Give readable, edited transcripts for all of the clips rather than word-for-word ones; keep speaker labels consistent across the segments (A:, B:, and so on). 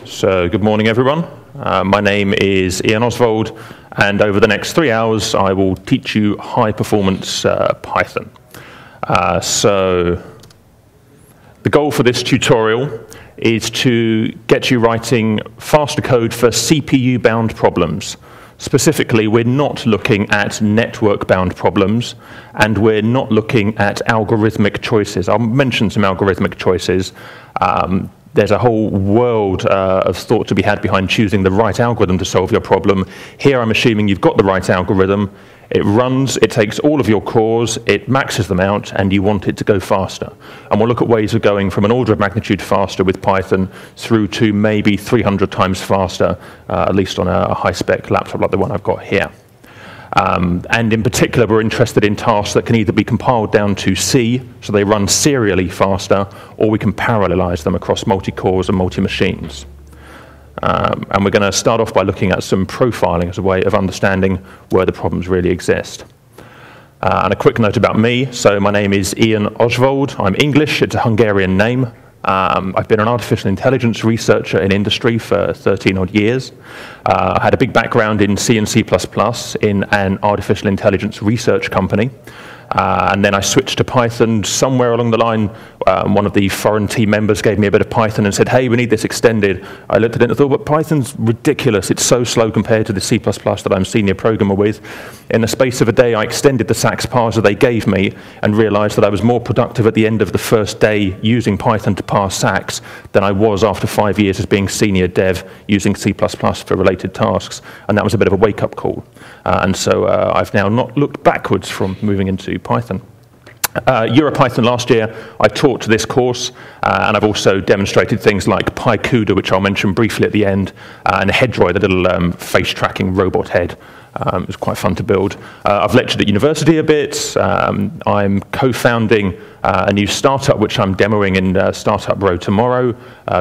A: So good morning, everyone. My name is Ozsvald, and over the next 3 hours, I will teach you high-performance Python. So the goal for this tutorial is to get you writing faster code for CPU-bound problems. Specifically, we're not looking at network-bound problems, and we're not looking at algorithmic choices. I'll mention some algorithmic choices. There's a whole world of thought to be had behind choosing the right algorithm to solve your problem. Here I'm assuming you've got the right algorithm. It runs, it takes all of your cores, it maxes them out, and you want it to go faster. And we'll look at ways of going from an order of magnitude faster with Python through to maybe 300 times faster, at least on a high-spec laptop like the one I've got here. And in particular, we're interested in tasks that can either be compiled down to C, so they run serially faster, or we can parallelize them across multi-cores and multi-machines. And we're going to start off by looking at some profiling as a way of understanding where the problems really exist. And a quick note about me. So my name is Ozsvald. I'm English. It's a Hungarian name. I've been an artificial intelligence researcher in industry for 13 odd years. I had a big background in C and C++ in an artificial intelligence research company. And then I switched to Python somewhere along the line. One of the foreign team members gave me a bit of Python and said, hey, we need this extended. I looked at it and thought, but Python's ridiculous. It's so slow compared to the C++ that I'm senior programmer with. In the space of a day, I extended the SAX parser they gave me and realized that I was more productive at the end of the first day using Python to parse SAX than I was after 5 years as being senior dev using C++ for related tasks. And that was a bit of a wake-up call. And so I've now not looked backwards from moving into Python. EuroPython last year, I taught this course, and I've also demonstrated things like pyCUDA, which I'll mention briefly at the end, and Hedroid, the little face-tracking robot head. It was quite fun to build. I've lectured at university a bit. I'm co-founding a new startup, which I'm demoing in Startup Row tomorrow,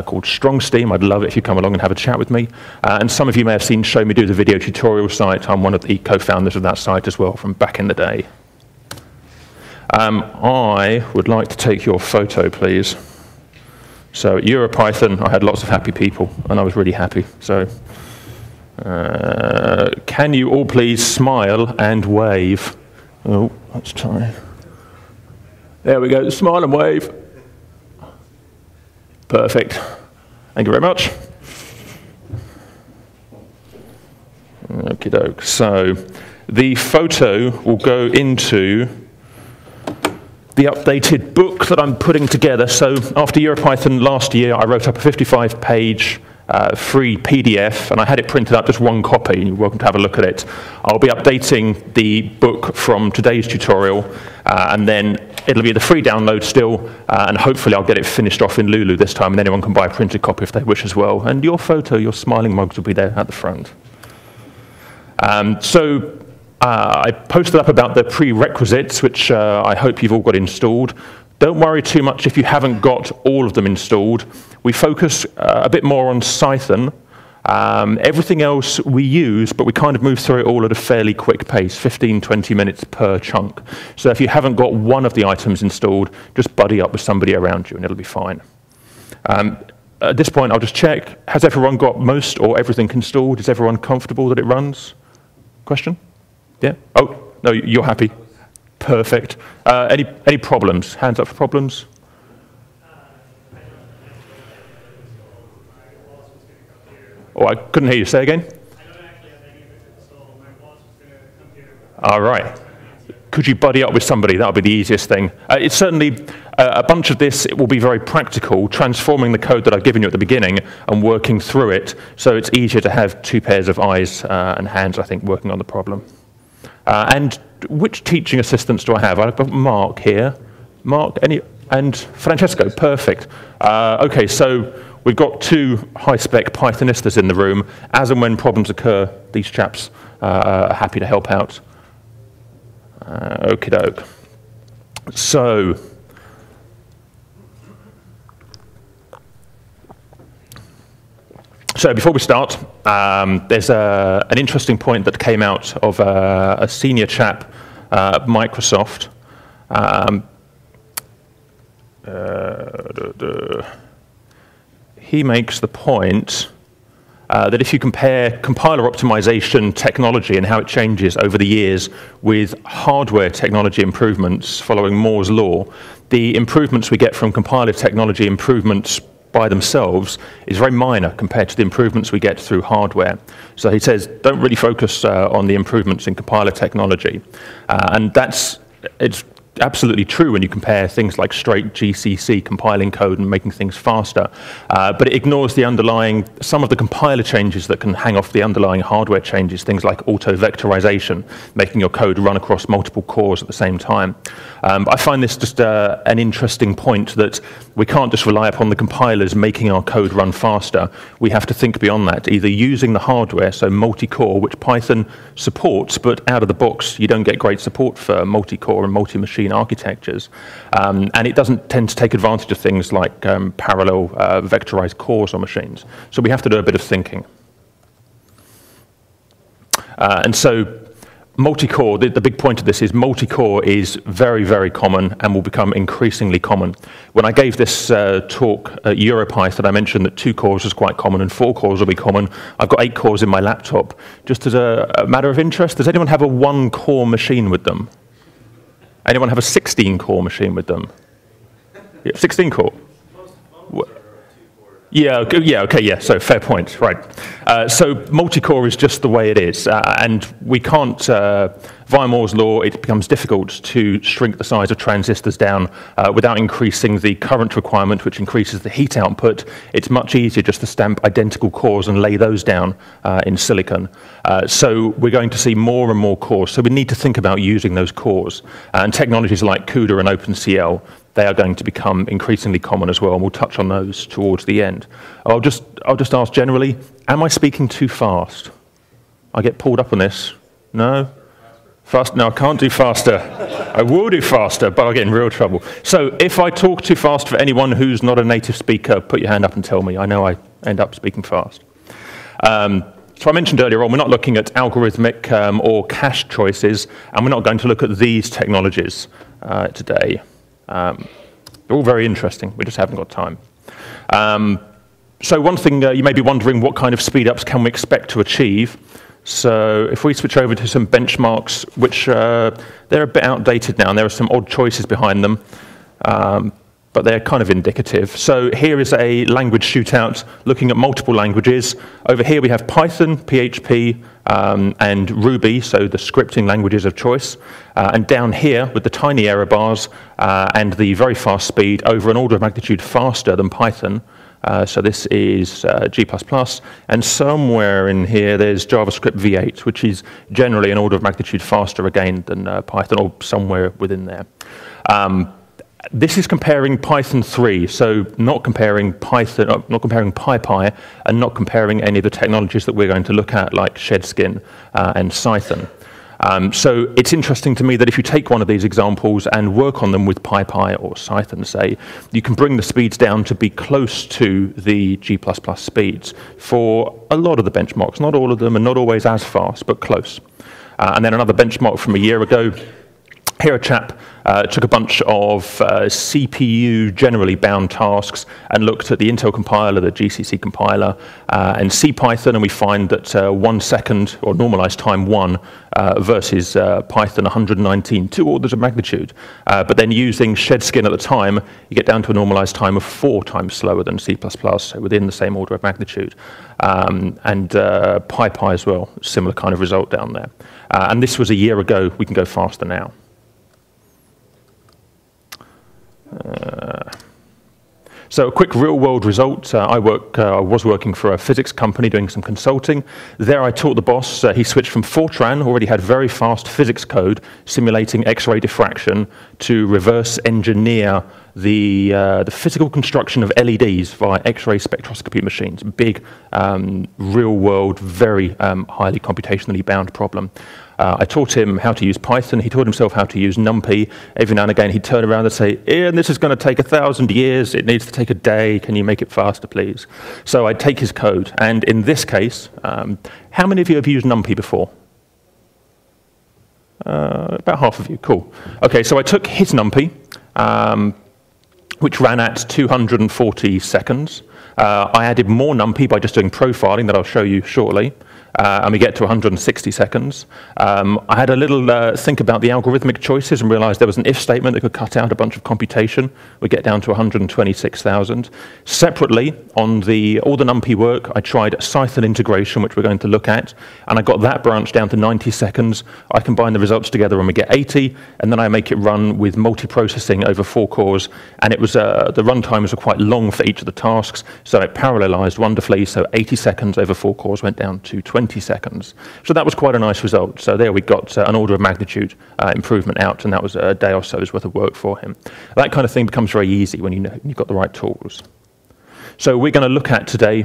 A: called StrongSteam. I'd love it if you come along and have a chat with me. And some of you may have seen Show Me Do the video tutorial site. I'm one of the co-founders of that site as well from back in the day. I would like to take your photo, please. So at EuroPython, I had lots of happy people, and I was really happy. So can you all please smile and wave? Oh, let's try. There we go, smile and wave. Perfect. Thank you very much. Okie doke. So the photo will go into the updated book that I'm putting together. So after EuroPython last year, I wrote up a 55-page free PDF, and I had it printed up, just one copy, and you're welcome to have a look at it. I'll be updating the book from today's tutorial, and then it'll be the free download still, and hopefully I'll get it finished off in Lulu this time, and anyone can buy a printed copy if they wish as well. And your photo, your smiling mugs will be there at the front. I posted up about the prerequisites, which I hope you've all got installed. Don't worry too much if you haven't got all of them installed. We focus a bit more on Cython. Everything else we use, but we kind of move through it all at a fairly quick pace, 15, 20 minutes per chunk. So if you haven't got one of the items installed, just buddy up with somebody around you and it'll be fine. At this point, I'll just check. Has everyone got most or everything installed? Is everyone comfortable that it runs? Question? Yeah? Oh, no, you're happy. Perfect. Any problems? Hands up for problems? Oh, I couldn't hear you. Say again? I don't actually have any of it installed. My boss was going to come here. All right. Could you buddy up with somebody? That would be the easiest thing. It's certainly a bunch of this. It will be very practical, transforming the code that I've given you at the beginning and working through it. So it's easier to have two pairs of eyes and hands, I think, working on the problem. And which teaching assistants do I have? I've got Mark here. Mark, and Francesco, perfect. Okay, so we've got two high-spec Pythonistas in the room. As and when problems occur, these chaps are happy to help out. Okie doke. So before we start, there's an interesting point that came out of a senior chap at Microsoft. He makes the point that if you compare compiler optimization technology and how it changes over the years with hardware technology improvements following Moore's law, the improvements we get from compiler technology improvements by themselves is very minor compared to the improvements we get through hardware. So he says, don't really focus on the improvements in compiler technology. And it's absolutely true when you compare things like straight GCC compiling code and making things faster, but it ignores some of the compiler changes that can hang off the underlying hardware changes, things like auto-vectorization, making your code run across multiple cores at the same time. I find this just an interesting point, that we can't just rely upon the compilers making our code run faster. We have to think beyond that, either using the hardware, so multi-core, which Python supports, but out of the box you don't get great support for multi-core and multi-machine architectures, and it doesn't tend to take advantage of things like parallel vectorized cores on machines. So we have to do a bit of thinking. And so multi-core, the big point of this is multi-core is very, very common and will become increasingly common. When I gave this talk at EuroPython, I mentioned that 2 cores was quite common and 4 cores will be common. I've got 8 cores in my laptop. Just as a matter of interest, does anyone have a 1-core machine with them? Anyone have a 16-core machine with them? Yeah, 16-core? Yeah, so fair point, right. So multi-core is just the way it is, and we can't, via Moore's law, it becomes difficult to shrink the size of transistors down without increasing the current requirement, which increases the heat output. It's much easier just to stamp identical cores and lay those down in silicon. So we're going to see more and more cores, so we need to think about using those cores. And technologies like CUDA and OpenCL, they are going to become increasingly common as well, and we'll touch on those towards the end. I'll just ask generally, am I speaking too fast? I get pulled up on this. No? Fast? No, I can't do faster. I will do faster, but I'll get in real trouble. So if I talk too fast for anyone who's not a native speaker, put your hand up and tell me. I know I end up speaking fast. So I mentioned earlier on, we're not looking at algorithmic or cache choices, and we're not going to look at these technologies today. They're all very interesting, we just haven't got time. So one thing you may be wondering, what kind of speed-ups can we expect to achieve? So if we switch over to some benchmarks, which they're a bit outdated now, and there are some odd choices behind them, but they're kind of indicative. So here is a language shootout looking at multiple languages. Over here we have Python, PHP, and Ruby, so the scripting languages of choice. And down here, with the tiny error bars and the very fast speed, over an order of magnitude faster than Python. So this is G++, and somewhere in here there's JavaScript V8, which is generally an order of magnitude faster again than Python, or somewhere within there. This is comparing Python 3, so not comparing Python, not comparing PyPy, and not comparing any of the technologies that we're going to look at, like ShedSkin and Cython. So it's interesting to me that if you take one of these examples and work on them with PyPy or Cython, say, you can bring the speeds down to be close to the G++ speeds for a lot of the benchmarks, not all of them and not always as fast, but close. And then another benchmark from a year ago. Here a chap took a bunch of CPU generally bound tasks and looked at the Intel compiler, the GCC compiler, and CPython, and we find that 1 second, or normalized time 1, versus Python 119, 2 orders of magnitude. But then using ShedSkin at the time, you get down to a normalized time of 4 times slower than C++, so within the same order of magnitude. And PyPy as well, similar kind of result down there. And this was a year ago. We can go faster now. So a quick real-world result. I was working for a physics company doing some consulting. There I taught the boss. He switched from Fortran, already had very fast physics code, simulating X-ray diffraction, to reverse engineer the physical construction of LEDs via X-ray spectroscopy machines. Big, real-world, very highly computationally bound problem. I taught him how to use Python. He taught himself how to use NumPy. Every now and again, he'd turn around and say, Ian, this is going to take 1,000 years. It needs to take a day. Can you make it faster, please? So I'd take his code. And in this case, how many of you have used NumPy before? About half of you. Cool. OK, so I took his NumPy. which ran at 240 seconds. I added more numpy by just doing profiling that I'll show you shortly. And we get to 160 seconds. I had a little think about the algorithmic choices and realized there was an if statement that could cut out a bunch of computation. We get down to 126,000. Separately, on all the numpy work, I tried Cython integration, which we're going to look at, and I got that branch down to 90 seconds. I combine the results together and we get 80, and then I make it run with multiprocessing over 4 cores, and it was the run times were quite long for each of the tasks, so it parallelized wonderfully, so 80 seconds over 4 cores went down to 20 seconds. So that was quite a nice result. So there we got an order of magnitude improvement out, and that was a day or so's worth of work for him. That kind of thing becomes very easy when you've got the right tools. So we're going to look at today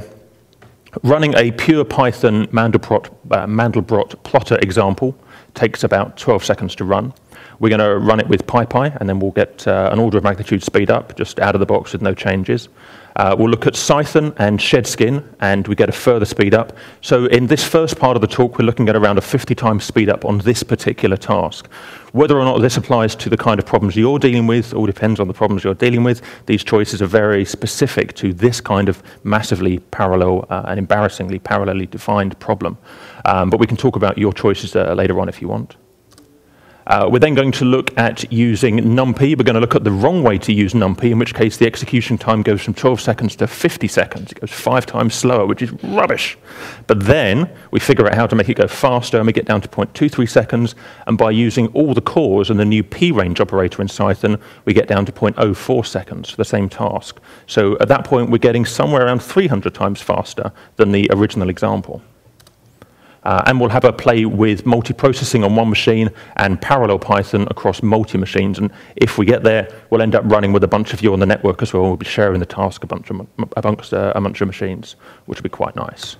A: running a pure Python Mandelbrot plotter example. Takes about 12 seconds to run. We're going to run it with PyPy, and then we'll get an order of magnitude speed up, just out of the box with no changes. We'll look at Cython and ShedSkin, and we get a further speed up. So in this first part of the talk, we're looking at around a 50 times speed up on this particular task. Whether or not this applies to the kind of problems you're dealing with all depends on the problems you're dealing with. These choices are very specific to this kind of massively parallel and embarrassingly parallelly defined problem. But we can talk about your choices later on if you want. We're then going to look at using numpy. We're going to look at the wrong way to use numpy, in which case the execution time goes from 12 seconds to 50 seconds. It goes 5 times slower, which is rubbish. But then we figure out how to make it go faster, and we get down to 0.23 seconds. And by using all the cores and the new p-range operator in Cython, we get down to 0.04 seconds for the same task. So at that point, we're getting somewhere around 300 times faster than the original example. And we'll have a play with multiprocessing on one machine and ParallelPython across multi-machines. And if we get there, we'll end up running with a bunch of you on the network as well. We'll be sharing the task amongst a bunch of machines, which will be quite nice.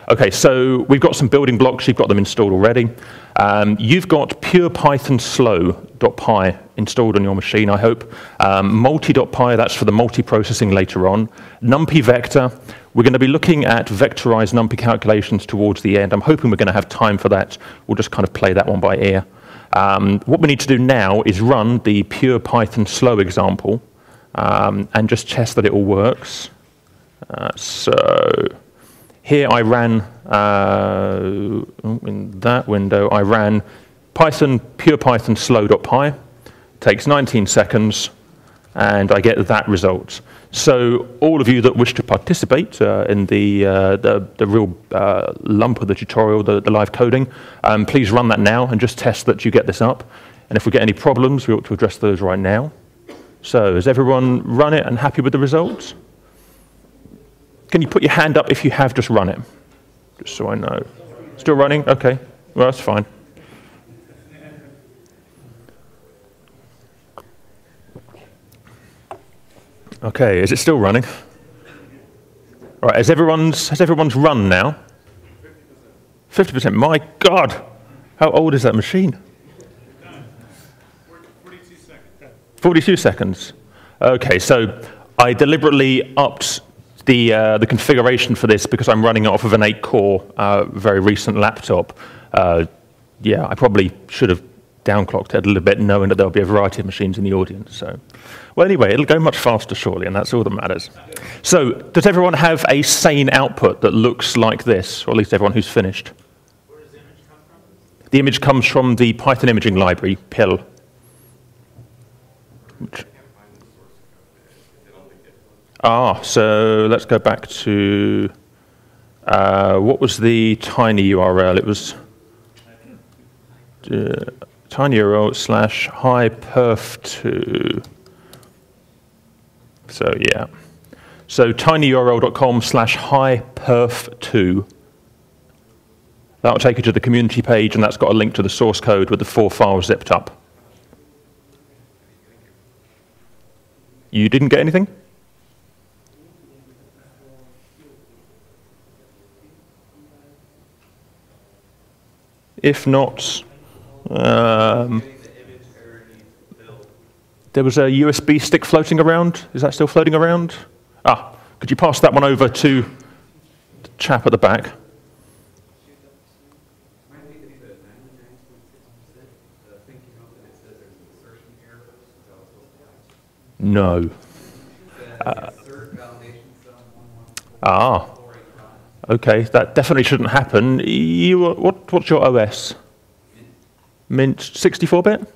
A: Okay, so we've got some building blocks. You've got them installed already. You've got pure Python slow.py installed on your machine, I hope. Multi.py, that's for the multiprocessing later on. NumPy vector. We're going to be looking at vectorized NumPy calculations towards the end. I'm hoping we're going to have time for that. We'll just kind of play that one by ear. What we need to do now is run the pure Python slow example and just test that it all works. So here I ran, in that window, I ran pure Python slow.py. Takes 19 seconds, and I get that result. So all of you that wish to participate in the real lump of the tutorial, the live coding, please run that now and just test that you get this up. And if we get any problems, we ought to address those right now. So has everyone run it and happy with the results? Can you put your hand up if you have just run it? Just so I know. Still running? Okay. Well, that's fine. Okay, is it still running? All right, has everyone's run now? 50%. My God, how old is that machine?
B: 42 seconds.
A: 42 seconds. Okay, so I deliberately upped the configuration for this because I'm running it off of an 8-core, very recent laptop. Yeah, I probably should have downclocked it a little bit, knowing that there'll be a variety of machines in the audience. So, well, anyway, it'll go much faster shortly, and that's all that matters. So, does everyone have a sane output that looks like this, or at least everyone who's finished?
B: Where does the image come from?
A: The image comes from the Python imaging library, PIL. So let's go back to what was the tiny URL? It was tinyurl / hyperf2. So yeah. So tinyurl.com / hyperf2. That will take you to the community page, and that's got a link to the source code with the 4 files zipped up. You didn't get anything? If not, there was a USB stick floating around. Is that still floating around? Could you pass that one over to the chap at the back? No. Okay, that definitely shouldn't happen. What's your OS? Mint 64-bit?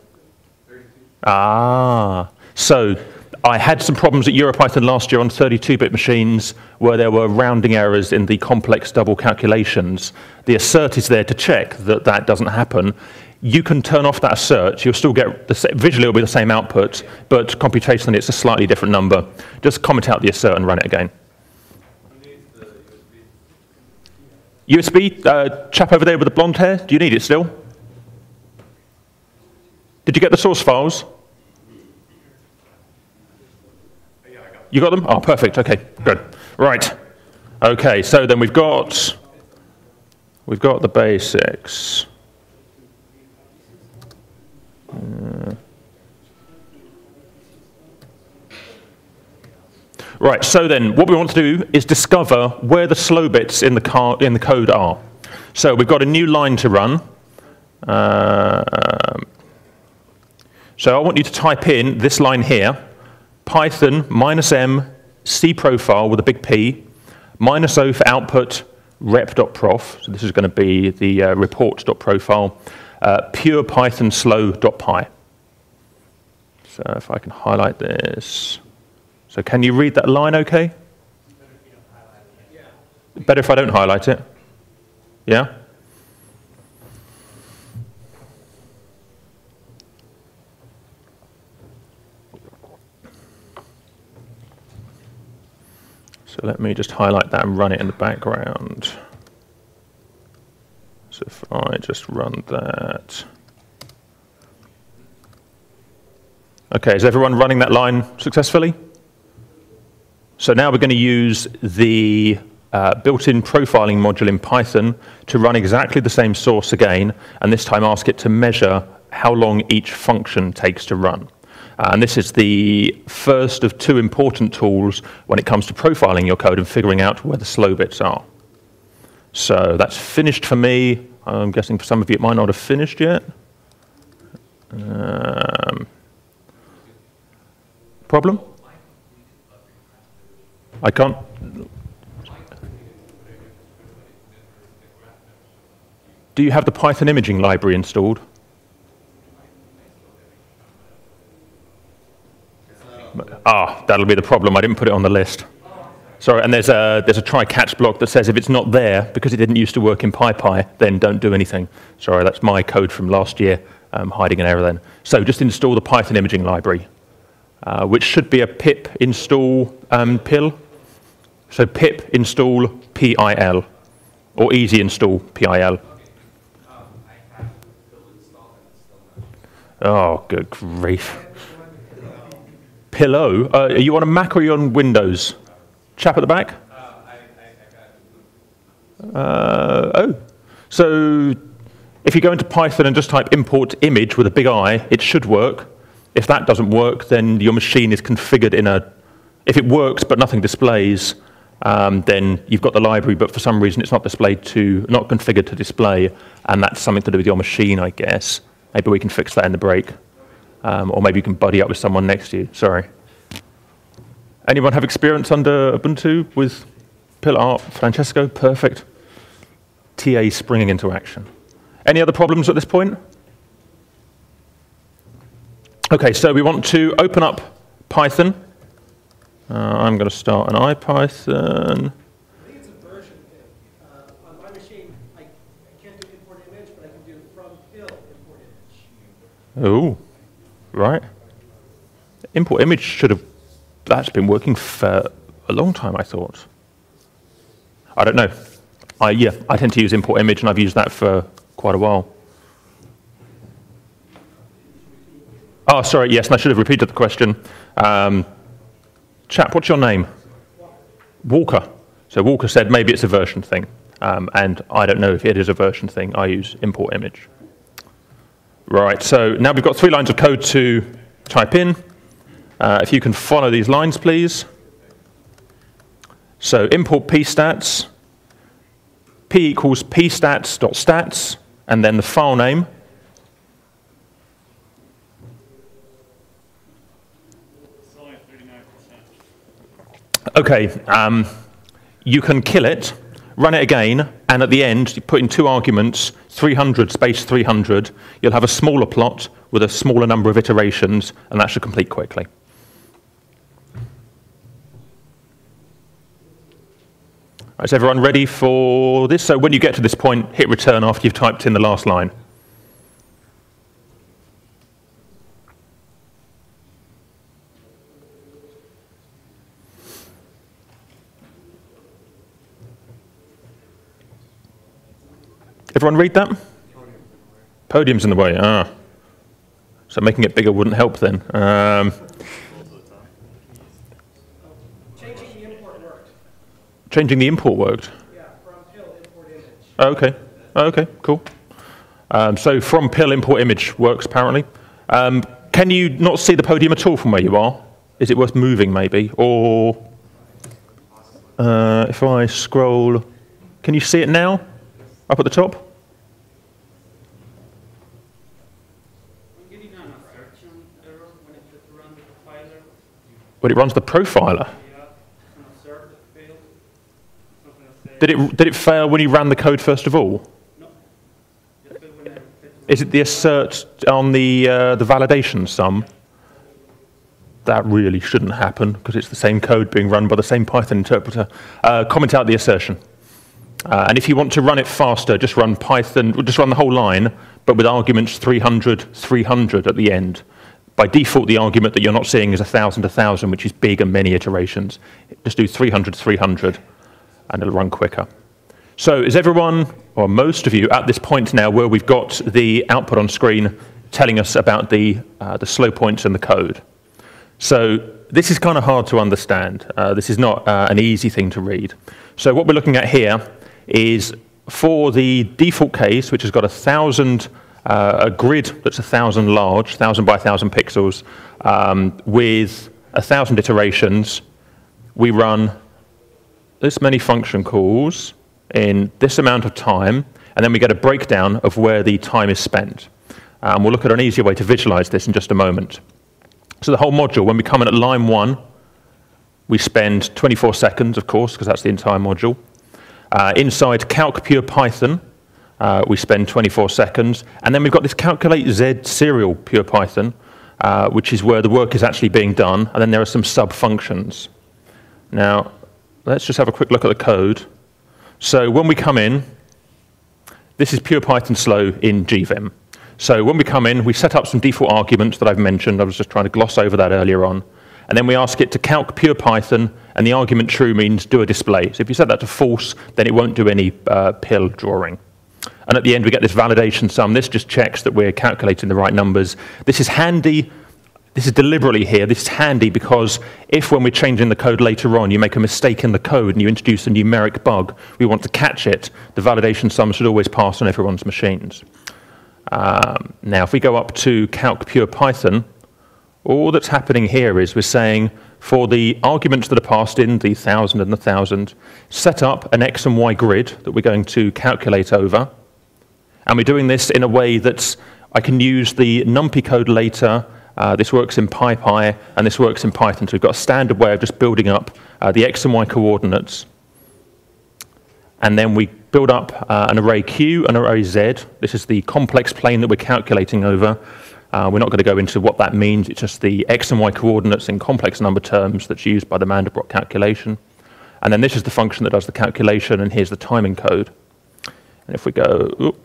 A: So I had some problems at EuroPython last year on 32-bit machines where there were rounding errors in the complex double calculations. The assert is there to check that that doesn't happen. You can turn off that assert. You'll still get, visually it'll be the same output, but computationally it's a slightly different number. Just comment out the assert and run it again. USB, chap over there with the blonde hair, do you need it still? Did you get the source files? You got them? Oh, perfect. Okay, good. Right. Okay, so then we've got the basics. Right. So then, what we want to do is discover where the slow bits in the code are. So we've got a new line to run. So I want you to type in this line here. Python -m cprofile with a big P -o for output rep.prof. So this is going to be the report.profile pure python slow.py. So if I can highlight this. So can you read that line okay? Better if I don't highlight it. Yeah? So let me just highlight that and run it in the background. So if I just run that. Okay, is everyone running that line successfully? So now we're going to use the built-in profiling module in Python to run exactly the same source again, and this time ask it to measure how long each function takes to run. And this is the first of two important tools when it comes to profiling your code and figuring out where the slow bits are. So that's finished for me. I'm guessing for some of you it might not have finished yet. Problem? I can't. Do you have the Python imaging library installed? That'll be the problem. I didn't put it on the list. Sorry, and there's a try catch block that says if it's not there because it didn't used to work in PyPy, then don't do anything. Sorry, that's my code from last year hiding an error then. So just install the Python imaging library, which should be a pip install pil. So pip install PIL, or easy install PIL. Oh, good grief. Pillow? Are you on a Mac or are you on Windows? Chap at the back? So if you go into Python and just type import image with a big I, it should work. If that doesn't work, then your machine is configured in a... If it works but nothing displays, then you've got the library, but for some reason it's not configured to display, and that's something to do with your machine, I guess. Maybe we can fix that in the break. Or maybe you can buddy up with someone next to you. Sorry. Anyone have experience under Ubuntu with Pilar? Francesco? Perfect. TA springing into action. Any other problems at this point? Okay, so we want to open up Python. I'm going to start an IPython.
C: I think it's a version. On my machine, I can't do import image, but I can do from pil import image.
A: Oh, right. Import image should have, that's been working for a long time, I thought. I don't know. Yeah, I tend to use import image, and I've used that for quite a while. Oh, sorry, yes, and I should have repeated the question. Chap, what's your name? Walker. So Walker said maybe it's a version thing, and I don't know if it is a version thing. I use import image. Right, so now we've got 3 lines of code to type in. If you can follow these lines, please. So import pstats, p equals pstats.stats, and then the file name.
B: Cython.
A: Okay, you can kill it, run it again, and at the end, you put in 2 arguments, 300 space 300. You'll have a smaller plot with a smaller number of iterations, and that should complete quickly. Right, is everyone ready for this? So when you get to this point, hit return after you've typed in the last line. Everyone read that? Podium's in the way. Ah. So making it bigger wouldn't help then.
C: Changing the import worked.
A: Changing the import worked?
C: Yeah, from pill import image.
A: Okay. Okay, cool. So from pill import image works apparently. Can you not see the podium at all from where you are? Is it worth moving maybe? Or if I scroll, can you see it now? Up at the top?
B: I'm getting an assertion error when it runs the profiler.
A: When it runs the profiler?
B: Yeah, an assert that failed. Something I said.
A: Did it fail when you ran the code first of all?
B: No. Just when I
A: Is it the assert on the validation sum? That really shouldn't happen because it's the same code being run by the same Python interpreter. Comment out the assertion. And if you want to run it faster, just run Python, just run the whole line, but with arguments 300, 300 at the end. By default, the argument that you're not seeing is 1,000, 1,000, which is big and many iterations. Just do 300, 300, and it'll run quicker. So is everyone, or most of you, at this point now where we've got the output on screen telling us about the slow points in the code? So this is kind of hard to understand. This is not an easy thing to read. So what we're looking at here is for the default case, which has got 1,000, a grid that's 1,000 large, 1,000 by 1,000 pixels, with 1,000 iterations, we run this many function calls in this amount of time, and then we get a breakdown of where the time is spent. We'll look at an easier way to visualize this in just a moment. So the whole module, when we come in at line 1, we spend 24 seconds, of course, because that's the entire module. Inside calc pure Python, we spend 24 seconds. And then we've got this calculate Z serial pure Python, which is where the work is actually being done. And then there are some sub-functions. Now, let's just have a quick look at the code. So when we come in, this is pure Python slow in gvim. So when we come in, we set up some default arguments that I've mentioned. I was just trying to gloss over that earlier on. And then we ask it to calc pure Python, and the argument true means do a display. So if you set that to false, then it won't do any pill drawing. And at the end, we get this validation sum. This just checks that we're calculating the right numbers. This is handy. This is deliberately here. This is handy because if when we're changing the code later on, you make a mistake in the code and you introduce a numeric bug, we want to catch it. The validation sum should always pass on everyone's machines. Now, if we go up to calc pure Python, all that's happening here is we're saying for the arguments that are passed in, the 1,000 and the 1,000, set up an X and Y grid that we're going to calculate over. And we're doing this in a way that I can use the numpy code later. This works in PyPy, and this works in Python. So we've got a standard way of just building up the X and Y coordinates. And then we build up an array Q and array Z. This is the complex plane that we're calculating over. We're not going to go into what that means. It's just the X and Y coordinates in complex number terms that's used by the Mandelbrot calculation. And then this is the function that does the calculation, and here's the timing code. And if we go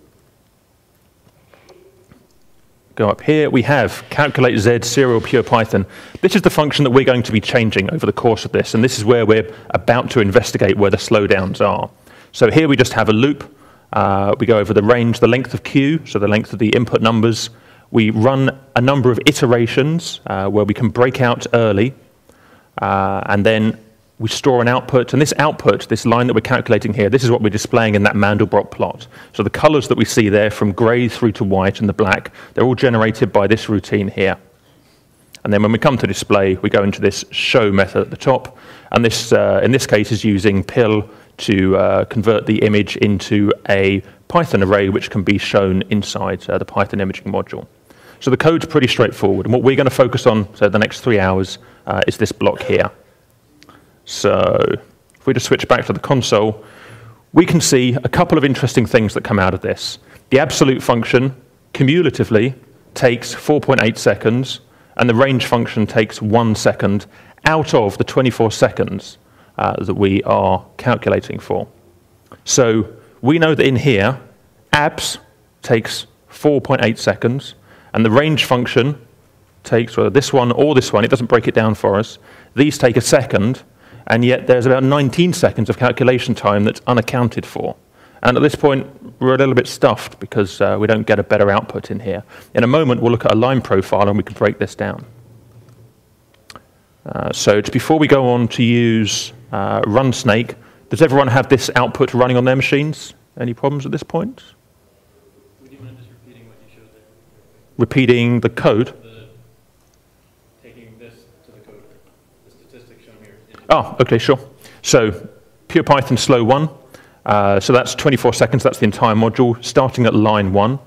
A: up here, we have calculate Z serial pure Python. This is the function that we're going to be changing over the course of this, and this is where we're about to investigate where the slowdowns are. So here we just have a loop. We go over the range, the length of Q, so the length of the input numbers. We run a number of iterations where we can break out early, and then we store an output. And this output, this line that we're calculating here, this is what we're displaying in that Mandelbrot plot. So the colors that we see there from gray through to white and the black, they're all generated by this routine here. And then when we come to display, we go into this show method at the top. And this, in this case, is using pill to convert the image into a Python array, which can be shown inside the Python imaging module. So the code's pretty straightforward. And what we're going to focus on, so the next 3 hours, is this block here. So if we just switch back to the console, we can see a couple of interesting things that come out of this. The absolute function cumulatively takes 4.8 seconds, and the range function takes 1 second out of the 24 seconds that we are calculating for. So we know that in here, abs takes 4.8 seconds, and the range function takes whether this one or this one, it doesn't break it down for us. These take a second, and yet there's about 19 seconds of calculation time that's unaccounted for. And at this point, we're a little bit stuffed because we don't get a better output in here. In a moment, we'll look at a line profile and we can break this down. So before we go on to use RunSnake, does everyone have this output running on their machines? Any problems at this point?
B: Would you mind just repeating what you showed there?
A: Repeating the code?
B: Taking this to the code, the statistics shown here.
A: Oh, okay, sure. So pure Python slow 1. So that's 24 seconds, that's the entire module, starting at line 1.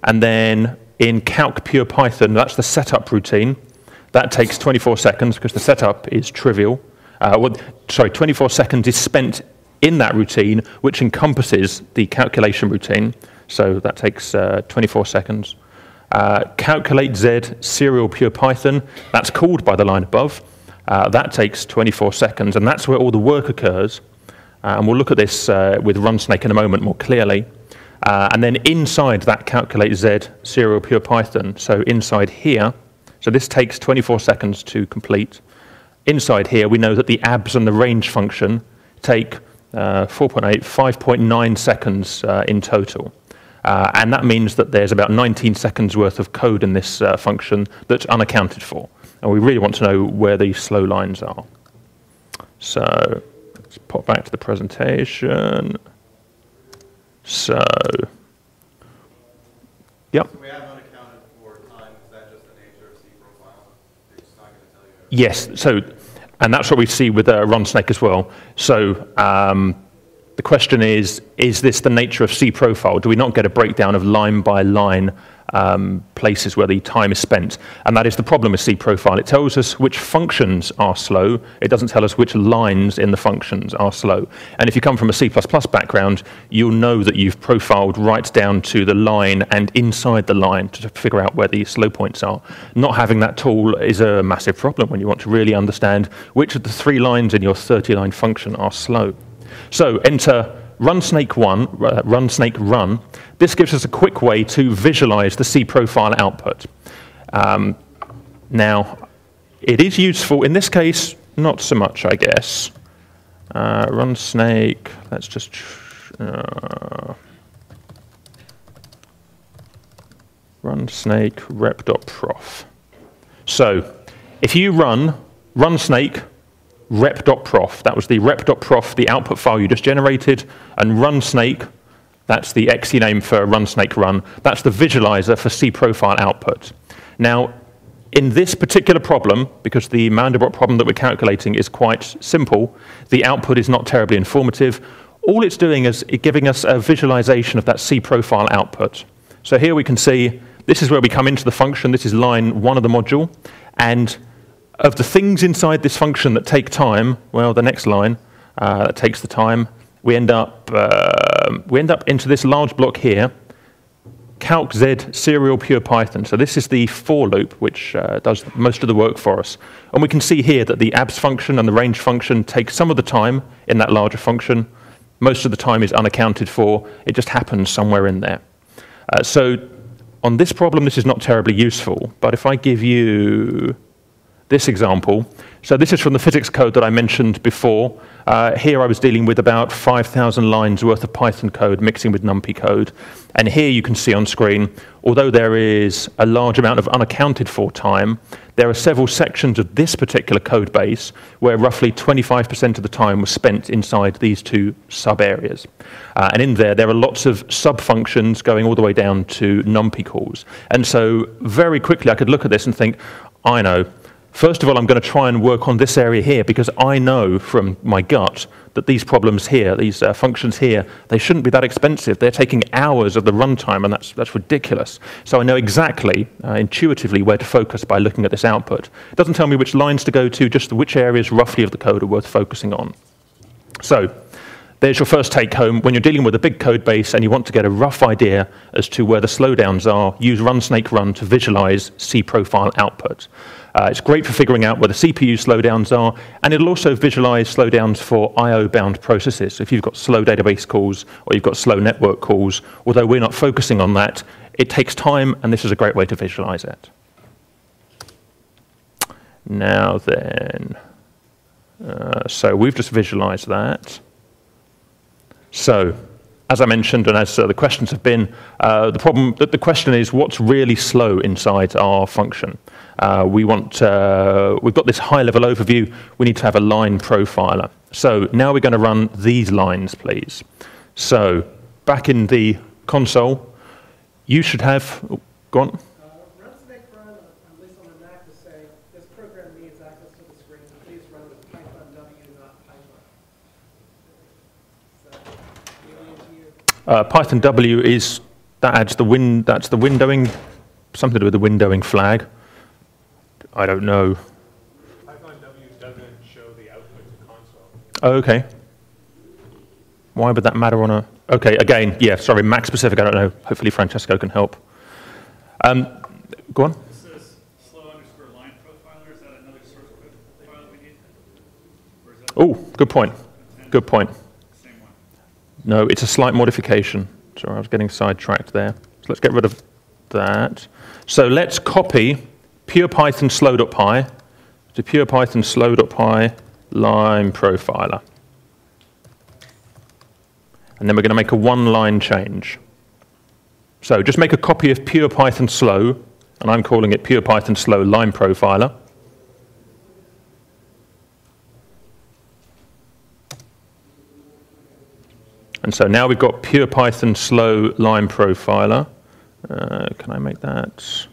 A: And then in calc pure Python, that's the setup routine. That takes 24 seconds because the setup is trivial. 24 seconds is spent in that routine, which encompasses the calculation routine. So that takes 24 seconds. Calculate Z serial pure Python, that's called by the line above. That takes 24 seconds, and that's where all the work occurs. And we'll look at this with RunSnake in a moment more clearly. And then inside that calculate Z serial pure Python, so inside here, so this takes 24 seconds to complete. Inside here, we know that the abs and the range function take 5.9 seconds in total. And that means that there's about 19 seconds worth of code in this function that's unaccounted for. And we really want to know where these slow lines are. So let's pop back to the presentation. So, yep.
D: We have unaccounted for time. Is that just the nature of C profile? It's not going to tell you.
A: Yes. So, and that's what we see with RunSnake as well. So the question is this the nature of C profile? Do we not get a breakdown of line by line places where the time is spent? And that is the problem with C profile. It tells us which functions are slow. It doesn't tell us which lines in the functions are slow. And if you come from a C++ background, you'll know that you've profiled right down to the line and inside the line to figure out where the slow points are. Not having that tool is a massive problem when you want to really understand which of the 3 lines in your 30-line function are slow. So enter RunSnake run. This gives us a quick way to visualize the C profile output. Now, it is useful. In this case, not so much, I guess. RunSnake, let's just... RunSnake rep.prof. So if you run RunSnake rep.prof, that was the rep.prof, the output file you just generated, and RunSnake, that's the exe name for RunSnake run, that's the visualizer for C profile output. Now, in this particular problem, because the Mandelbrot problem that we're calculating is quite simple, the output is not terribly informative. All it's doing is giving us a visualization of that C profile output. So here we can see, this is where we come into the function, this is line 1 of the module, and of the things inside this function that take time, well, the next line that takes the time, we end up into this large block here, calc Z serial pure Python. So this is the for loop, which does most of the work for us. And we can see here that the abs function and the range function take some of the time in that larger function. Most of the time is unaccounted for. It just happens somewhere in there. So on this problem, this is not terribly useful. But if I give you this example, so this is from the physics code that I mentioned before. Here I was dealing with about 5,000 lines worth of Python code mixing with NumPy code. And here you can see on screen, although there is a large amount of unaccounted for time, there are several sections of this particular code base where roughly 25% of the time was spent inside these 2 sub-areas. And in there are lots of sub-functions going all the way down to NumPy calls. And so very quickly I could look at this and think, I know, First of all, I'm going to try and work on this area here because I know from my gut that these problems here, these functions here, they shouldn't be that expensive. They're taking hours of the runtime, and that's ridiculous. So I know exactly, intuitively, where to focus by looking at this output. It doesn't tell me which lines to go to, just which areas roughly of the code are worth focusing on. So there's your first take-home. When you're dealing with a big code base and you want to get a rough idea as to where the slowdowns are, use runsnake-run to visualize cprofile output. It's great for figuring out where the CPU slowdowns are, and it'll also visualize slowdowns for I/O-bound processes. So if you've got slow database calls or you've got slow network calls, although we're not focusing on that, it takes time, and this is a great way to visualize it. Now then, so we've just visualized that. So, as I mentioned, and as the questions have been, the question is, what's really slow inside our function? We've got this high-level overview. We need to have a line profiler. So now we're going to run these lines, please. So back in the console, you should have. Oh, go on.
C: Runsnake-run, at least on the Mac, to say this program needs access to the screen. Please run with Python W, not Python. So,
A: Python W is that adds that's the windowing, something to do with the windowing flag. I don't know.
E: Python W doesn't show the output to console.
A: Oh, okay. Why would that matter on a? Okay, again, yeah. Sorry, Mac specific. I don't know. Hopefully, Francesco can help. Go on.
F: This says slow_line profiler. Is that another source code file we need? Or is that
A: Oh, good point. Good point.
F: the same one?
A: No, it's a slight modification. Sorry, I was getting sidetracked there. So let's get rid of that. So let's copy PurePython slow.py to PurePython slow.py line profiler. And then we're going to make a one-line change. So just make a copy of PurePython slow, and I'm calling it PurePython slow line profiler. And so now we've got PurePython slow line profiler. Can I make that?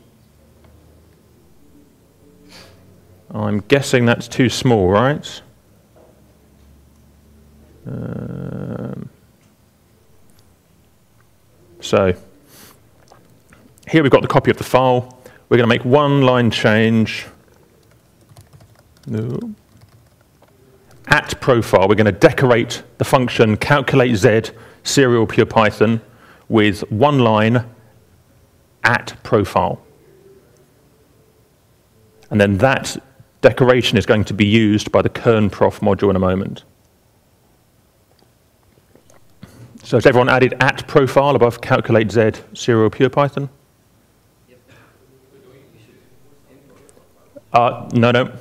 A: I'm guessing that's too small, right? So here we've got the copy of the file. We're going to make one line change. No. At profile, we're going to decorate the function calculate z serial PurePython with one line at profile. And then that decoration is going to be used by the kernprof module in a moment. So has everyone added at profile above calculate z serial PurePython? No.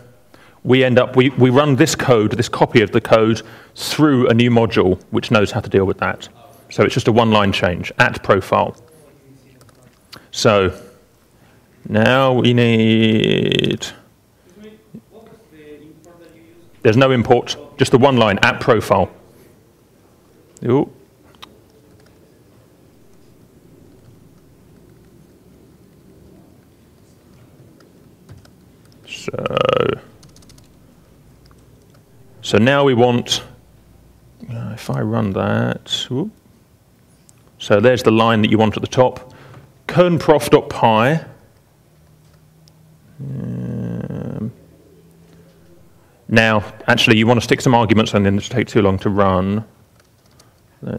A: We run this code, this copy of the code, through a new module which knows how to deal with that. So it's just a one-line change, at profile. So now we need.
B: What was the import that you used?
A: There's no import, just the one line, at profile. Ooh. So now we want, if I run that, whoop. So there's the line that you want at the top. Kernprof.py. Now, actually, you want to stick some arguments and then it's take too long to run. I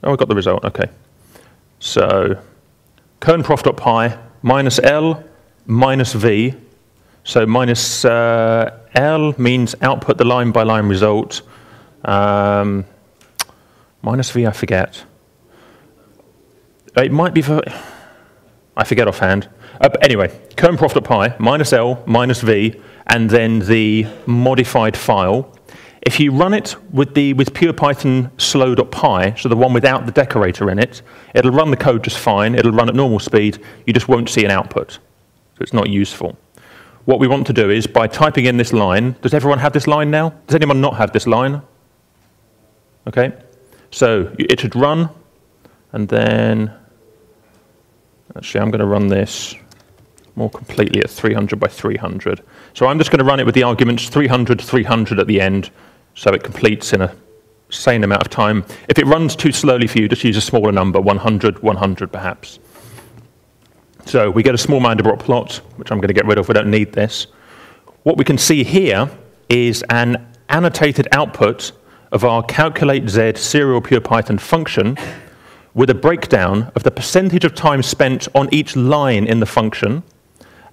A: got the result, okay. So, kernprof.py minus L minus V. So minus L means output the line-by-line result. Minus V, I forget. It might be for, I forget offhand. But anyway, kernprof.py minus L minus V, and then the modified file. If you run it with PurePython slow.py, so the one without the decorator in it, it'll run the code just fine. It'll run at normal speed. You just won't see an output. So it's not useful. What we want to do is, by typing in this line, does everyone have this line now? Does anyone not have this line? Okay. So it should run, and then, actually I'm going to run this more completely at 300 by 300. So I'm just going to run it with the arguments 300, 300 at the end, so it completes in a sane amount of time. If it runs too slowly for you, just use a smaller number, 100, 100 perhaps. So we get a small Mandelbrot plot, which I'm going to get rid of. We don't need this. What we can see here is an annotated output of our calculate z serial pure Python function with a breakdown of the percentage of time spent on each line in the function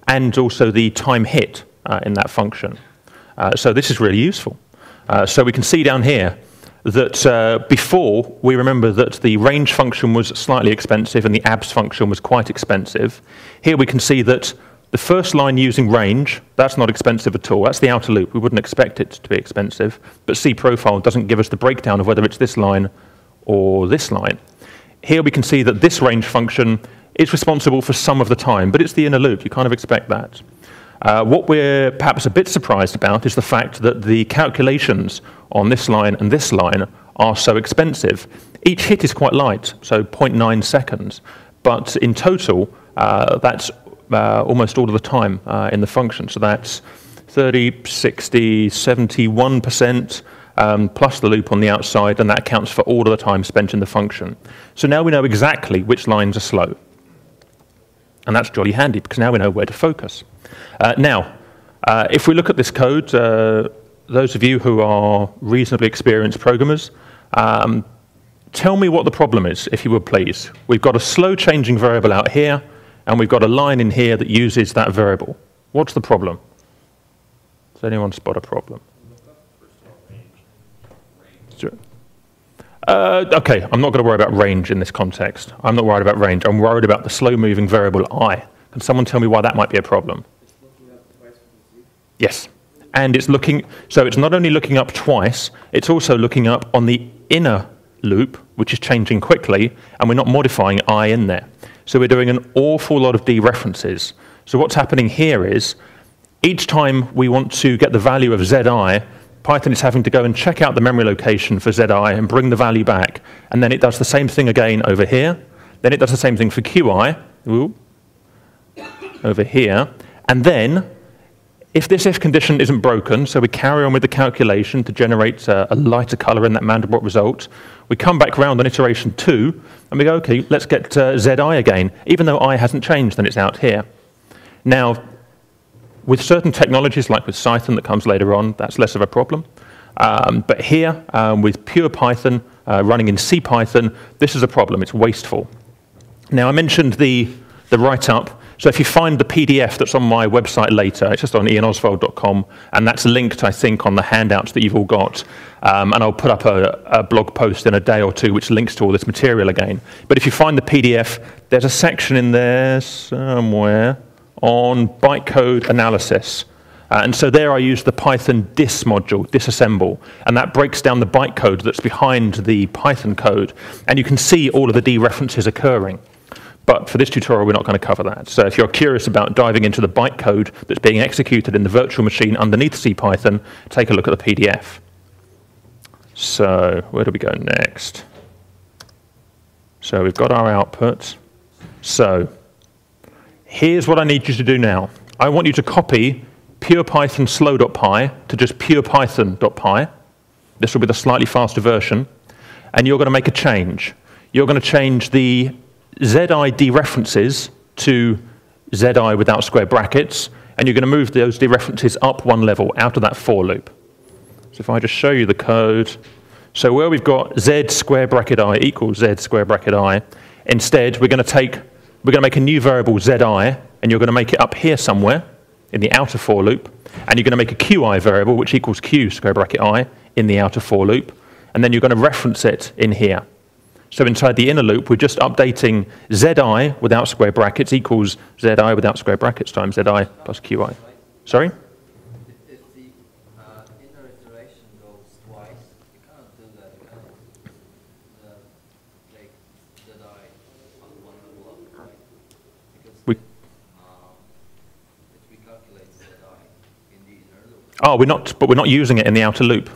A: and also the time hit in that function. So this is really useful. So we can see down here that before, we remember that the range function was slightly expensive and the abs function was quite expensive. Here we can see that the first line using range, that's not expensive at all. That's the outer loop. We wouldn't expect it to be expensive. But cprofile doesn't give us the breakdown of whether it's this line or this line. Here we can see that this range function is responsible for some of the time, but it's the inner loop. You kind of expect that. What we're perhaps a bit surprised about is the fact that the calculations on this line and this line are so expensive. Each hit is quite light, so 0.9 seconds, but in total, that's almost all of the time in the function. So that's 30, 60, 71%, plus the loop on the outside, and that accounts for all of the time spent in the function. So now we know exactly which lines are slow. And that's jolly handy, because now we know where to focus. Now, if we look at this code, those of you who are reasonably experienced programmers, tell me what the problem is, if you would please. We've got a slow changing variable out here, and we've got a line in here that uses that variable. What's the problem? Does anyone spot a problem? Okay, I'm not going to worry about range in this context. I'm not worried about range. I'm worried about the slow-moving variable I. Can someone tell me why that might be a problem? Yes. And it's looking, so it's not only looking up twice, it's also looking up on the inner loop, which is changing quickly, and we're not modifying I in there. So we're doing an awful lot of dereferences. So what's happening here is, each time we want to get the value of zi, Python is having to go and check out the memory location for zi and bring the value back. And then it does the same thing again over here. Then it does the same thing for qi, over here. And then, if this if condition isn't broken, so we carry on with the calculation to generate a lighter color in that Mandelbrot result, we come back round on iteration 2, and we go, okay, let's get zi again. Even though I hasn't changed, then it's out here. Now, with certain technologies, like with Cython that comes later on, that's less of a problem. But here, with pure Python, running in CPython, this is a problem. It's wasteful. Now, I mentioned the write-up. So if you find the PDF that's on my website later, it's just on ianozsvald.com, and that's linked, I think, on the handouts that you've all got. And I'll put up a blog post in a day or two which links to all this material again. But if you find the PDF, there's a section in there somewhere on bytecode analysis. And so there I use the Python dis module, disassemble, and that breaks down the bytecode that's behind the Python code. And you can see all of the dereferences occurring. But for this tutorial, we're not going to cover that. So if you're curious about diving into the bytecode that's being executed in the virtual machine underneath CPython, take a look at the PDF. So where do we go next? So we've got our output. So here's what I need you to do now. I want you to copy purepython slow.py to just purepython.py. This will be the slightly faster version. And you're going to make a change. You're going to change the zi dereferences to zi without square brackets, and you're going to move those dereferences up one level out of that for loop. So if I just show you the code, so where we've got z square bracket I equals z square bracket I, instead we're going to make a new variable zi, and you're going to make it up here somewhere in the outer for loop, and you're going to make a qi variable which equals q square bracket I in the outer for loop, and then you're going to reference it in here. So inside the inner loop, we're just updating zi without square brackets equals zi without square brackets times zi plus qi. Sorry?
G: If the inner iteration goes twice, you cannot do that. You cannot take zi on one level up, right? Because
A: We,
G: it recalculates zi in the inner loop.
A: oh, but we're not using it in the outer loop.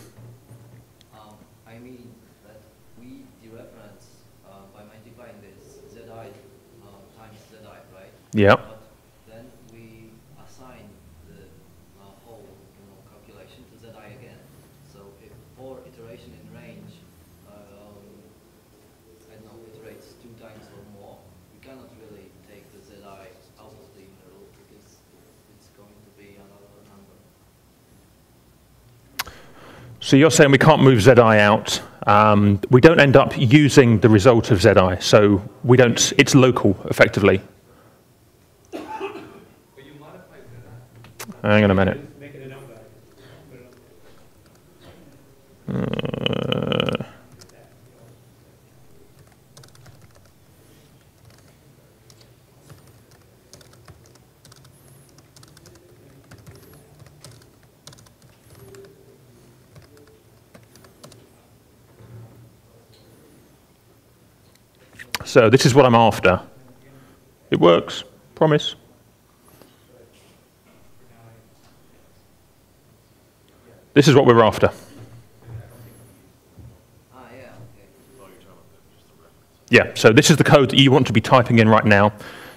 G: I mean that we dereference by multiplying this zi times zi, right?
A: Yeah.
G: But then we
A: So you're saying we can't move ZI out. We don't end up using the result of ZI, so we don't. It's local, effectively. Hang on a minute. So this is what I'm after. It works, promise. This is what we're after. Yeah, so this is the code that you want to be typing in right now.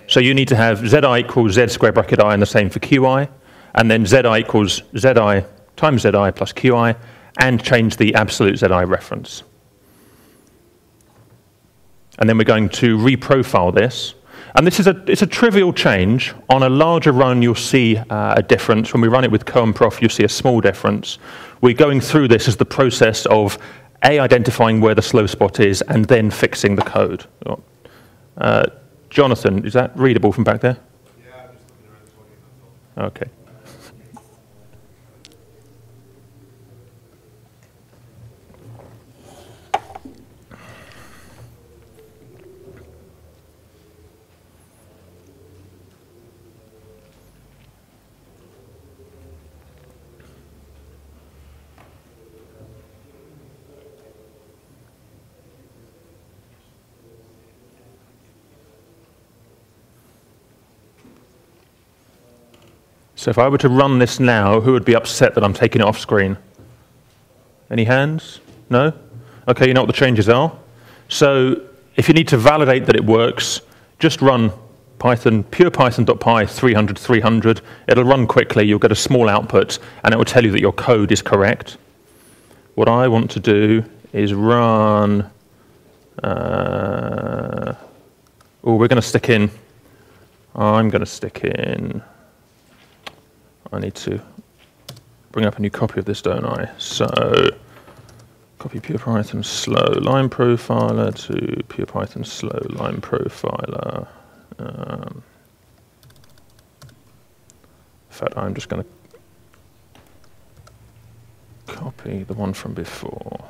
A: So you need to have zi equals z square bracket I, and the same for qi, and then zi equals zi times zi plus qi, and change the absolute zi reference. And then we're going to reprofile this. And this is it's a trivial change. On a larger run, you'll see a difference. When we run it with coandprof, you'll see a small difference. We're going through this as the process of identifying where the slow spot is and then fixing the code. Jonathan, is that readable from back there?
D: Yeah, I'm just looking around this one.
A: Okay. So if I were to run this now, who would be upset that I'm taking it off screen? Any hands? No? Okay, you know what the changes are. So if you need to validate that it works, just run Python, purepython.py 300 300. It'll run quickly, you'll get a small output, and it will tell you that your code is correct. What I want to do is run, we're going to stick in, I'm going to stick in, I need to bring up a new copy of this, don't I? So, copy PurePython slow line profiler to PurePython slow line profiler. In fact, I'm just going to copy the one from before.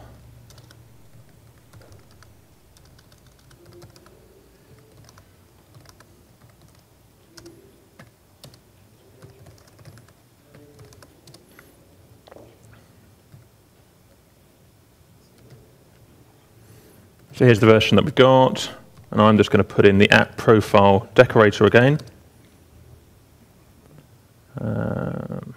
A: So here's the version that we've got, and I'm just going to put in the app profile decorator again. And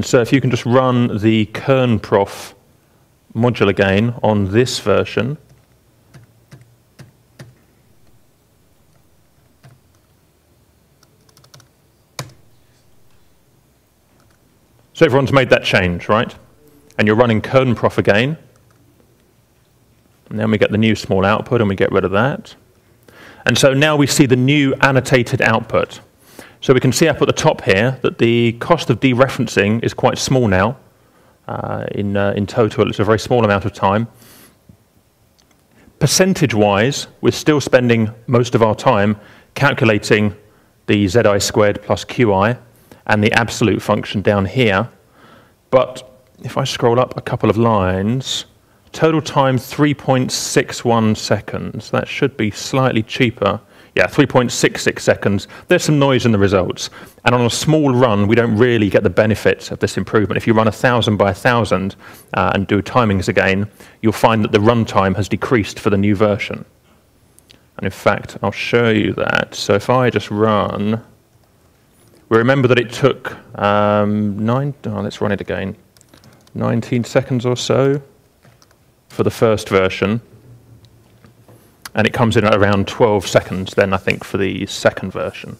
A: so if you can just run the kernprof module again on this version. So everyone's made that change, right? And you're running kernprof again. And then we get the new small output and we get rid of that. And so now we see the new annotated output. So we can see up at the top here that the cost of dereferencing is quite small now. In total, it's a very small amount of time. Percentage-wise, we're still spending most of our time calculating the zi squared plus qi and the absolute function down here. But if I scroll up a couple of lines, total time 3.61 seconds. That should be slightly cheaper. Yeah, 3.66 seconds. There's some noise in the results. And on a small run, we don't really get the benefits of this improvement. If you run 1,000 by 1,000 and do timings again, you'll find that the runtime has decreased for the new version. And in fact, I'll show you that. So if I just run, we remember that it took let's run it again. 19 seconds or so for the first version, and it comes in at around 12 seconds then, I think, for the second version.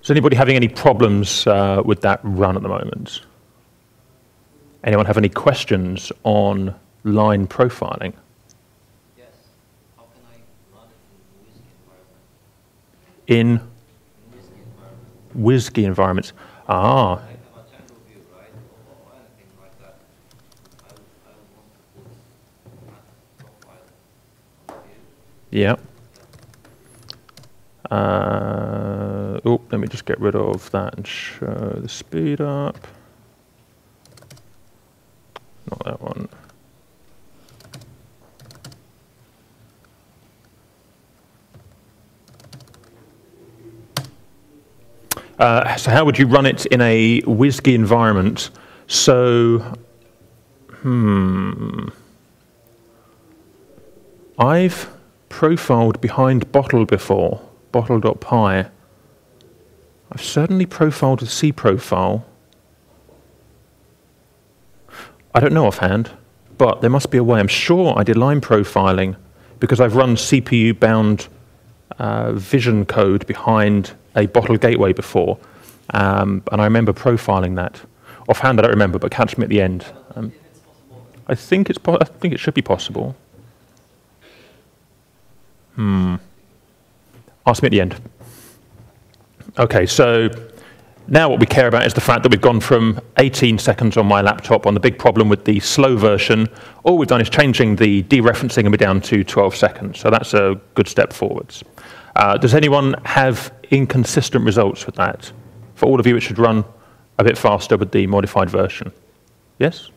A: Is anybody having any problems with that run at the moment? Anyone have any questions on line profiling?
G: Yes. How can I run it in WSGI environment?
A: In WSGI environments. Ah,
G: I have a channel view, right, or anything like that. I want to put that profile on the view.
A: yeah. Oh, let me just get rid of that and show the speed up. Not that one. So how would you run it in a WSGI environment? So, I've profiled behind bottle before, bottle.py. I've certainly profiled with cprofile. I don't know offhand, but there must be a way. I'm sure I did line profiling because I've run CPU-bound vision code behind a bottle gateway before, and I remember profiling that. Offhand, I don't remember, but catch me at the end. I think it should be possible. Ask me at the end. Okay, so now what we care about is the fact that we've gone from 18 seconds on my laptop on the big problem with the slow version. All we've done is changing the dereferencing and we're down to 12 seconds. So that's a good step forwards. Does anyone have inconsistent results with that? For all of you, it should run a bit faster with the modified version. Yes?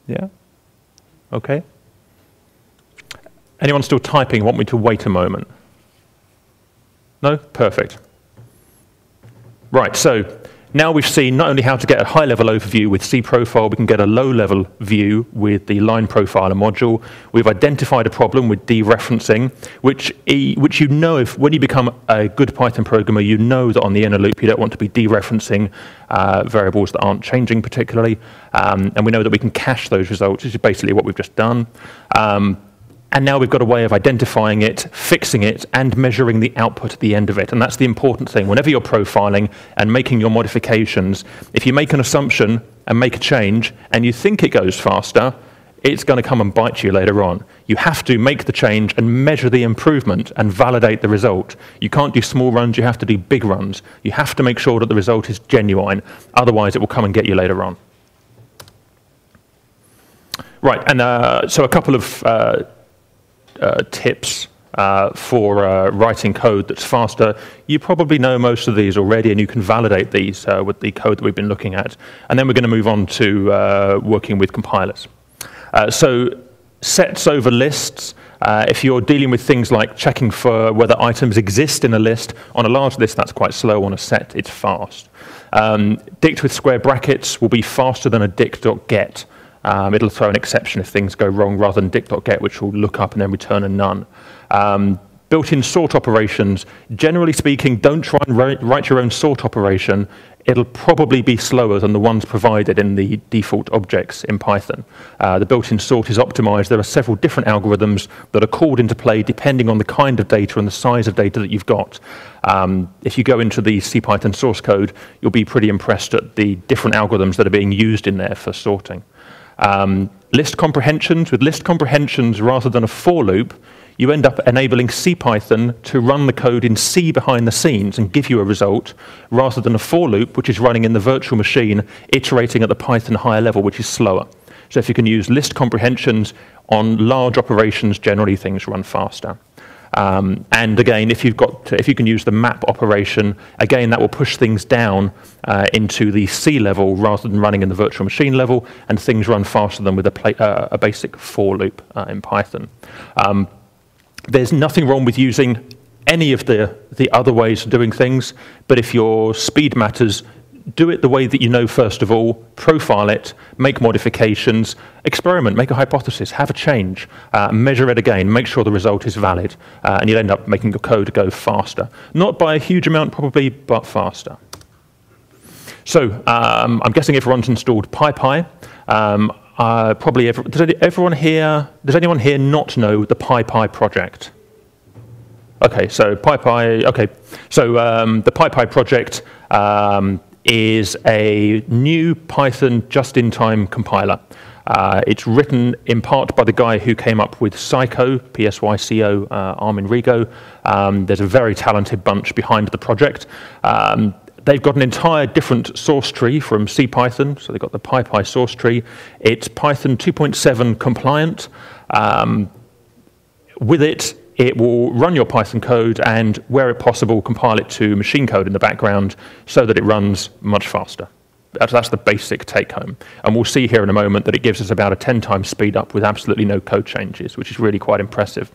A: Yeah? Okay. Anyone still typing? Want me to wait a moment? No? Perfect. Right, so now we've seen not only how to get a high-level overview with cprofile, we can get a low-level view with the line profiler module. We've identified a problem with dereferencing, which you know, if when you become a good Python programmer, you know that on the inner loop you don't want to be dereferencing variables that aren't changing particularly, and we know that we can cache those results, which is basically what we've just done. And now we've got a way of identifying it, fixing it, and measuring the output at the end of it. And that's the important thing. Whenever you're profiling and making your modifications, if you make an assumption and make a change, and you think it goes faster, it's going to come and bite you later on. You have to make the change and measure the improvement and validate the result. You can't do small runs, you have to do big runs. You have to make sure that the result is genuine. Otherwise, it will come and get you later on. Right, and so a couple of tips for writing code that's faster. You probably know most of these already, and you can validate these with the code that we've been looking at. And then we're going to move on to working with compilers. So sets over lists. If you're dealing with things like checking for whether items exist in a list, on a large list that's quite slow, on a set it's fast. Dict with square brackets will be faster than a dict.get. It'll throw an exception if things go wrong rather than dict.get, which will look up and then return a none. Built-in sort operations, generally speaking, don't try and write your own sort operation. It'll probably be slower than the ones provided in the default objects in Python. The built-in sort is optimized. There are several different algorithms that are called into play depending on the kind of data and the size of data that you've got. If you go into the CPython source code, you'll be pretty impressed at the different algorithms that are being used in there for sorting. List comprehensions. With list comprehensions, rather than a for loop, you end up enabling CPython to run the code in C behind the scenes and give you a result, rather than a for loop, which is running in the virtual machine, iterating at the Python higher level, which is slower. So if you can use list comprehensions on large operations, generally things run faster. And again, if you can use the map operation, again, that will push things down into the C level rather than running in the virtual machine level, and things run faster than with a basic for loop in Python. There's nothing wrong with using any of the other ways of doing things, but if your speed matters, do it the way that you know first of all, profile it, make modifications, experiment, make a hypothesis, have a change, measure it again, make sure the result is valid, and you'll end up making your code go faster. Not by a huge amount probably, but faster. So I'm guessing everyone's installed PyPy. Probably does anyone here not know the PyPy project? Okay, so PyPy, okay. So the PyPy project is a new Python just-in-time compiler. It's written in part by the guy who came up with Psycho, P-S-Y-C-O, Armin Rigo. There's a very talented bunch behind the project. The They've got an entire different source tree from CPython, so they've got the PyPy source tree. It's Python 2.7 compliant. With it, it will run your Python code and, where possible, compile it to machine code in the background so that it runs much faster. That's the basic take-home. And we'll see here in a moment that it gives us about a 10 times speed up with absolutely no code changes, which is really quite impressive.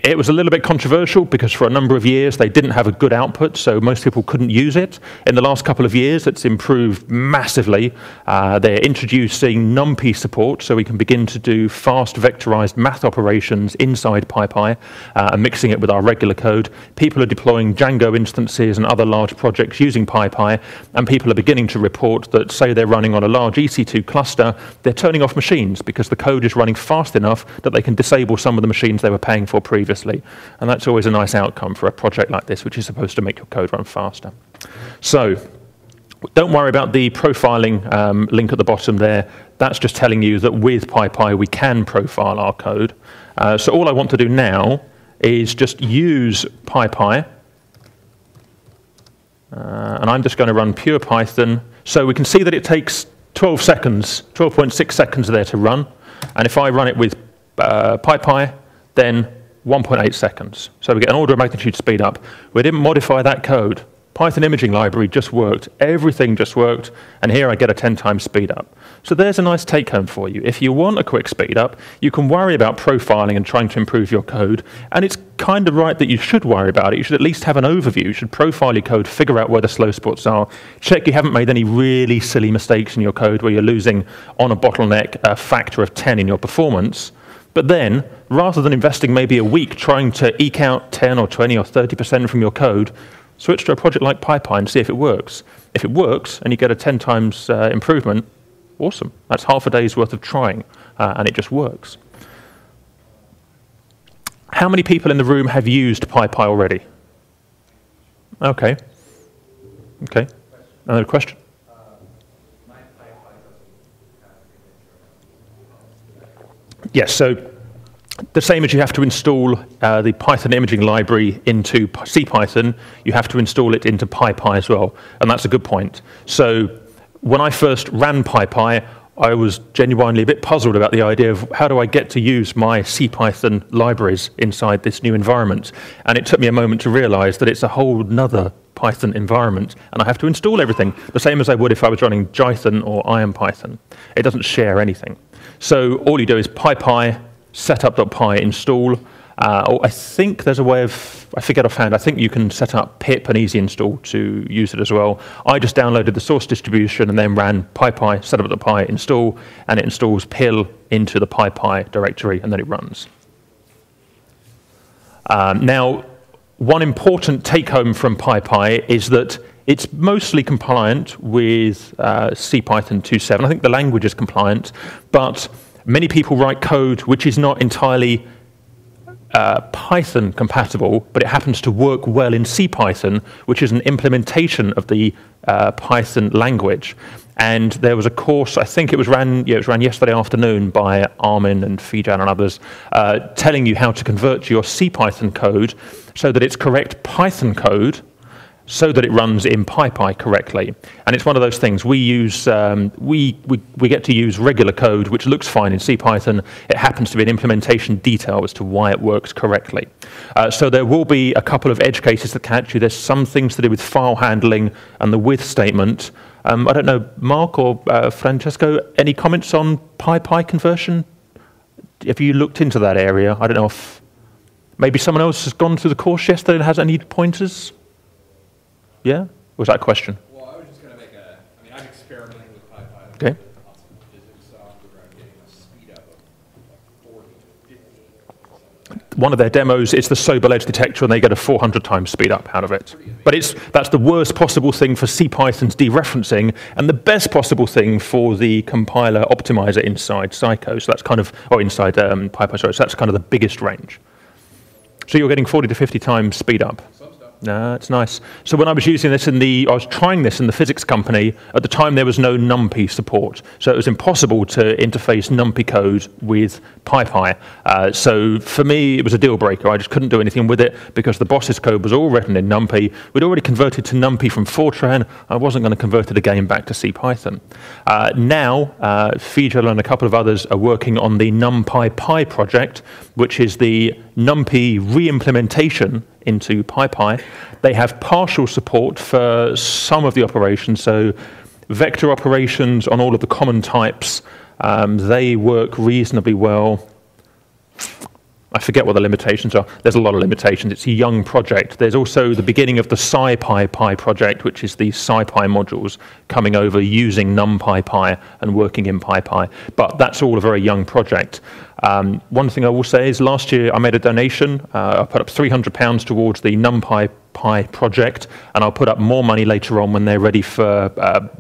A: It was a little bit controversial because for a number of years they didn't have a good output, so most people couldn't use it. In the last couple of years, it's improved massively. They're introducing numpy support, so we can begin to do fast vectorized math operations inside PyPy and mixing it with our regular code. People are deploying Django instances and other large projects using PyPy, and people are beginning to report that, say they're running on a large EC2 cluster, they're turning off machines because the code is running fast enough that they can disable some of the machines they were paying for previously. And that's always a nice outcome for a project like this, which is supposed to make your code run faster. So don't worry about the profiling link at the bottom there. That's just telling you that with PyPy we can profile our code. So all I want to do now is just use PyPy. And I'm just going to run pure Python. So we can see that it takes 12 seconds, 12.6 seconds there to run. And if I run it with PyPy, then 1.8 seconds. So we get an order of magnitude speed up. We didn't modify that code. Python imaging library just worked. Everything just worked. And here I get a 10 times speed up. So there's a nice take home for you. If you want a quick speed up, you can worry about profiling and trying to improve your code. And it's kind of right that you should worry about it. You should at least have an overview. You should profile your code, figure out where the slow spots are, check you haven't made any really silly mistakes in your code where you're losing on a bottleneck a factor of 10 in your performance. But then, rather than investing maybe a week trying to eke out 10 or 20 or 30% from your code, switch to a project like PyPy and see if it works. If it works and you get a 10 times improvement, awesome. That's half a day's worth of trying, and it just works. How many people in the room have used PyPy already? Okay. Okay. Another question? Yes, so the same as you have to install the Python imaging library into CPython, you have to install it into PyPy as well, and that's a good point. So when I first ran PyPy, I was genuinely a bit puzzled about the idea of how do I get to use my CPython libraries inside this new environment, and it took me a moment to realize that it's a whole nother Python environment, and I have to install everything, the same as I would if I was running Jython or IronPython. It doesn't share anything. So all you do is PyPy, setup.py install, or I think there's a way of, I forget offhand, I think you can set up pip and easy install to use it as well. I just downloaded the source distribution and then ran PyPy, setup.py install, and it installs pil into the PyPy directory, and then it runs. Now, one important take-home from PyPy is that it's mostly compliant with CPython 2.7. I think the language is compliant, but many people write code which is not entirely Python compatible, but it happens to work well in CPython, which is an implementation of the Python language. And there was a course, I think it was ran yesterday afternoon by Armin and Fijan and others, telling you how to convert your CPython code so that it's correct Python code, so that it runs in PyPy correctly. And it's one of those things. We use we get to use regular code, which looks fine in CPython. It happens to be an implementation detail as to why it works correctly. So there will be a couple of edge cases that catch you. There's some things to do with file handling and the with statement. I don't know, Mark or Francesco, any comments on PyPy conversion? Have you looked into that area? I don't know if maybe someone else has gone through the course yesterday and has any pointers? Yeah? Was that a question?
E: Well, I was just going to make a, I mean, I'm experimenting with PyPy.
A: Okay.
E: On some physics software. I'm getting a speed up of 40 to 50.
A: One of their demos, it's the Sobel edge detector, and they get a 400 times speed up out of it. But that's the worst possible thing for CPython's dereferencing, and the best possible thing for the compiler optimizer inside Psycho. So that's kind of, or inside PyPy, sorry, so that's kind of the biggest range. So you're getting 40 to 50 times speed up.
E: Some stuff.
A: No, it's nice. So when I was using this I was trying this in the physics company, at the time there was no numpy support. So it was impossible to interface numpy code with PyPy. So for me, it was a deal breaker. I just couldn't do anything with it because the boss's code was all written in numpy. We'd already converted to numpy from Fortran. I wasn't going to convert it again back to CPython. Now, Fijal and a couple of others are working on the NumPyPy project, which is the numpy re-implementation into PyPy. They have partial support for some of the operations, so vector operations on all of the common types, they work reasonably well. I forget what the limitations are. There's a lot of limitations. It's a young project. There's also the beginning of the SciPyPy project, which is the SciPy modules coming over using NumPyPy and working in PyPy. But that's all a very young project. One thing I will say is last year I made a donation. I put up £300 towards the NumPyPy project, and I'll put up more money later on when they're ready for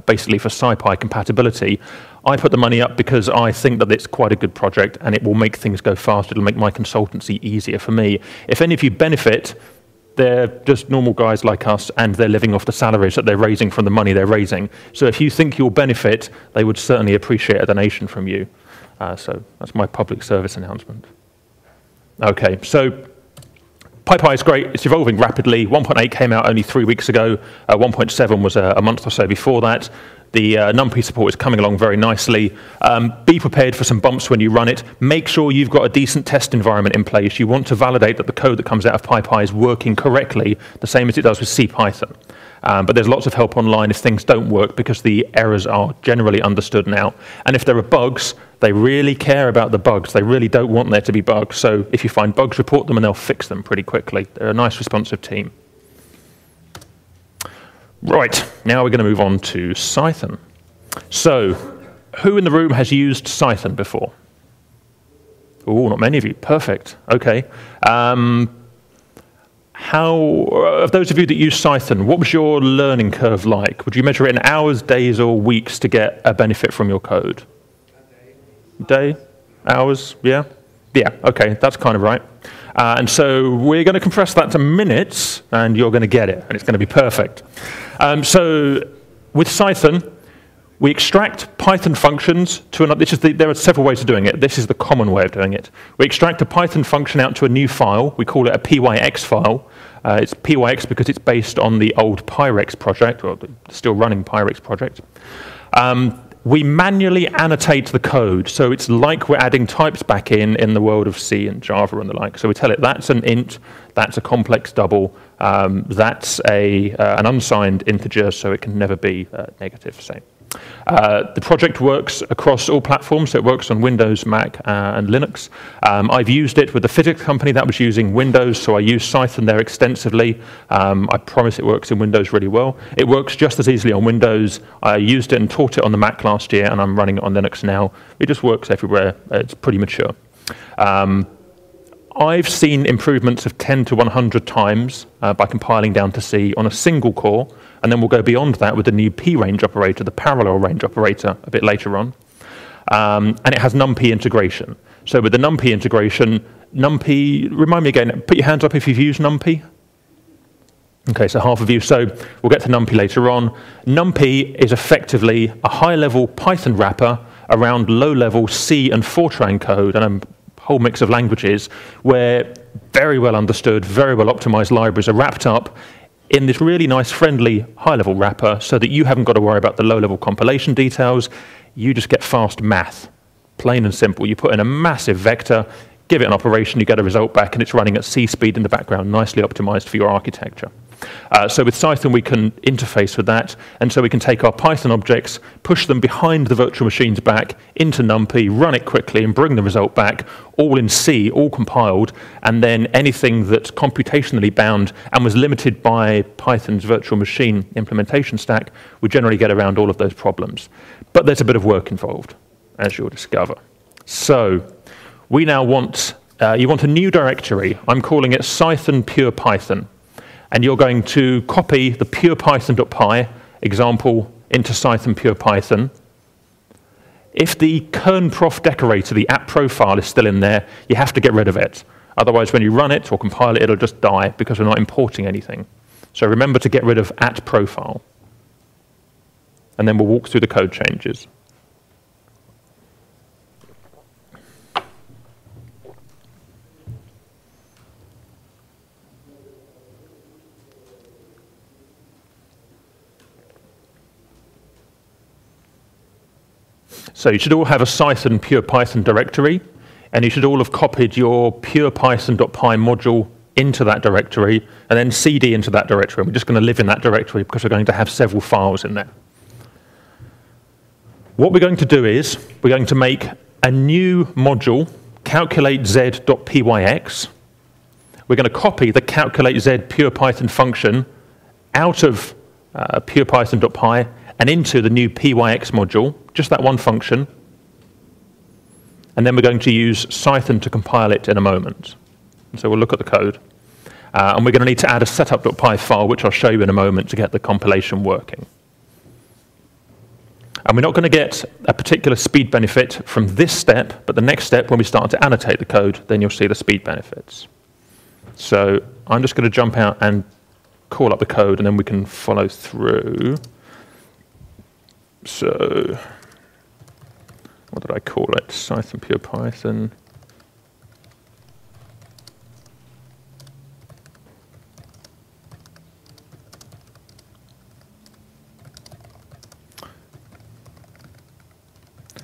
A: basically for SciPy compatibility. I put the money up because I think that it's quite a good project and it will make things go faster. It'll make my consultancy easier for me. If any of you benefit, they're just normal guys like us and they're living off the salaries that they're raising from the money they're raising. So if you think you'll benefit, they would certainly appreciate a donation from you. So that's my public service announcement. Okay, so PyPy is great. It's evolving rapidly. 1.8 came out only 3 weeks ago. 1.7 was a month or so before that. The numpy support is coming along very nicely. Be prepared for some bumps when you run it. Make sure you've got a decent test environment in place. You want to validate that the code that comes out of PyPy is working correctly, the same as it does with CPython. But there's lots of help online if things don't work because the errors are generally understood now. And if there are bugs, they really care about the bugs. They really don't want there to be bugs. So if you find bugs, report them and they'll fix them pretty quickly. They're a nice responsive team. Right, now we're going to move on to Cython. So, who in the room has used Cython before? Oh, not many of you. Perfect. Okay. Of those of you that use Cython, what was your learning curve like? Would you measure it in hours, days, or weeks to get a benefit from your code? A day? Hours? Yeah? Yeah, okay, that's kind of right. And so we're going to compress that to minutes, and you're going to get it, and it's going to be perfect. So with Cython, we extract Python functions to another. There are several ways of doing it. This is the common way of doing it. We extract a Python function out to a new file. We call it a pyx file. It's pyx because it's based on the old Pyrex project, or the still running Pyrex project. We manually annotate the code, so it's like we're adding types back in the world of C and Java and the like. So we tell it that's an int, that's a complex double, that's an unsigned integer, so it can never be negative, say. The project works across all platforms, so it works on Windows, Mac, and Linux. I've used it with the physics company that was using Windows, so I use Cython there extensively. I promise it works in Windows really well. It works just as easily on Windows. I used it and taught it on the Mac last year, and I'm running it on Linux now. It just works everywhere. It's pretty mature. I've seen improvements of 10 to 100 times by compiling down to C on a single core, and then we'll go beyond that with the new p-range operator, the parallel range operator, a bit later on. And it has numpy integration. So with the numpy integration, numpy, remind me again, put your hands up if you've used numpy. Okay, so half of you. So we'll get to numpy later on. Numpy is effectively a high-level Python wrapper around low-level C and Fortran code, and a whole mix of languages where very well understood, very well optimized libraries are wrapped up in this really nice, friendly, high-level wrapper so that you haven't got to worry about the low-level compilation details. You just get fast math, plain and simple. You put in a massive vector, give it an operation, you get a result back, and it's running at C speed in the background, nicely optimized for your architecture. So with Cython, we can interface with that, and so we can take our Python objects, push them behind the virtual machine's back into NumPy, run it quickly, and bring the result back, all in C, all compiled, and then anything that's computationally bound and was limited by Python's virtual machine implementation stack, we generally get around all of those problems. But there's a bit of work involved, as you'll discover. So we now want, you want a new directory. I'm calling it Cython Pure Python. And you're going to copy the purepython.py example into Cython Pure Python. If the kernprof decorator, the app profile, is still in there, you have to get rid of it. Otherwise, when you run it or compile it, it'll just die because we're not importing anything. So remember to get rid of @profile. And then we'll walk through the code changes. So you should all have a Cython pure Python directory, and you should all have copied your pure python.py module into that directory, and then cd into that directory. And we're just going to live in that directory because we're going to have several files in there. What we're going to do is we're going to make a new module, calculateZ.pyx. We're going to copy the calculateZ pure Python function out of pure python.py and into the new pyx module, just that one function. And then we're going to use Cython to compile it in a moment. And so we'll look at the code. And we're going to need to add a setup.py file, which I'll show you in a moment to get the compilation working. And we're not going to get a particular speed benefit from this step, but the next step, when we start to annotate the code, then you'll see the speed benefits. So I'm just going to jump out and call up the code, and then we can follow through. So what did I call it? Cython pure Python.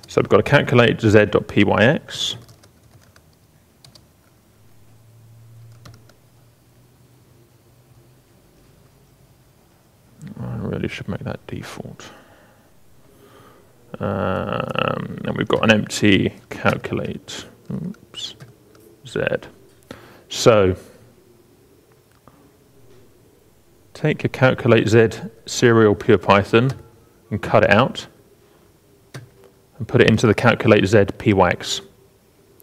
A: So we've got to calculate z.pyx. I really should make that default. And we've got an empty calculate. Oops, z. So take your calculate z serial pure Python and cut it out and put it into the calculate z pyx.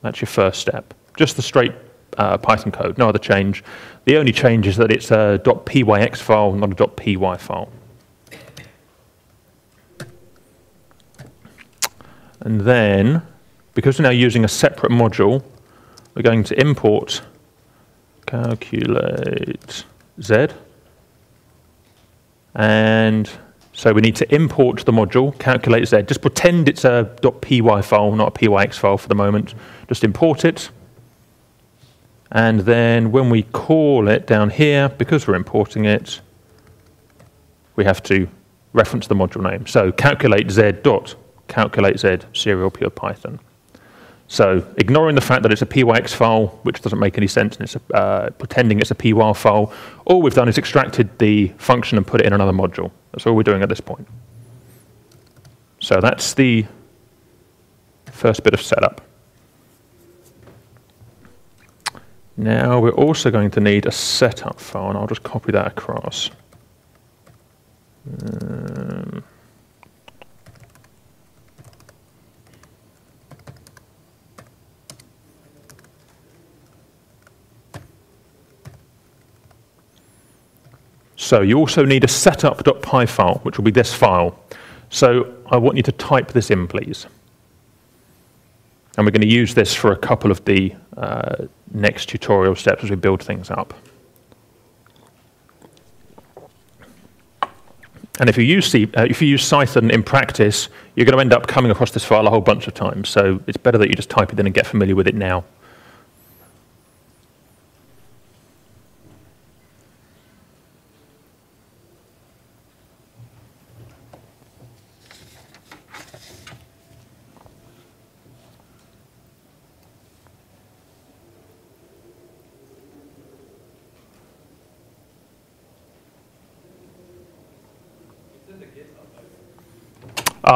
A: That's your first step. Just the straight Python code, no other change. The only change is that it's a .pyx file, not a .py file. And then, because we're now using a separate module, we're going to import calculate z. And so we need to import the module, calculate z. Just pretend it's a .py file, not a pyx file for the moment. Just import it. And then when we call it down here, because we're importing it, we have to reference the module name. So calculate z serial pure Python. So ignoring the fact that it's a pyx file, which doesn't make any sense, and it's pretending it's a py file, all we've done is extracted the function and put it in another module. That's all we're doing at this point. So that's the first bit of setup. Now we're also going to need a setup file, and I'll just copy that across. So you also need a setup.py file, which will be this file. So I want you to type this in, please. And we're going to use this for a couple of the next tutorial steps as we build things up. And if you use Cython in practice, you're going to end up coming across this file a whole bunch of times. So it's better that you just type it in and get familiar with it now.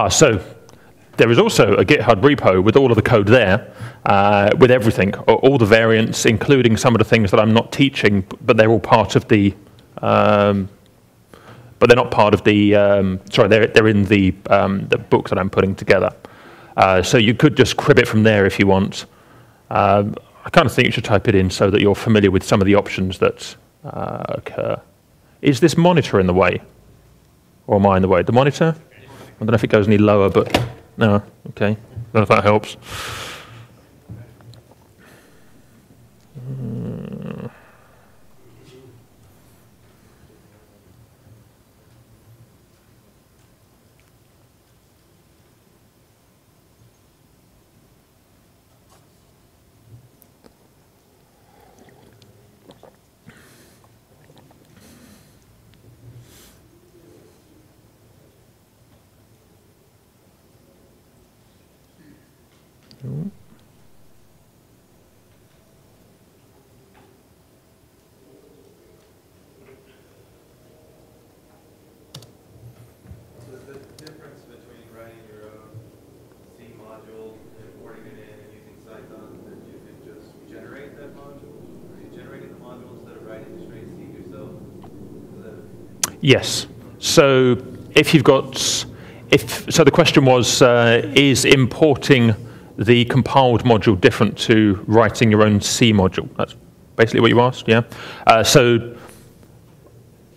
A: So there is also a GitHub repo with all of the code there, with everything, all the variants, including some of the things that I'm not teaching, but they're all part of the, but they're not part of the, sorry, they're in the book that I'm putting together. So you could just crib it from there if you want. I kind of think you should type it in so that you're familiar with some of the options that occur. Is this monitor in the way? Or am I in the way? The monitor? I don't know if it goes any lower, but no, okay. I don't know if that helps.
D: So is the difference between writing your own C module, importing it in, and using Cython that you can just generate that module? Are you generating the module instead of writing the straight C yourself?
A: Yes. So if you've got, so the question was, is importing the compiled module different to writing your own C module? That's basically what you asked, yeah? So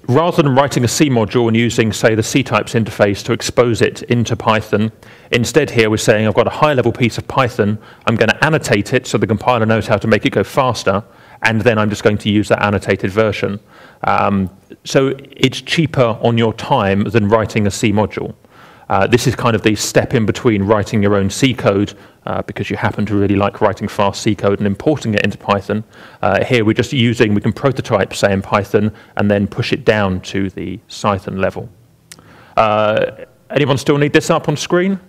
A: rather than writing a C module and using, say, the C-types interface to expose it into Python, instead here we're saying I've got a high-level piece of Python, I'm going to annotate it so the compiler knows how to make it go faster, and then I'm just going to use that annotated version. So it's cheaper on your time than writing a C module. This is kind of the step in between writing your own C code, because you happen to really like writing fast C code and importing it into Python. Here we're just using, we can prototype, say, in Python, and then push it down to the Cython level. Anyone still need this up on screen?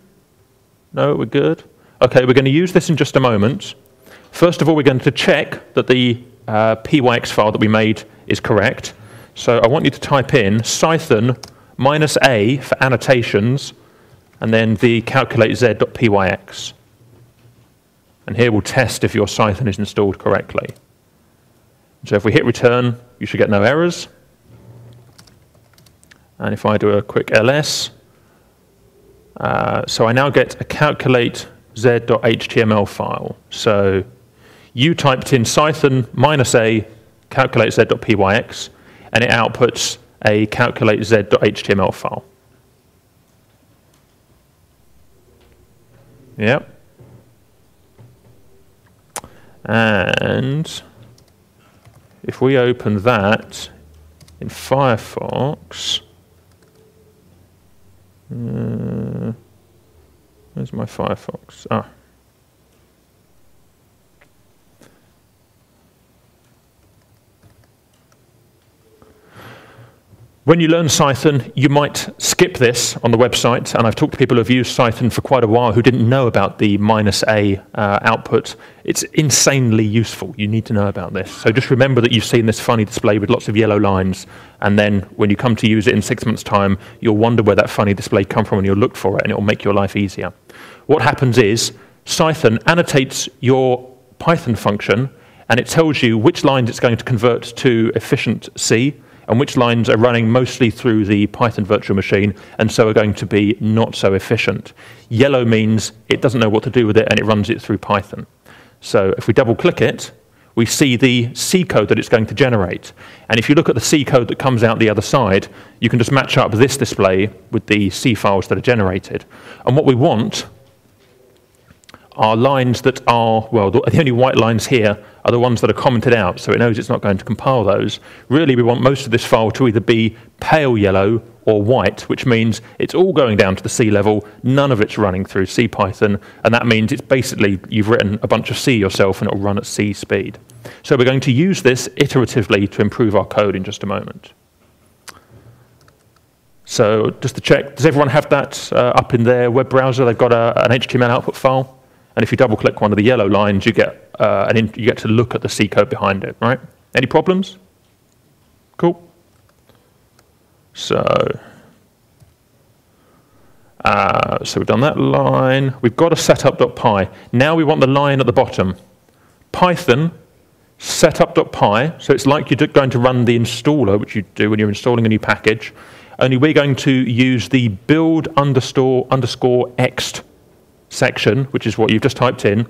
A: No, we're good? Okay, we're going to use this in just a moment. First of all, we're going to check that the pyx file that we made is correct. So I want you to type in Cython -a for annotations, and then the calculate z.pyx. And here we'll test if your Cython is installed correctly. So if we hit return, you should get no errors. And if I do a quick ls, so I now get a calculate z.html file. So you typed in Cython -a calculate z.pyx, and it outputs a calculate z.html file. Yep. And if we open that in Firefox, where's my Firefox? Ah. When you learn Cython, you might skip this on the website, and I've talked to people who have used Cython for quite a while who didn't know about the -a output. It's insanely useful. You need to know about this. So just remember that you've seen this funny display with lots of yellow lines, and then when you come to use it in 6 months' time, you'll wonder where that funny display come from, and you'll look for it, and it will make your life easier. What happens is Cython annotates your Python function, and it tells you which lines it's going to convert to efficient C, and which lines are running mostly through the Python virtual machine and so are going to be not so efficient. Yellow means it doesn't know what to do with it and it runs it through Python. So if we double click it, we see the C code that it's going to generate. And if you look at the C code that comes out the other side, you can just match up this display with the C files that are generated. And what we want are lines that are, well, the only white lines here are the ones that are commented out, so it knows it's not going to compile those. Really, we want most of this file to either be pale yellow or white, which means it's all going down to the C level, none of it's running through CPython, and that means it's basically, you've written a bunch of C yourself and it'll run at C speed. So we're going to use this iteratively to improve our code in just a moment. So just to check, does everyone have that up in their web browser? They've got an HTML output file? And if you double-click one of the yellow lines, you get to look at the C code behind it, right? Any problems? Cool. So we've done that line. We've got a setup.py. Now we want the line at the bottom. Python setup.py. So it's like you're going to run the installer, which you do when you're installing a new package. Only we're going to use the build underscore ext section, which is what you've just typed in,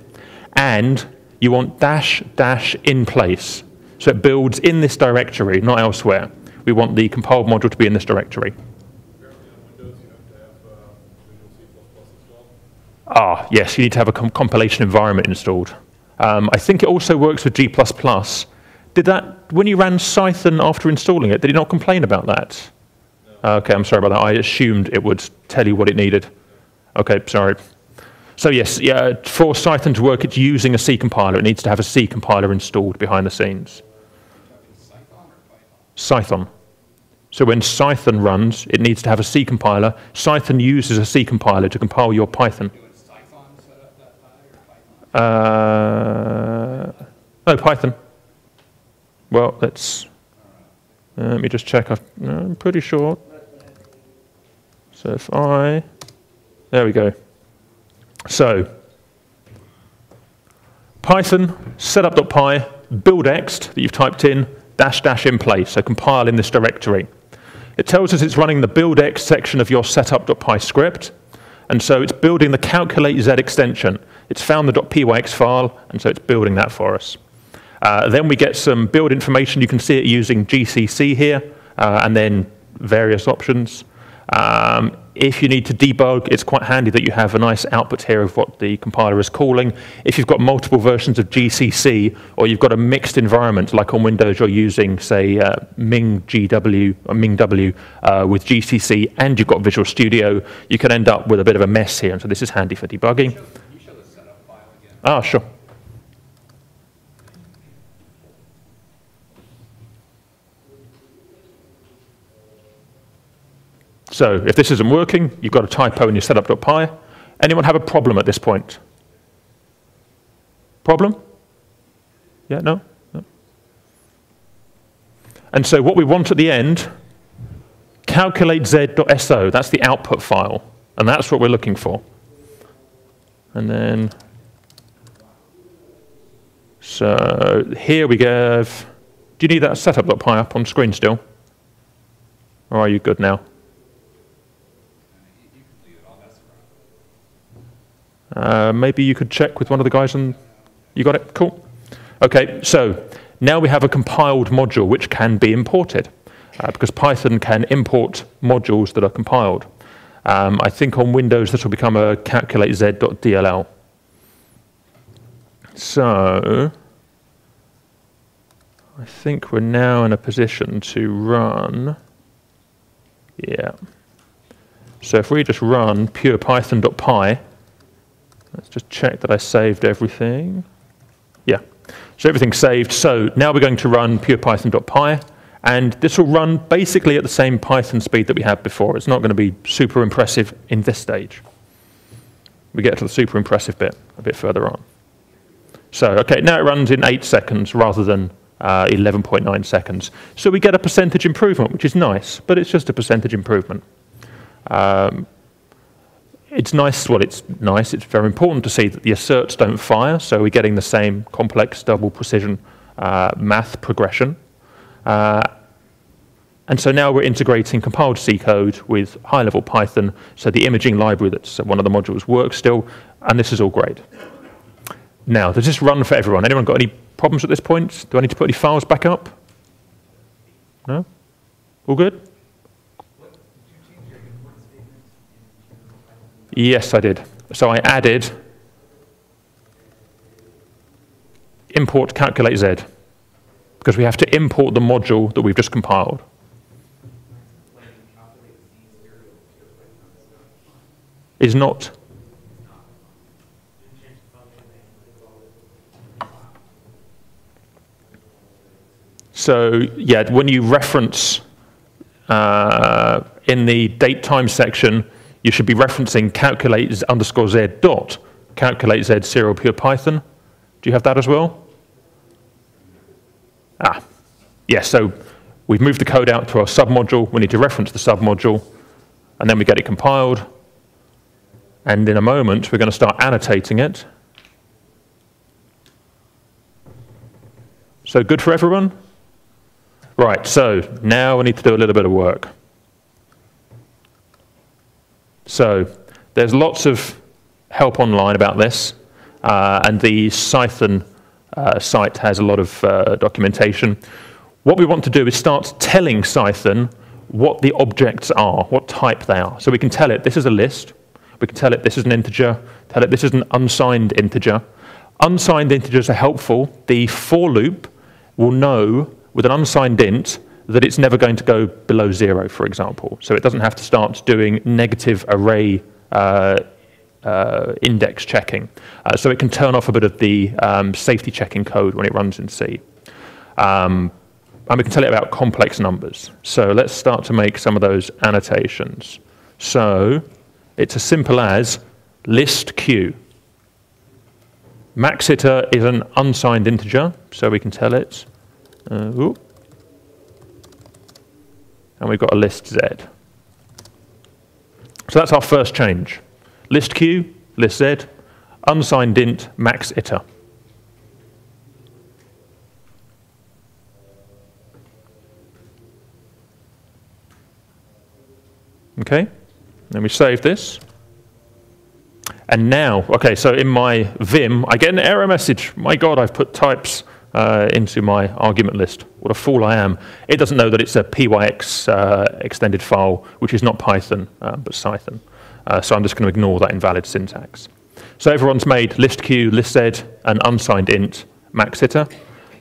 A: and you want -- in place. So it builds in this directory, not elsewhere. We want the compiled module to be in this directory. Ah, yes, you need to have a compilation environment installed. I think it also works with G++. Did that, when you ran Cython after installing it, did it not complain about that? No. Okay, I'm sorry about that. I assumed it would tell you what it needed. Okay, sorry. So yes, yeah, for Cython to work, it's using a C compiler. It needs to have a C compiler installed behind the scenes. Cython. So when Cython runs, it needs to have a C compiler. Cython uses a C compiler to compile your Python. Oh, Python. Well, let me just check. I'm pretty sure. So if there we go. So, Python, setup.py, buildExt that you've typed in, -- in place, so compile in this directory. It tells us it's running the buildExt section of your setup.py script, and so it's building the calculate_z extension. It's found the .pyx file, and so it's building that for us. Then we get some build information. You can see it using GCC here, and then various options. If you need to debug, it's quite handy that you have a nice output here of what the compiler is calling. If you've got multiple versions of GCC, or you've got a mixed environment, like on Windows you're using, say, MingGW or MingW with GCC, and you've got Visual Studio, you can end up with a bit of a mess here, and so this is handy for debugging.
E: Can you show the setup file again?
A: Ah, sure. So if this isn't working, you've got a typo in your setup.py. Anyone have a problem at this point? Problem? Yeah, no? No? And so what we want at the end, calculate_z.so, that's the output file, and that's what we're looking for. And then, so here we go. Do you need that setup.py up on screen still? Or are you good now? Maybe you could check with one of the guys and you got it? Cool. Okay, so now we have a compiled module which can be imported because Python can import modules that are compiled. I think on Windows this will become a calculate_z.dll. So I think we're now in a position to run, yeah. So if we just run pure python.py, let's just check that I saved everything. Yeah, so everything's saved. So now we're going to run pure python.py, and this will run basically at the same Python speed that we had before. It's not going to be super impressive in this stage. We get to the super impressive bit a bit further on. So, okay, now it runs in 8 seconds rather than 11.9 seconds. So we get a percentage improvement, which is nice, but it's just a percentage improvement. It's nice, well, it's nice, it's very important to see that the asserts don't fire, so we're getting the same complex double precision math progression. And so now we're integrating compiled C code with high-level Python, so the imaging library that's one of the modules works still, and this is all great. Now, does this run for everyone? Anyone got any problems at this point? Do I need to put any files back up? No? All good? Yes, I did. So I added import calculate_z because we have to import the module that we've just compiled. Is not. So yeah, when you reference in the date time section, you should be referencing calculate_z dot calculate_z serial pure Python. Do you have that as well? Ah, yes, so we've moved the code out to our submodule. We need to reference the submodule, and then we get it compiled. And in a moment, we're going to start annotating it. So good for everyone? Right, so now we need to do a little bit of work. So there's lots of help online about this, and the Cython site has a lot of documentation. What we want to do is start telling Cython what the objects are, what type they are. So we can tell it this is a list, we can tell it this is an integer, tell it this is an unsigned integer. Unsigned integers are helpful. The for loop will know with an unsigned int that it's never going to go below 0, for example. So it doesn't have to start doing negative array index checking. So it can turn off a bit of the safety checking code when it runs in C. And we can tell it about complex numbers. So let's start to make some of those annotations. So it's as simple as list q. maxiter is an unsigned integer, so we can tell it. And we've got a list z. So that's our first change. List q, list z, unsigned int, maxiter. Okay, then we save this. And now, okay, so in my Vim, I get an error message. My God, I've put types into my argument list. What a fool I am. It doesn't know that it's a pyx extended file, which is not Python, but Cython. So I'm just going to ignore that invalid syntax. So everyone's made list q, list z, an unsigned int, maxiter.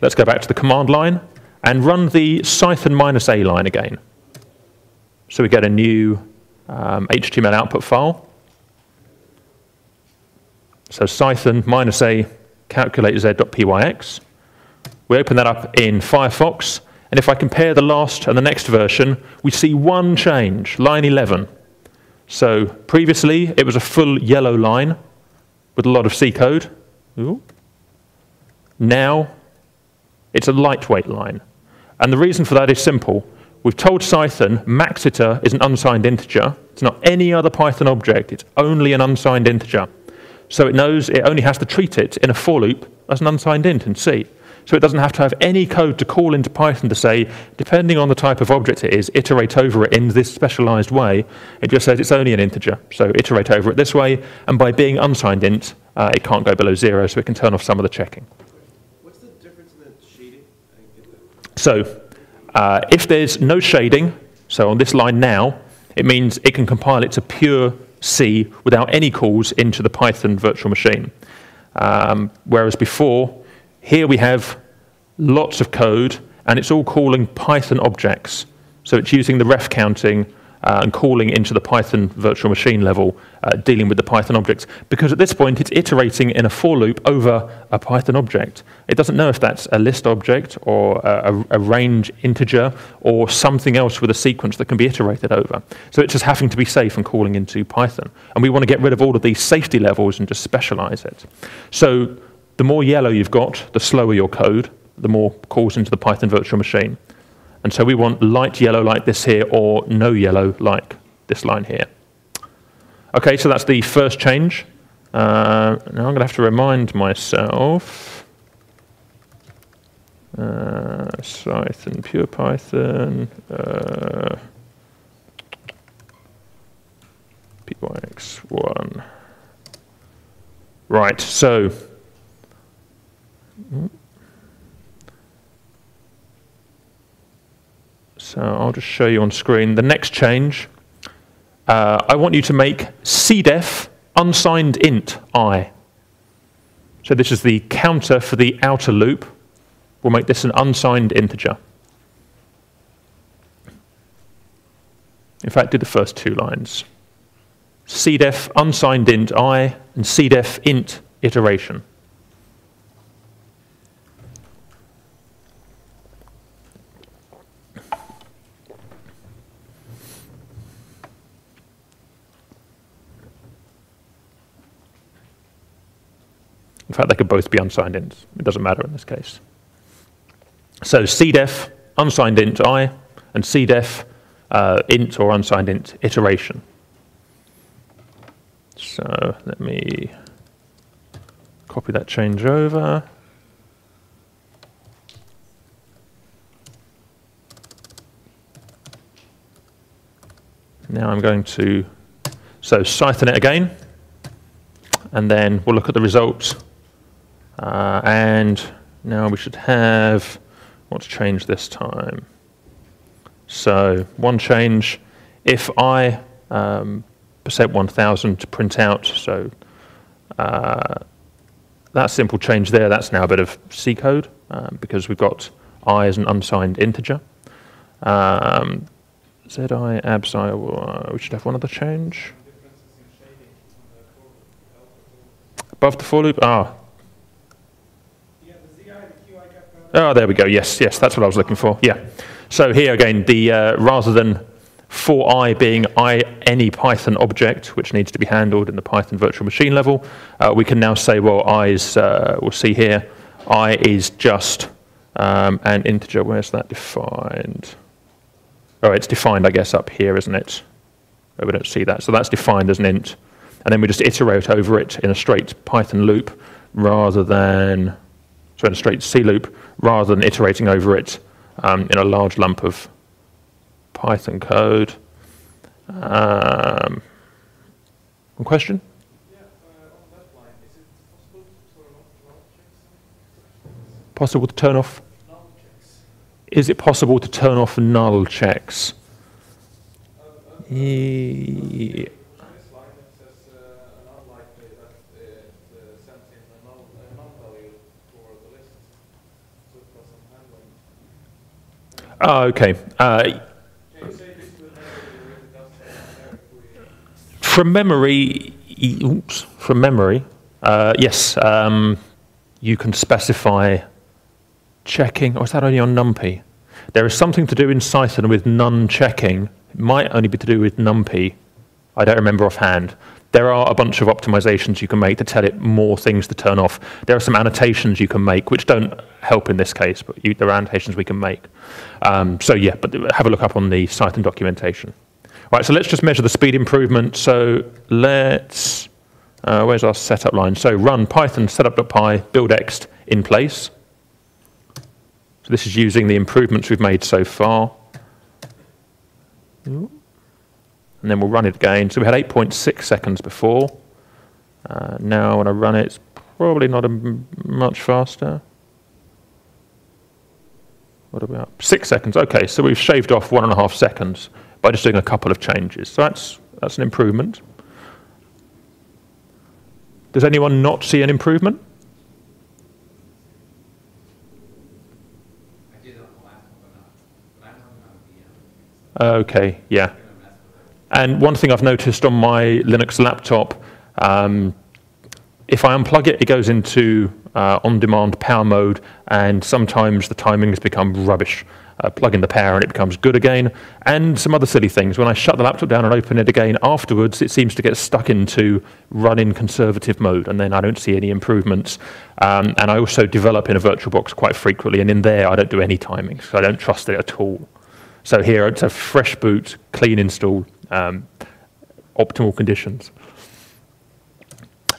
A: Let's go back to the command line and run the Cython -a line again. So we get a new HTML output file. So Cython -a calculate z.pyx. We open that up in Firefox, and if I compare the last and the next version, we see one change, line 11. So previously, it was a full yellow line with a lot of C code. Ooh. Now, it's a lightweight line. And the reason for that is simple. We've told Cython maxiter is an unsigned integer. It's not any other Python object. It's only an unsigned integer. So it knows it only has to treat it in a for loop as an unsigned int in C. So it doesn't have to have any code to call into Python to say, depending on the type of object it is, iterate over it in this specialized way. It just says it's only an integer. So iterate over it this way. And by being unsigned int, it can't go below 0, so it can turn off some of the checking.
D: What's the difference in the shading? I didn't get that.
A: So if there's no shading, so on this line now, it means it can compile it to pure C without any calls into the Python virtual machine. Whereas before, here we have lots of code, and it's all calling Python objects. So it's using the ref counting and calling into the Python virtual machine level, dealing with the Python objects. Because at this point, it's iterating in a for loop over a Python object. It doesn't know if that's a list object or a range integer or something else with a sequence that can be iterated over. So it's just having to be safe and calling into Python. And we want to get rid of all of these safety levels and just specialize it. So the more yellow you've got, the slower your code, the more calls into the Python virtual machine. And so we want light yellow like this here, or no yellow like this line here. Okay, so that's the first change. Now I'm going to have to remind myself. Cython, pure Python, pyx1. Right, so I'll just show you on screen. The next change, I want you to make cdef unsigned int I. So this is the counter for the outer loop. We'll make this an unsigned integer. In fact, do the first two lines. cdef unsigned int I and cdef int iteration. In fact, they could both be unsigned ints. It doesn't matter in this case. So cdef unsigned int I and cdef int or unsigned int iteration. So let me copy that change over. Now I'm going to Cython it again, and then we'll look at the results. And now we should have what's changed this time. So one change, if I %1000 to print out, so that simple change there, that's now a bit of C code because we've got I as an unsigned integer. Zi abs I, we should have one other change. Above the for loop, Oh, there we go. Yes, that's what I was looking for. Yeah. So here again, the rather than for I being any Python object, which needs to be handled in the Python virtual machine level, we can now say, well, I is, we'll see here, I is just an integer. Where's that defined? Oh, it's defined, I guess, up here, isn't it? Oh, we don't see that. So that's defined as an int. And then we just iterate over it in a straight Python loop rather than, so in a straight C loop, rather than iterating over it in a large lump of Python code. One question?
E: Yeah, on that line, is it possible to turn off null checks?
A: Possible to turn off?
E: Null checks.
A: Is it possible to turn off null checks? Yeah.
E: This line it says unlikely that it sends in a null value for the list, so it does some handling.
A: Oh, okay.
E: Can you say this to the memory if it does that if we...
A: From memory, yes, you can specify checking, or is that only on numpy? There is something to do in Cython with none checking. It might only be to do with numpy. I don't remember offhand. There are a bunch of optimizations you can make to tell it more things to turn off. There are some annotations you can make, which don't help in this case, but there are annotations we can make. So yeah, but have a look up on the Cython documentation. Right, so let's just measure the speed improvement. So let's, where's our setup line? So run python setup.py buildExt in place. So this is using the improvements we've made so far. And then we'll run it again. So we had 8.6 seconds before. Now when I run it, it's probably not much faster. What about 6 seconds? Okay, so we've shaved off 1.5 seconds by just doing a couple of changes. So that's an improvement. Does anyone not see an improvement?
E: I did on the last one, but I'm running on VM.
A: Okay, yeah. And one thing I've noticed on my Linux laptop, if I unplug it, it goes into on-demand power mode, and sometimes the timings become rubbish. Plug in the power and it becomes good again, and some other silly things. When I shut the laptop down and open it again afterwards, it seems to get stuck into run in conservative mode, and then I don't see any improvements. And I also develop in a VirtualBox quite frequently, and in there I don't do any timing, so I don't trust it at all. So here it's a fresh boot, clean install, optimal conditions.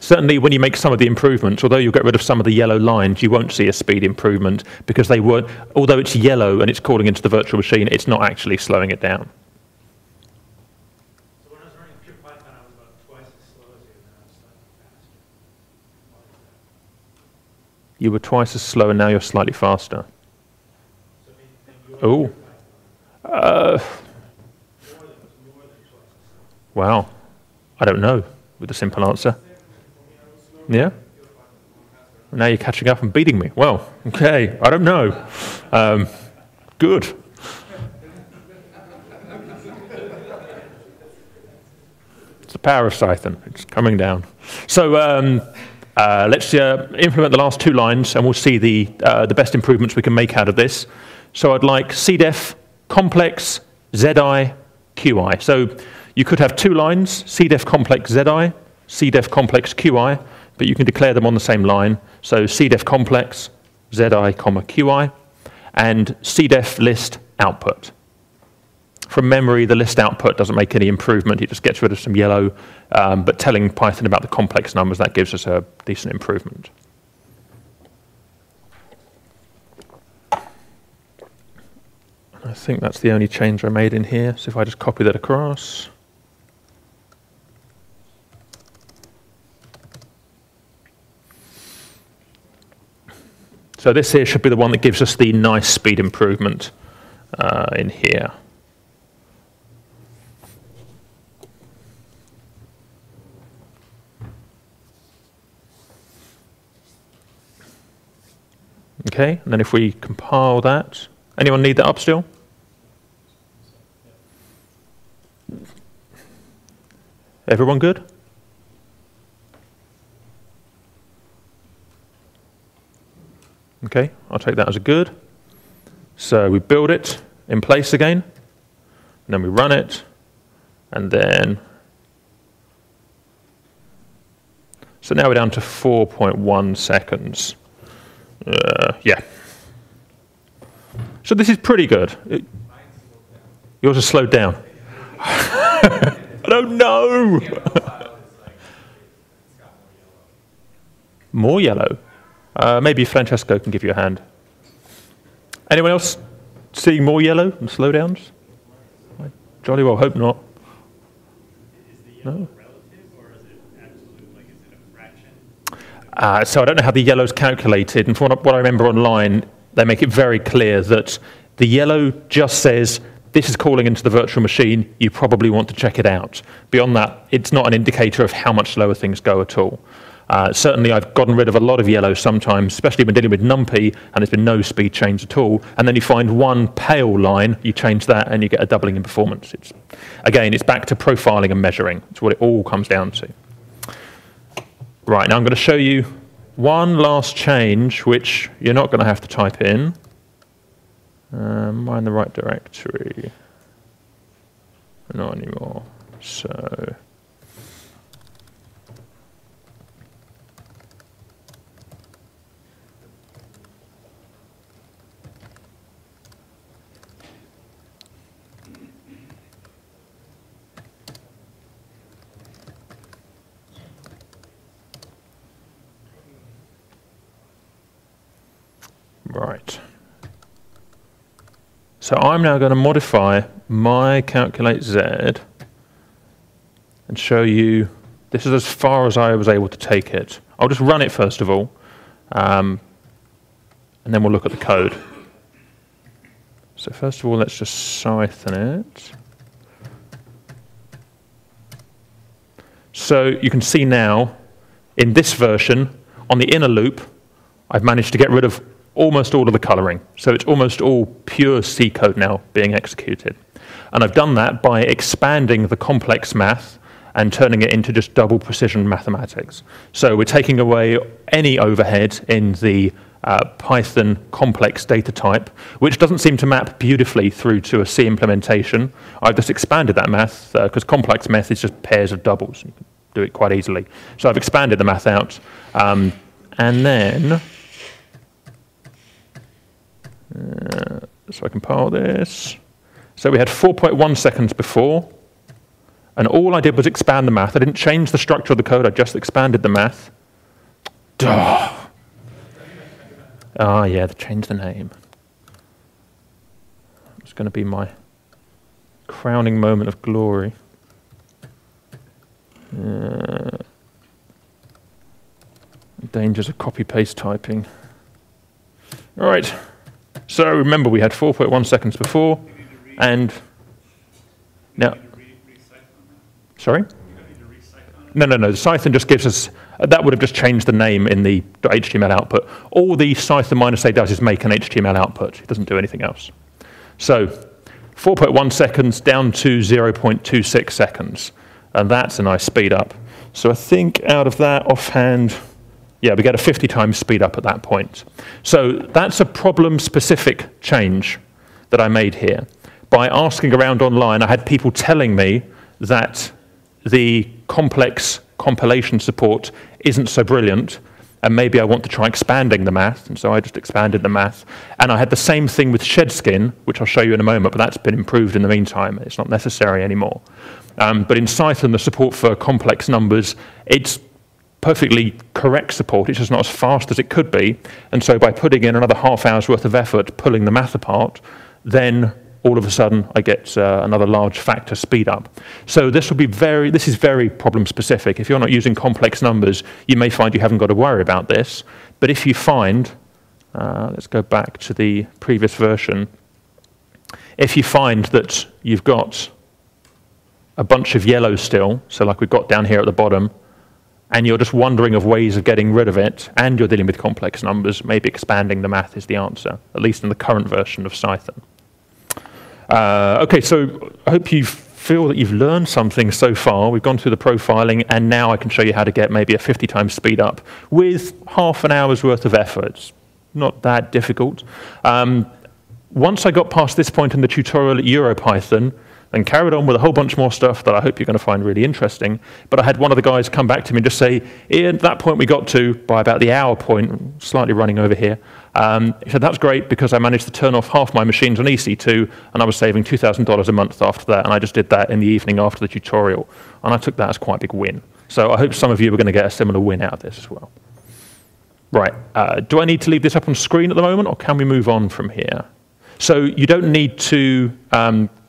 A: Certainly when you make some of the improvements, although you'll get rid of some of the yellow lines, you won't see a speed improvement because they weren't, although it's yellow and it's calling into the virtual machine, it's not actually slowing it down.
F: So when I was running pure Python, I was about twice as slow as you, and now I'm slightly faster. Why is that?
A: You were twice as slow and now you're slightly faster.
F: So maybe
A: Oh.
F: more than twice as slow.
A: Wow. I don't know with the simple answer. Yeah? Now you're catching up and beating me. Well, okay, I don't know. Good. It's the power of Cython. It's coming down. So let's implement the last 2 lines, and we'll see the best improvements we can make out of this. So I'd like cdef complex zi qi. So you could have 2 lines, cdef complex zi, cdef complex qi, but you can declare them on the same line. So cdef complex zi, qi, and cdef list output. From memory, the list output doesn't make any improvement. It just gets rid of some yellow, but telling Python about the complex numbers, that gives us a decent improvement. I think that's the only change I made in here. So if I just copy that across. So this here should be the one that gives us the nice speed improvement in here. Okay, and then if we compile that, anyone need that up still? Everyone good? Okay, I'll take that as a good. So we build it in place again. then we run it, and then, so now we're down to 4.1 seconds. Yeah. So this is pretty good. Yours is slowed down. I don't know. More yellow. Maybe Francesco can give you a hand. Anyone else seeing more yellow and slowdowns? I jolly well hope not.
F: Is the yellow relative, or is it absolute? Like, is it a fraction?
A: So I don't know how the yellow is calculated, and from what I remember online, they make it very clear that the yellow just says, this is calling into the virtual machine, you probably want to check it out. Beyond that, it's not an indicator of how much slower things go at all. Certainly I've gotten rid of a lot of yellow sometimes, especially when dealing with numpy, and there's been no speed change at all, and then you find one pale line, you change that, and you get a doubling in performance. Again, it's back to profiling and measuring. It's what it all comes down to. Right, now I'm going to show you one last change, which you're not going to have to type in. Am I in the right directory? Not anymore. So, right. So I'm now going to modify my calculate Z and show you, this is as far as I was able to take it. I'll just run it first of all, and then we'll look at the code. So first of all, let's just Cython it. So you can see now, in this version, on the inner loop, I've managed to get rid of almost all of the coloring. So it's almost all pure C code now being executed. And I've done that by expanding the complex math and turning it into just double precision mathematics. So we're taking away any overhead in the Python complex data type, which doesn't seem to map beautifully through to a C implementation. I've just expanded that math, because complex math is just pairs of doubles. You can do it quite easily. So I've expanded the math out. And then, so I compile this. So we had 4.1 seconds before, and all I did was expand the math. I didn't change the structure of the code, I just expanded the math. Duh. Ah, yeah, they changed the name. It's going to be my crowning moment of glory. Dangers of copy-paste typing. All right. So remember, we had 4.1 seconds before, and now. Sorry? No. The Cython just gives us, that would have just changed the name in the .html output. All the Cython -a does is make an HTML output. It doesn't do anything else. So 4.1 seconds down to 0.26 seconds. And that's a nice speed up. So I think out of that offhand, yeah, we get a 50 times speed up at that point. So that's a problem-specific change that I made here. By asking around online, I had people telling me that the complex compilation support isn't so brilliant, and maybe I want to try expanding the math, and so I just expanded the math. And I had the same thing with ShedSkin, which I'll show you in a moment, but that's been improved in the meantime. It's not necessary anymore. But in Cython, the support for complex numbers, it's perfectly correct support. It's just not as fast as it could be. And so by putting in another half hour's worth of effort pulling the math apart, then all of a sudden I get another large factor speed up. So this is very problem specific. If you're not using complex numbers, you may find you haven't got to worry about this. But if you find, let's go back to the previous version. If you find that you've got a bunch of yellow still, so like we've got down here at the bottom, and you're just wondering of ways of getting rid of it, and you're dealing with complex numbers, maybe expanding the math is the answer, at least in the current version of Cython. Okay, so I hope you feel that you've learned something so far. We've gone through the profiling, and now I can show you how to get maybe a 50 times speed up with half an hour's worth of effort. It's not that difficult. Once I got past this point in the tutorial at EuroPython, and carried on with a whole bunch more stuff that I hope you're going to find really interesting. But I had one of the guys come back to me and just say, Ian, that point we got to by about the hour point, slightly running over here, he said, that's great because I managed to turn off half my machines on EC2 and I was saving $2,000 a month after that, and I just did that in the evening after the tutorial. And I took that as quite a big win. So I hope some of you are going to get a similar win out of this as well. Right, do I need to leave this up on screen at the moment, or can we move on from here? So you don't need to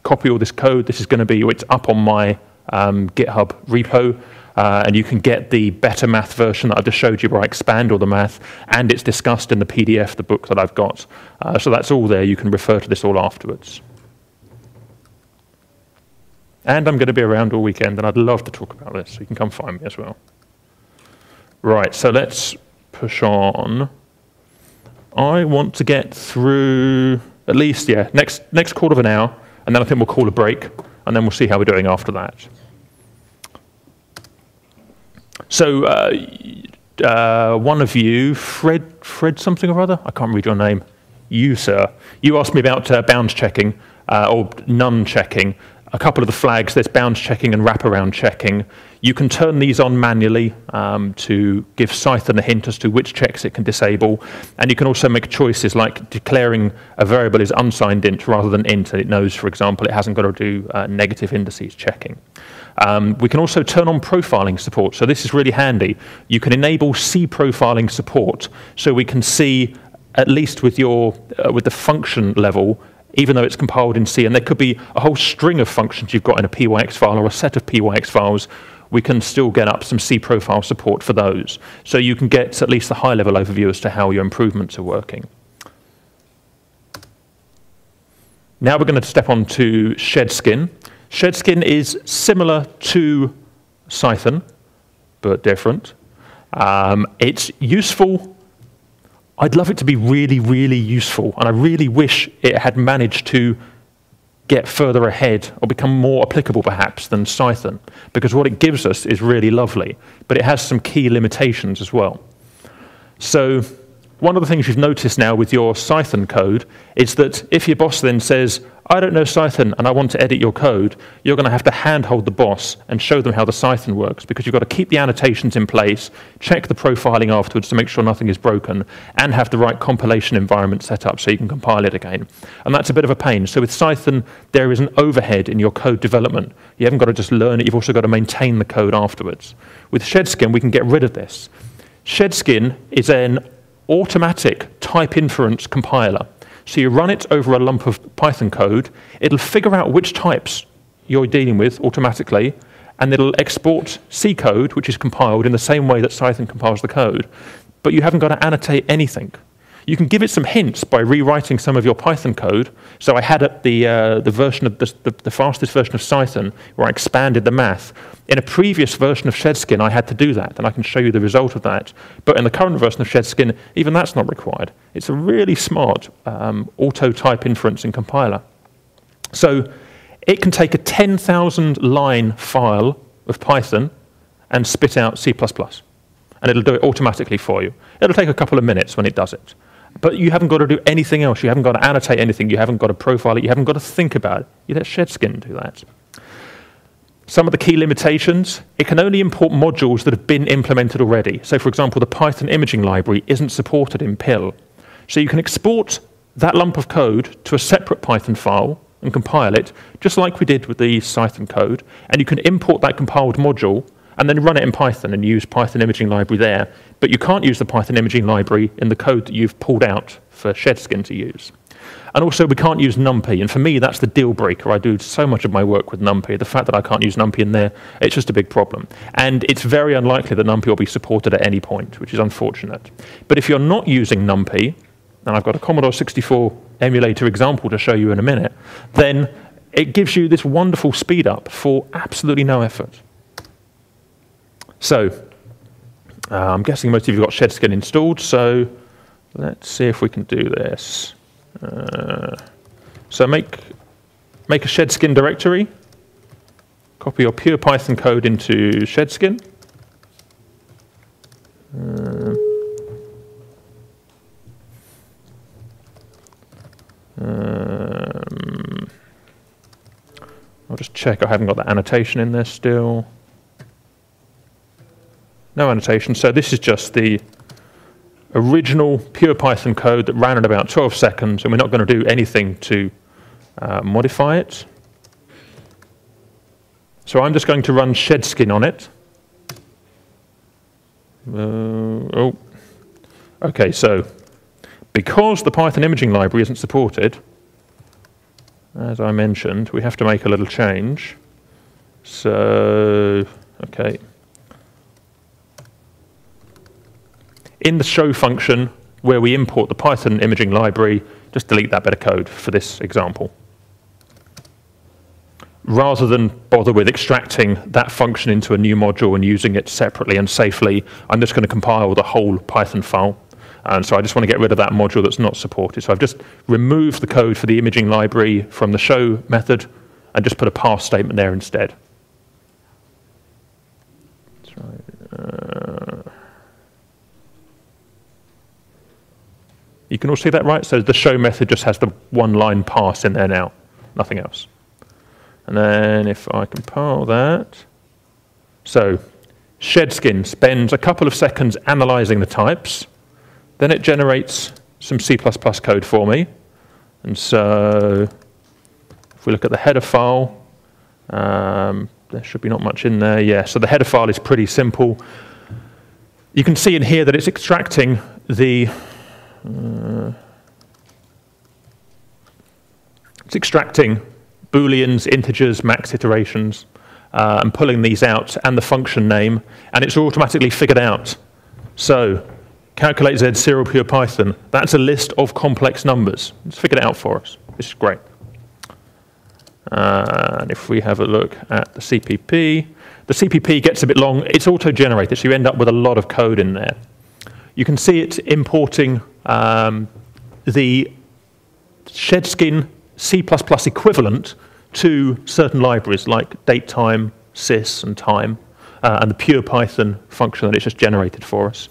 A: copy all this code. This is going to be, it's up on my GitHub repo, and you can get the better math version that I've just showed you where I expand all the math, and it's discussed in the PDF, the book that I've got. So that's all there. You can refer to this all afterwards. And I'm going to be around all weekend, and I'd love to talk about this, so you can come find me as well. Right, so let's push on. I want to get through at least, yeah, next quarter of an hour, and then I think we'll call a break, and then we'll see how we're doing after that. So one of you, Fred something or other, I can't read your name. You, sir, you asked me about bounds checking, or none checking. A couple of the flags, there's bounds checking and wraparound checking. You can turn these on manually to give Cython a hint as to which checks it can disable. And you can also make choices like declaring a variable is unsigned int rather than int, and it knows, for example, it hasn't got to do negative indices checking. We can also turn on profiling support. So this is really handy. You can enable C profiling support, so we can see, at least with the function level, even though it's compiled in C, and there could be a whole string of functions you've got in a PYX file or a set of PYX files, we can still get up some C profile support for those. So you can get at least a high-level overview as to how your improvements are working. Now we're going to step on to ShedSkin. ShedSkin is similar to Cython, but different. It's useful. I'd love it to be really, really useful, and I really wish it had managed to get further ahead or become more applicable perhaps than Cython, because what it gives us is really lovely, but it has some key limitations as well. So one of the things you've noticed now with your Cython code is that if your boss then says, I don't know Cython and I want to edit your code, you're going to have to handhold the boss and show them how the Cython works, because you've got to keep the annotations in place, check the profiling afterwards to make sure nothing is broken, and have the right compilation environment set up so you can compile it again. And that's a bit of a pain. So with Cython, there is an overhead in your code development. You haven't got to just learn it, you've also got to maintain the code afterwards. With ShedSkin, we can get rid of this. ShedSkin is an automatic type inference compiler. So you run it over a lump of Python code, it'll figure out which types you're dealing with automatically, and it'll export C code, which is compiled in the same way that Cython compiles the code, but you haven't got to annotate anything. You can give it some hints by rewriting some of your Python code. So I had at the version of the fastest version of Cython where I expanded the math. In a previous version of ShedSkin, I had to do that, and I can show you the result of that. But in the current version of ShedSkin, even that's not required. It's a really smart auto-type inferencing compiler. So it can take a 10,000-line file of Python and spit out C++. And it'll do it automatically for you. It'll take a couple of minutes when it does it. But you haven't got to do anything else. You haven't got to annotate anything. You haven't got to profile it. You haven't got to think about it. You let ShedSkin do that. Some of the key limitations, it can only import modules that have been implemented already. So for example, the Python imaging library isn't supported in PIL. So you can export that lump of code to a separate Python file and compile it, just like we did with the Cython code. And you can import that compiled module and then run it in Python and use Python imaging library there. But you can't use the Python imaging library in the code that you've pulled out for ShedSkin to use. And also, we can't use numpy. And for me, that's the deal breaker. I do so much of my work with numpy. The fact that I can't use numpy in there, it's just a big problem. And it's very unlikely that numpy will be supported at any point, which is unfortunate. But if you're not using numpy, and I've got a Commodore 64 emulator example to show you in a minute, then it gives you this wonderful speed up for absolutely no effort. So I'm guessing most of you have got ShedSkin installed, so let's see if we can do this. So make a ShedSkin directory, copy your pure Python code into ShedSkin. I'll just check I haven't got the annotation in there still. No annotation. So this is just the original pure Python code that ran at about 12 seconds, and we're not going to do anything to modify it. So I'm just going to run ShedSkin on it. Okay, so because the Python imaging library isn't supported, as I mentioned, we have to make a little change. So, okay. In the show function, where we import the Python imaging library, just delete that bit of code for this example. Rather than bother with extracting that function into a new module and using it separately and safely, I'm just going to compile the whole Python file. And so I just want to get rid of that module that's not supported. So I've just removed the code for the imaging library from the show method and just put a pass statement there instead. That's right. You can all see that, right? So the show method just has the one-line pass in there now, nothing else. And then if I compile that, so ShedSkin spends a couple of seconds analyzing the types, then it generates some C++ code for me. And so if we look at the header file, there should be not much in there. Yeah, so the header file is pretty simple. You can see in here that it's extracting the booleans, integers, max iterations, and pulling these out and the function name, and it's automatically figured out. So calculate Z0 pure Python, that's a list of complex numbers. It's figured it out for us. This is great. And if we have a look at the CPP gets a bit long. It's auto-generated, so you end up with a lot of code in there. You can see it importing the ShedSkin C++ equivalent to certain libraries like datetime, sys, and time, and the pure Python function that it's just generated for us.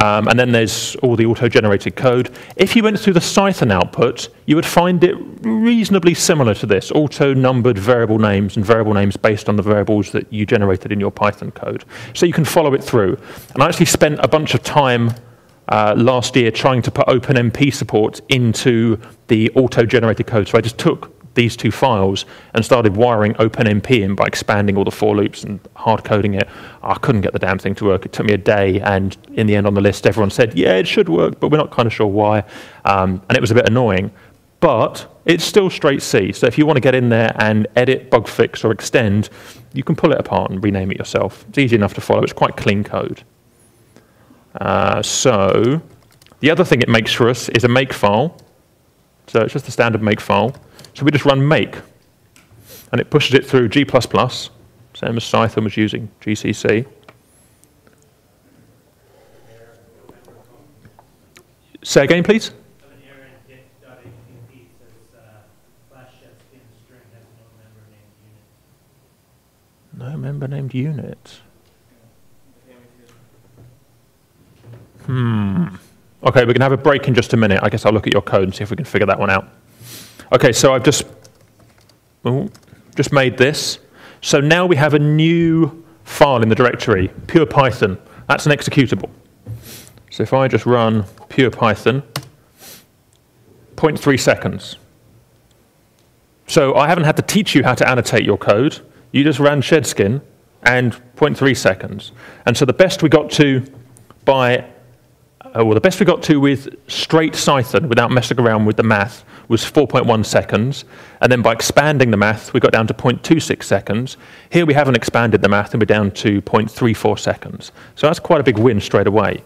A: And then there's all the auto-generated code. If you went through the Cython output, you would find it reasonably similar to this, auto-numbered variable names and variable names based on the variables that you generated in your Python code. So you can follow it through. And I actually spent a bunch of time last year trying to put OpenMP support into the auto-generated code. So I just took these two files and started wiring OpenMP in by expanding all the for loops and hard coding it. I couldn't get the damn thing to work. It took me a day, and in the end on the list everyone said, yeah, it should work, but we're not kind of sure why. And it was a bit annoying. But it's still straight C, so if you want to get in there and edit, bug fix, or extend, you can pull it apart and rename it yourself. It's easy enough to follow. It's quite clean code. So the other thing it makes for us is a make file. So it's just a standard make file. So we just run make, and it pushes it through G++, same as Cython was using, GCC. Say again, please? No member named unit. Okay, we can have a break in just a minute. I guess I'll look at your code and see if we can figure that one out. Okay, so I've just made this. So now we have a new file in the directory, pure Python. That's an executable. So if I just run pure Python, 0.3 seconds. So I haven't had to teach you how to annotate your code. You just ran ShedSkin and 0.3 seconds. And so the best we got to with straight Cython without messing around with the math was 4.1 seconds. And then by expanding the math, we got down to 0.26 seconds. Here we haven't expanded the math and we're down to 0.34 seconds. So that's quite a big win straight away.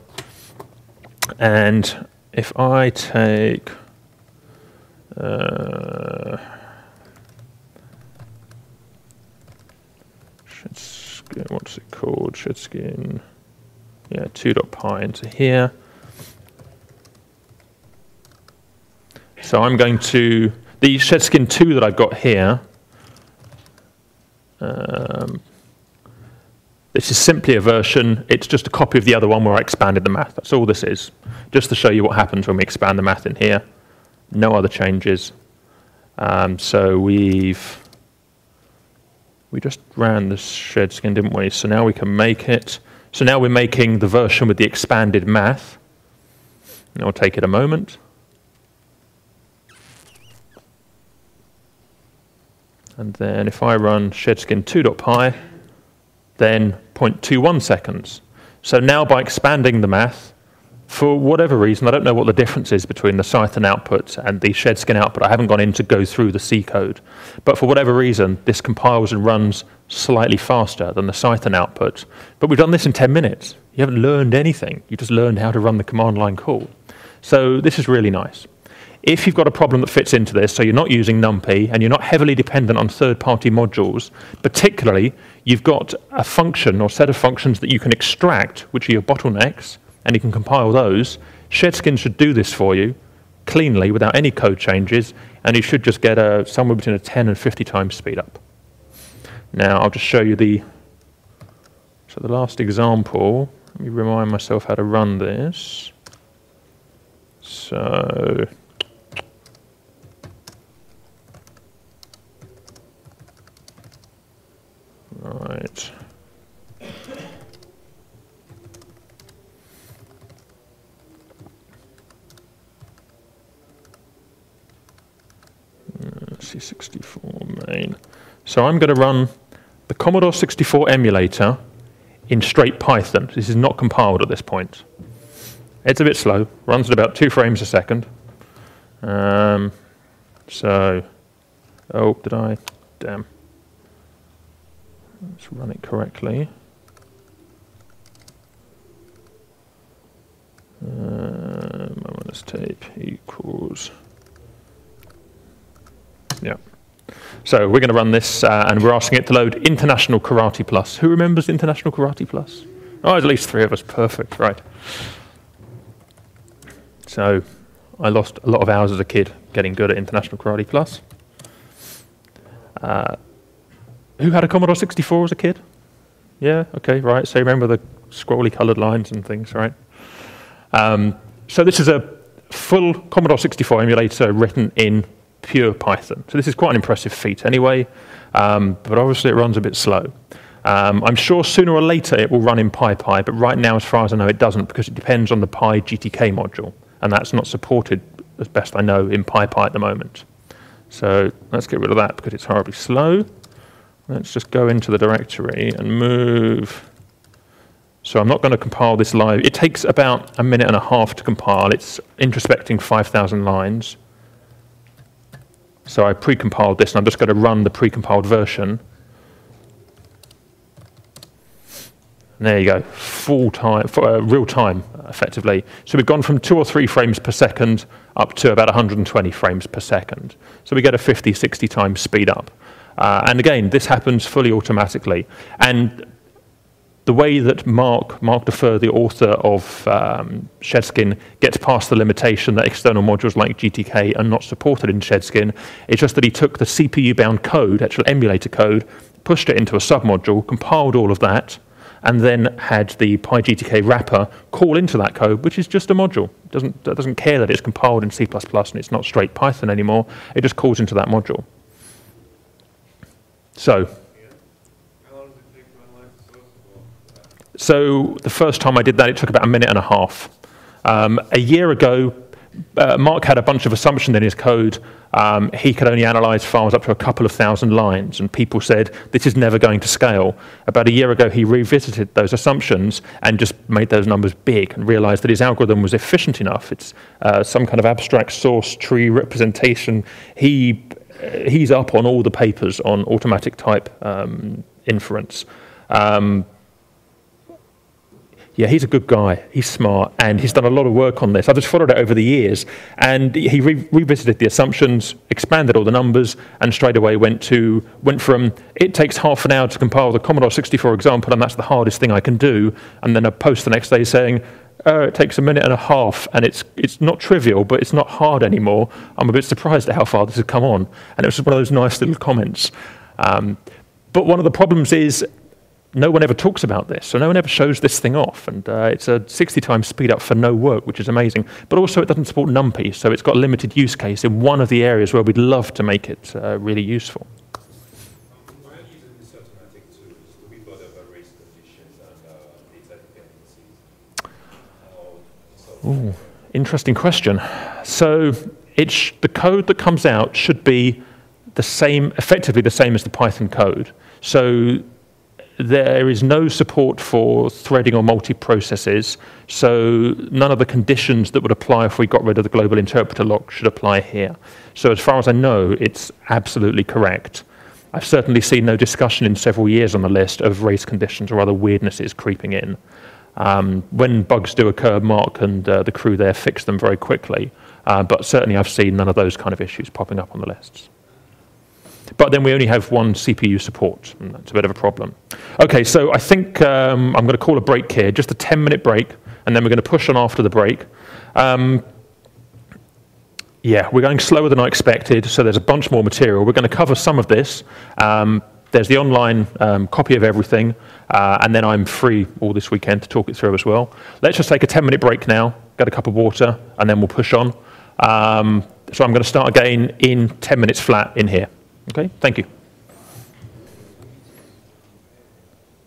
A: And if I take ShedSkin, what's it called? ShedSkin, yeah, 2.py into here. So I'm going to, the ShedSkin 2 that I've got here, this is simply a version. It's just a copy of the other one where I expanded the math. That's all this is, just to show you what happens when we expand the math in here. No other changes. So we've We just ran the ShedSkin, didn't we? So now we can make it. So now we're making the version with the expanded math. And it'll take it a moment. And then if I run ShedSkin 2.py, then 0.21 seconds. So now by expanding the math, for whatever reason, I don't know what the difference is between the Cython output and the ShedSkin output. I haven't gone in to go through the C code. But for whatever reason, this compiles and runs slightly faster than the Cython output. But we've done this in 10 minutes. You haven't learned anything. You just learned how to run the command line call. So this is really nice. If you've got a problem that fits into this, so you're not using numpy and you're not heavily dependent on third-party modules, particularly you've got a function or set of functions that you can extract, which are your bottlenecks, and you can compile those, ShedSkin should do this for you cleanly without any code changes, and you should just get somewhere between a 10 and 50 times speed up. Now I'll just show you the last example. Let me remind myself how to run this. So right. C64 main. So I'm going to run the Commodore 64 emulator in straight Python. This is not compiled at this point. It's a bit slow, runs at about 2 frames a second. Oh, did I? Damn. Let's run it correctly. Minus tape equals. Yeah. So we're going to run this, and we're asking it to load International Karate Plus. Who remembers International Karate Plus? Oh, at least 3 of us. Perfect. Right. So I lost a lot of hours as a kid getting good at International Karate Plus. Who had a Commodore 64 as a kid? Yeah, okay, right. So you remember the scrolly coloured lines and things, right? So this is a full Commodore 64 emulator written in pure Python. So this is quite an impressive feat anyway, but obviously it runs a bit slow. I'm sure sooner or later it will run in PyPy, but right now, as far as I know, it doesn't because it depends on the PyGTK module, and that's not supported, as best I know, in PyPy at the moment. So let's get rid of that because it's horribly slow. Let's just go into the directory and move. So I'm not going to compile this live. It takes about 1.5 minutes to compile. It's introspecting 5,000 lines. So I pre-compiled this, and I'm just going to run the pre-compiled version. And there you go, full time, real time, effectively. So we've gone from 2 or 3 frames per second up to about 120 frames per second. So we get a 50, 60 times speed up. And again, this happens fully automatically. And the way that Mark Defer, the author of ShedSkin, gets past the limitation that external modules like GTK are not supported in ShedSkin, it's just that he took the CPU-bound code, actual emulator code, pushed it into a submodule, compiled all of that, and then had the PyGTK wrapper call into that code, which is just a module. It doesn't care that it's compiled in C++ and it's not straight Python anymore. It just calls into that module. So.
E: How long does it take to analyze the source code?
A: So the first time I did that, it took about 1.5 minutes. A year ago, Mark had a bunch of assumptions in his code. He could only analyze files up to a couple of thousand lines, and people said, this is never going to scale. About a year ago, he revisited those assumptions and just made those numbers big and realized that his algorithm was efficient enough. It's some kind of abstract source tree representation. He's up on all the papers on automatic type inference. Yeah, he's a good guy. He's smart, and he's done a lot of work on this. I just followed it over the years, and he revisited the assumptions, expanded all the numbers, and straight away went from it takes half an hour to compile the Commodore 64 example, and that's the hardest thing I can do, and then a post the next day saying, it takes 1.5 minutes, and it's not trivial, but it's not hard anymore. I'm a bit surprised at how far this has come on, and it was just one of those nice little comments. But one of the problems is no one ever talks about this, so no one ever shows this thing off, and it's a 60 times speed up for no work, which is amazing. But also it doesn't support numpy, so it's got a limited use case in one of the areas where we'd love to make it really useful.
H: While using this sort
A: Ooh, interesting question. So the code that comes out should be the same, effectively the same as the Python code. So there is no support for threading or multi-processes, so none of the conditions that would apply if we got rid of the global interpreter lock should apply here. So as far as I know, it's absolutely correct. I've certainly seen no discussion in several years on the list of race conditions or other weirdnesses creeping in. When bugs do occur, Mark and the crew there fix them very quickly, but certainly I've seen none of those kind of issues popping up on the lists. But then we only have one CPU support, and that's a bit of a problem. Okay, so I think I'm going to call a break here, just a 10-minute break, and then we're going to push on after the break. Yeah, we're going slower than I expected, so there's a bunch more material. We're going to cover some of this. There's the online copy of everything, and then I'm free all this weekend to talk it through as well. Let's just take a 10-minute break now, get a cup of water, and then we'll push on. So I'm going to start again in 10 minutes flat in here. Okay, thank you.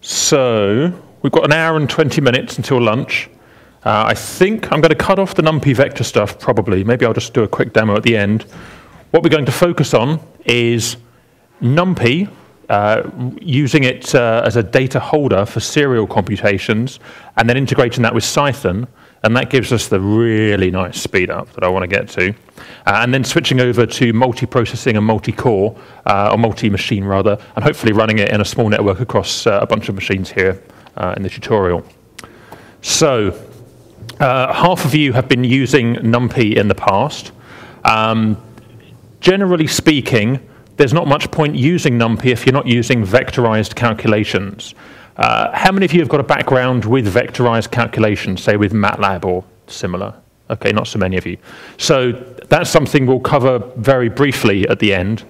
A: So we've got an hour and 20 minutes until lunch. I think I'm going to cut off the numpy vector stuff, probably. Maybe I'll just do a quick demo at the end. What we're going to focus on is numpy, using it as a data holder for serial computations, and then integrating that with Cython, and that gives us the really nice speed up that I want to get to. And then switching over to multiprocessing and multi-core, or multi-machine rather, and hopefully running it in a small network across a bunch of machines here in the tutorial. So, half of you have been using numpy in the past. Generally speaking, there's not much point using numpy if you're not using vectorized calculations. How many of you have got a background with vectorized calculations, say with MATLAB or similar? Okay, not so many of you. So that's something we'll cover very briefly at the end.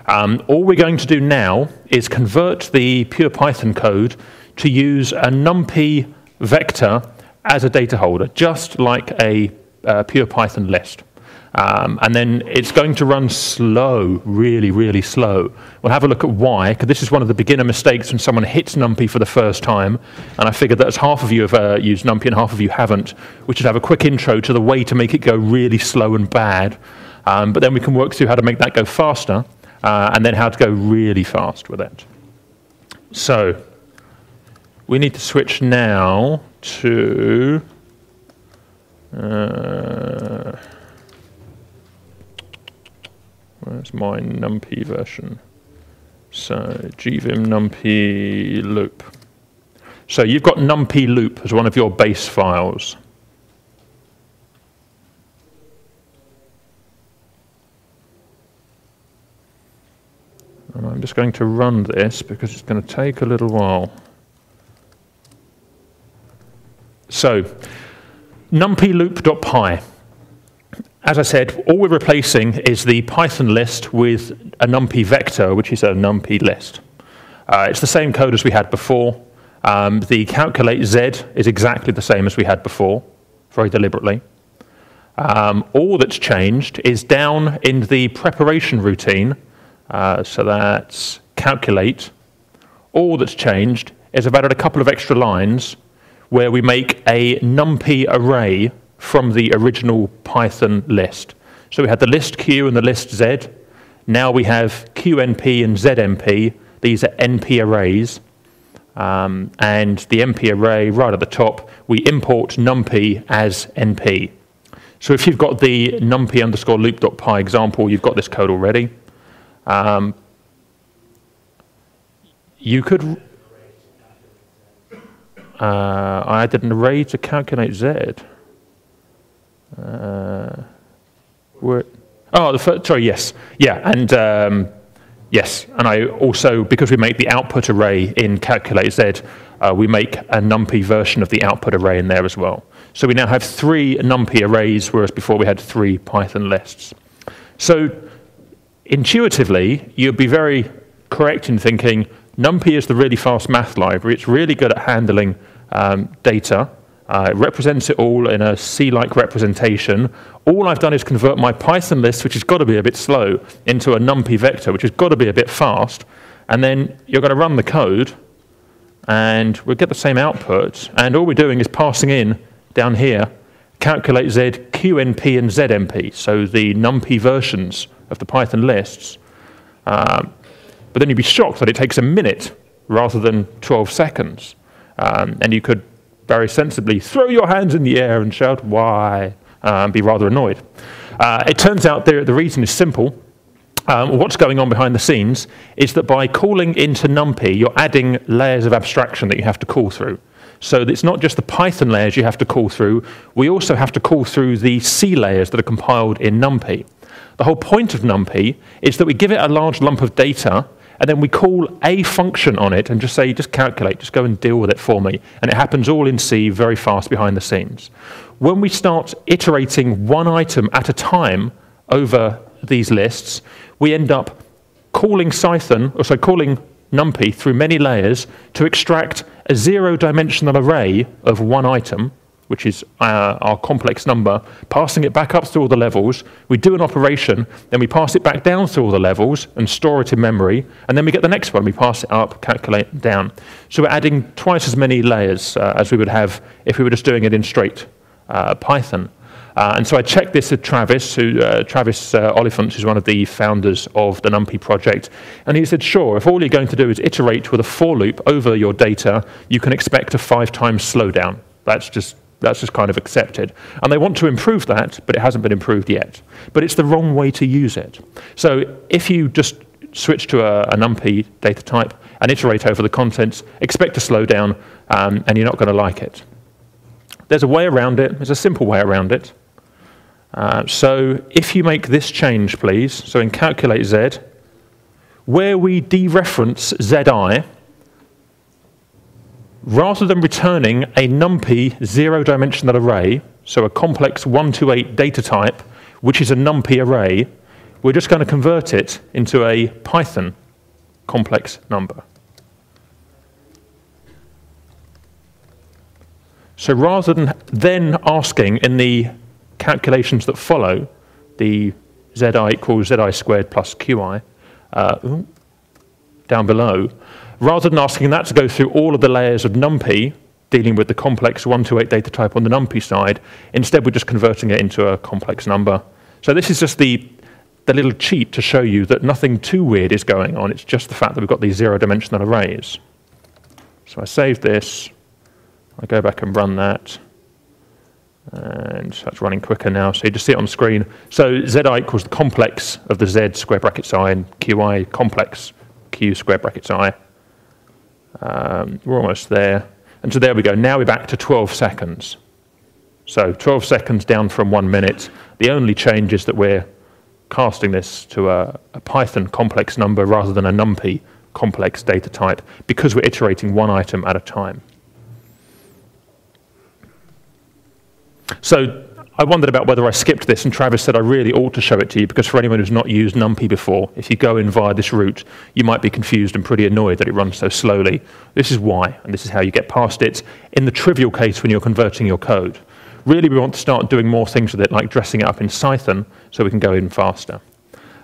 A: All we're going to do now is convert the pure Python code to use a numpy vector as a data holder, just like a pure Python list. And then it's going to run slow, really, really slow. We'll have a look at why, because this is one of the beginner mistakes when someone hits numpy for the first time. And I figured that as half of you have used numpy and half of you haven't, we should have a quick intro to the way to make it go really slow and bad. But then we can work through how to make that go faster, and then how to go really fast with it. So we need to switch now to... where's my numpy version? So gvim numpy loop. So you've got numpy loop as one of your base files. And I'm just going to run this because it's going to take a little while. So numpy loop.py. As I said, all we're replacing is the Python list with a numpy vector, which is a numpy list. It's the same code as we had before. The calculate z is exactly the same as we had before, very deliberately. All that's changed is down in the preparation routine, so that's calculate. All that's changed is about a couple of extra lines where we make a numpy array from the original Python list. So we had the list Q and the list Z. Now we have QNP and ZNP. These are NP arrays. And the NP array right at the top, we import numpy as NP. So if you've got the numpy underscore loop.py example, you've got this code already. You could... I did an array to calculate Z. Yes. Yeah, and yes, and I also, because we make the output array in calculate Z, we make a numpy version of the output array in there as well. So we now have 3 numpy arrays, whereas before we had 3 Python lists. So intuitively, you'd be very correct in thinking numpy is the really fast math library. It's really good at handling data. It represents it all in a C-like representation. All I've done is convert my Python list, which has got to be a bit slow, into a numpy vector, which has got to be a bit fast. And then you're going to run the code, and we'll get the same output. And all we're doing is passing in, down here, calculate Z, QNP, and ZNP, so the numpy versions of the Python lists. But then you'd be shocked that it takes a minute rather than 12 seconds. And you could very sensibly throw your hands in the air and shout, "Why?" And be rather annoyed. It turns out the reason is simple. What's going on behind the scenes is that by calling into numpy, you're adding layers of abstraction that you have to call through. So it's not just the Python layers you have to call through, we also have to call through the C layers that are compiled in numpy. The whole point of numpy is that we give it a large lump of data, and then we call a function on it and just say, just calculate, just go and deal with it for me. And it happens all in C very fast behind the scenes. When we start iterating one item at a time over these lists, we end up calling Cython, or so calling numpy through many layers to extract a zero-dimensional array of one item, which is our complex number, passing it back up through all the levels. We do an operation, then we pass it back down through all the levels and store it in memory, and then we get the next one. We pass it up, calculate it down. So we're adding twice as many layers as we would have if we were just doing it in straight Python. And so I checked this with Travis, Oliphant, who's one of the founders of the NumPy project, and he said, sure, if all you're going to do is iterate with a for loop over your data, you can expect a 5 times slowdown. That's just kind of accepted. And they want to improve that, but it hasn't been improved yet. But it's the wrong way to use it. So if you just switch to a NumPy data type and iterate over the contents, expect a slowdown, and you're not going to like it. There's a way around it. There's a simple way around it. So if you make this change, please, so in calculate Z, where we dereference Zi, rather than returning a numpy zero-dimensional array, so a complex 1 to 8 data type, which is a numpy array, we're just going to convert it into a Python complex number. So rather than then asking in the calculations that follow, the Zi equals Zi squared plus Qi, down below, rather than asking that to go through all of the layers of numpy, dealing with the complex 1 to 8 data type on the numpy side, instead we're just converting it into a complex number. So this is just the little cheat to show you that nothing too weird is going on. It's just the fact that we've got these zero-dimensional arrays. So I save this. I go back and run that. And that's running quicker now, so you just see it on the screen. So Zi equals the complex of the Z square brackets I and Qi complex Q square brackets I. We're almost there. And so there we go. Now we're back to 12 seconds. So 12 seconds down from 1 minute. The only change is that we're casting this to a Python complex number rather than a NumPy complex data type because we're iterating one item at a time. So I wondered about whether I skipped this, and Travis said I really ought to show it to you because for anyone who's not used NumPy before, if you go in via this route, you might be confused and pretty annoyed that it runs so slowly. This is why, and this is how you get past it in the trivial case when you're converting your code. Really, we want to start doing more things with it, like dressing it up in Cython, so we can go in faster.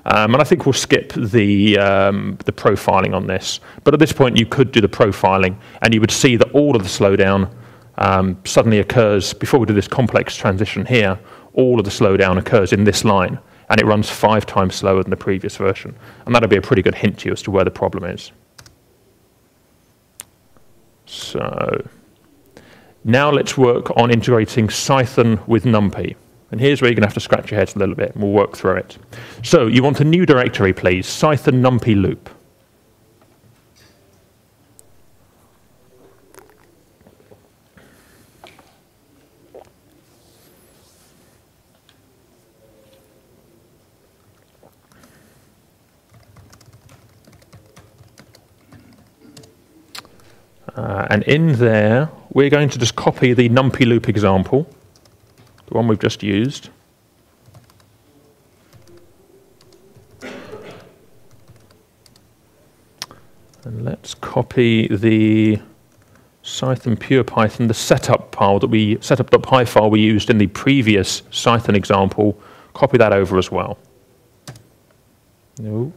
A: And I think we'll skip the profiling on this. But at this point, you could do the profiling, and you would see that all of the slowdown suddenly occurs, before we do this complex transition here, all of the slowdown occurs in this line, and it runs 5 times slower than the previous version. And that'll be a pretty good hint to you as to where the problem is. So now let's work on integrating Cython with NumPy. And here's where you're going to have to scratch your heads a little bit, and we'll work through it. So you want a new directory, please, Cython NumPy loop. And in there, we're going to just copy the NumPy loop example, the one we've just used. And let's copy the Cython pure Python, the setup file that setup.py file we used in the previous Cython example. Copy that over as well. No.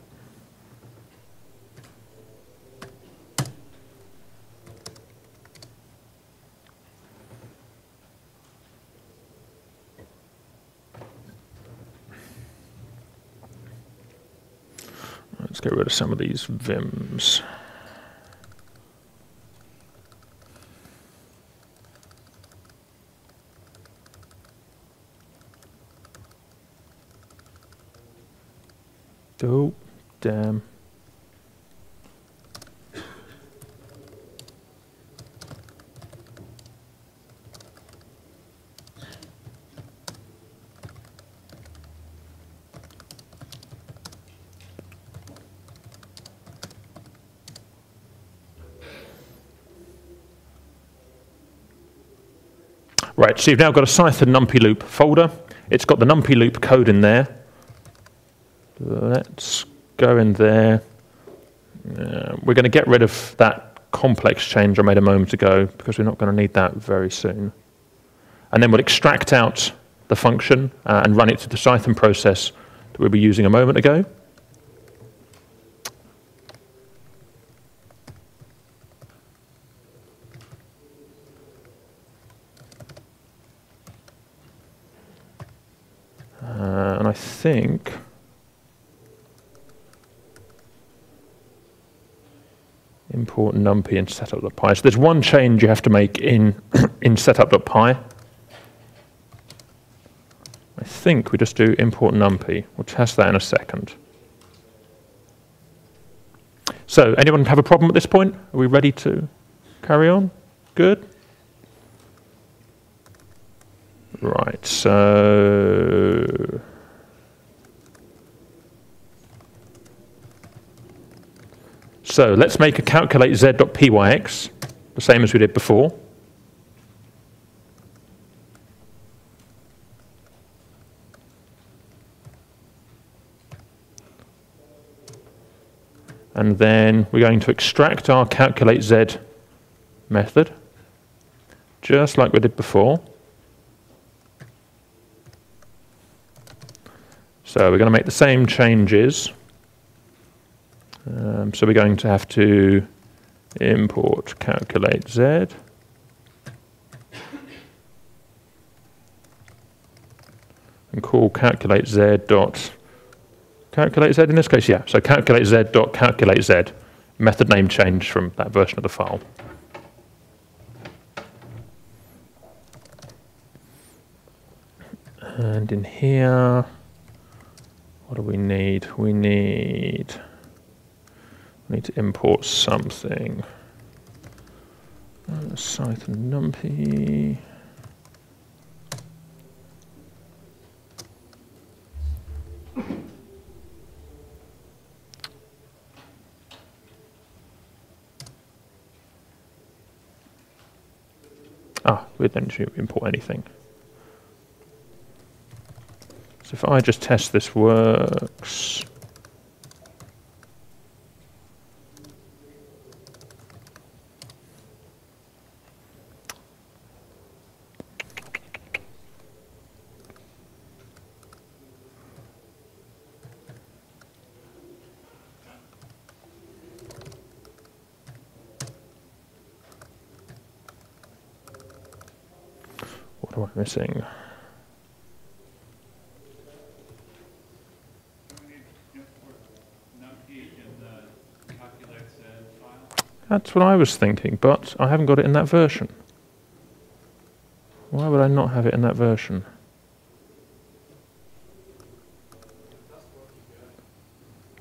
A: Let's get rid of some of these vims. Oh, damn. Right, so you've now got a Cython numpy loop folder. It's got the numpy loop code in there. Let's go in there. We're going to get rid of that complex change I made a moment ago because we're not going to need that very soon. And then we'll extract out the function and run it to the Cython process that we were using a moment ago. And I think import numpy in setup.py. So there's one change you have to make in setup.py. I think we just do import numpy. We'll test that in a second. So anyone have a problem at this point? Are we ready to carry on? Good? Right, so let's make a calculate z.pyx, the same as we did before. And then we're going to extract our calculate z method, just like we did before. So we're going to make the same changes. So we're going to have to import calculate z. And call calculate z dot calculate z in this case, yeah. So calculate z dot calculate z, method name change from that version of the file. And in here, what do we need? We need to import something. Cython numpy. We don't need to import anything. So if I just test this works. What am I missing? That's what I was thinking, but I haven't got it in that version. Why would I not have it in that version?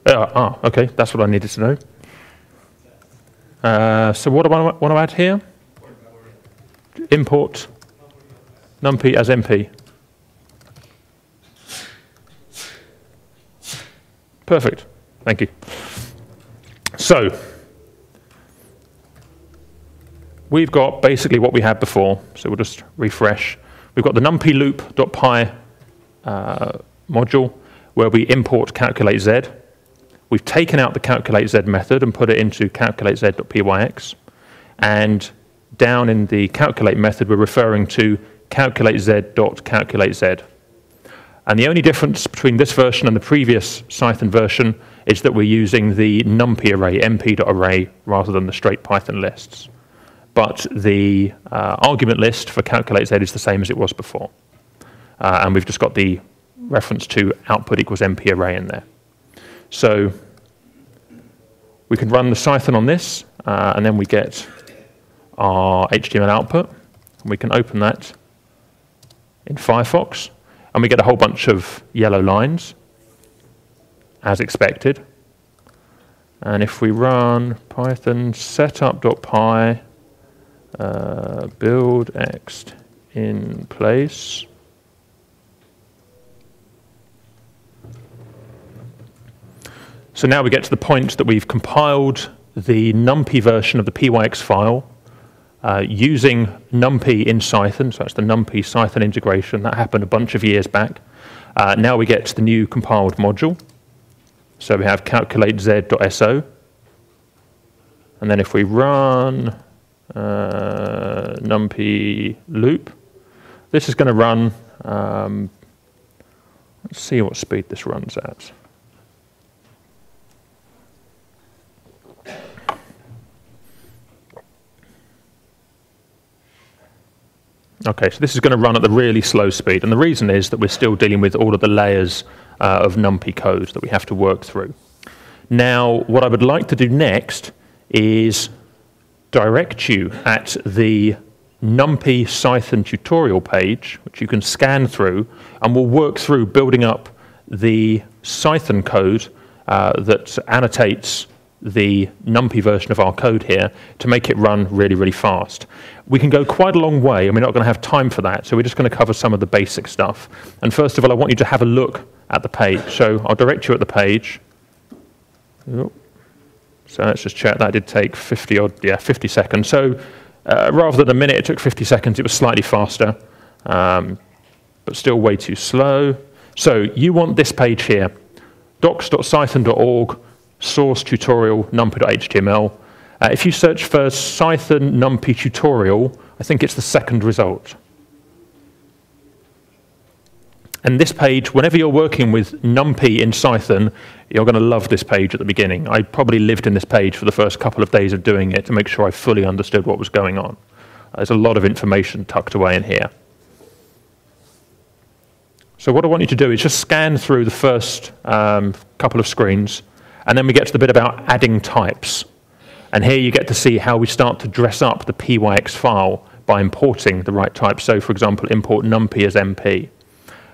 A: Okay, that's what I needed to know. So what do I want to add here? Import numpy as np. Perfect, thank you. So we've got basically what we had before, so we'll just refresh. We've got the numpy loop.py module where we import calculate z. We've taken out the calculate z method and put it into calculate z.pyx. And down in the calculate method, we're referring to calculate z.calculate z. And the only difference between this version and the previous Cython version is that we're using the numpy array, np.array, rather than the straight Python lists. But the argument list for calculate z is the same as it was before. And we've just got the reference to output equals np array in there. So We can run the Cython on this, and then we get our HTML output. We can open that in Firefox, and we get a whole bunch of yellow lines, as expected. And if we run Python setup.py build ext in place, so now we get to the point that we've compiled the numpy version of the pyx file using numpy in Cython, so that's the numpy Cython integration. That happened a bunch of years back. Now we get to the new compiled module. So we have calculate-z.so. And then if we run numpy loop, this is going to run, let's see what speed this runs at. Okay, so this is going to run at the really slow speed, and the reason is that we're still dealing with all of the layers of numpy code that we have to work through. Now, what I would like to do next is direct you at the numpy Cython tutorial page, which you can scan through, and we'll work through building up the Cython code that annotates the numpy version of our code here to make it run really, really fast. We can go quite a long way, and we're not going to have time for that, so we're just going to cover some of the basic stuff. And first of all, I want you to have a look at the page. So I'll direct you at the page. So let's just check. That did take 50 seconds. So rather than a minute, it took 50 seconds. It was slightly faster, but still way too slow. So you want this page here, docs.cython.org, source tutorial numpy.html. If you search for Cython numpy tutorial, I think it's the second result. And this page, whenever you're working with numpy in Cython, you're going to love this page at the beginning. I probably lived in this page for the first couple of days of doing it to make sure I fully understood what was going on. There's a lot of information tucked away in here. So what I want you to do is just scan through the first couple of screens, and then we get to the bit about adding types. And here you get to see how we start to dress up the pyx file by importing the right type. So, for example, import numpy as MP.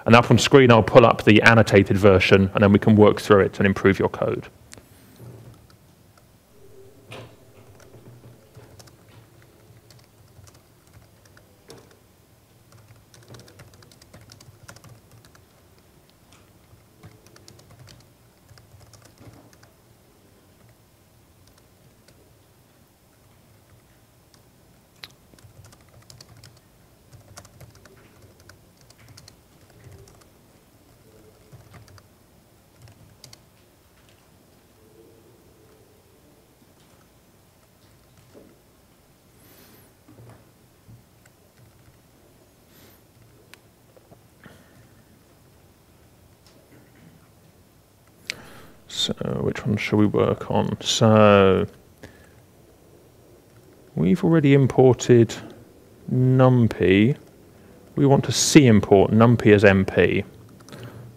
A: And up on screen, I'll pull up the annotated version, and then we can work through it and improve your code. So which one shall we work on? So we've already imported numpy. We want to c-import numpy as MP.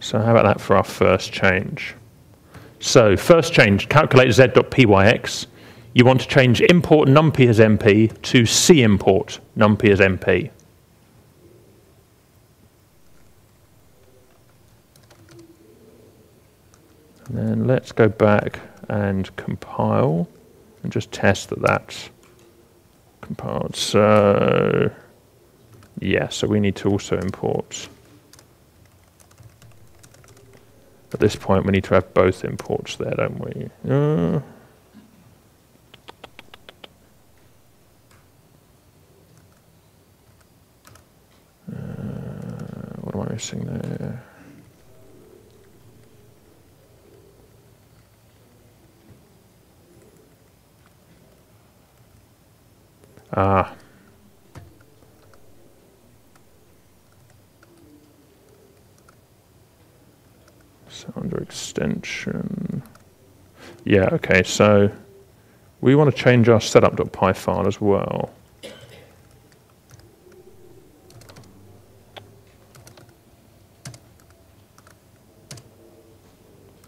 A: So how about that for our first change? So first change, calculate z.pyx. You want to change import numpy as MP to c-import numpy as MP. And then let's go back and compile and just test that that's compiled. So yeah, so we need to also import. At this point, we need to have both imports there, don't we? What am I missing there? So under extension, yeah, okay, so we want to change our setup.py file as well.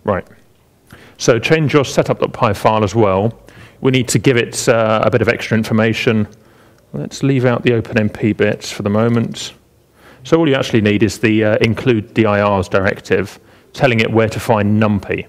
A: Right. So change your setup.py file as well. We need to give it a bit of extra information. Let's leave out the OpenMP bits for the moment. So all you actually need is the include dirs directive, telling it where to find numpy.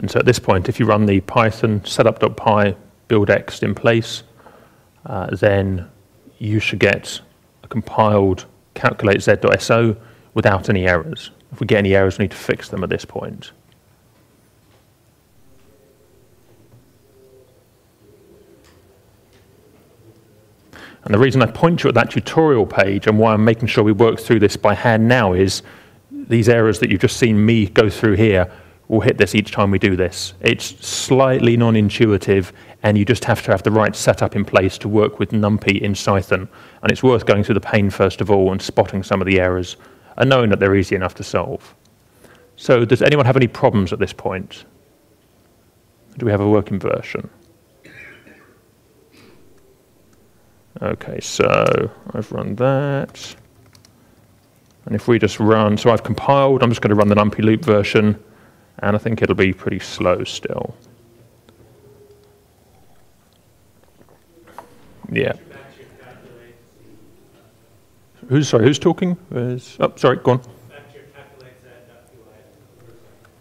A: And so at this point, if you run the Python setup.py buildx in place, then you should get a compiled calculate z.so without any errors. If we get any errors, we need to fix them at this point. And the reason I point you at that tutorial page and why I'm making sure we work through this by hand now is these errors that you've just seen me go through here will hit this each time we do this. It's slightly non-intuitive, and you just have to have the right setup in place to work with numpy in Cython. And it's worth going through the pain first of all and spotting some of the errors and knowing that they're easy enough to solve. So does anyone have any problems at this point? Do we have a working version? Okay, so I've run that. And if we just run, so I've compiled, I'm just going to run the numpy loop version, and I think it'll be pretty slow still. Yeah. Who's talking? Oh, sorry, go on.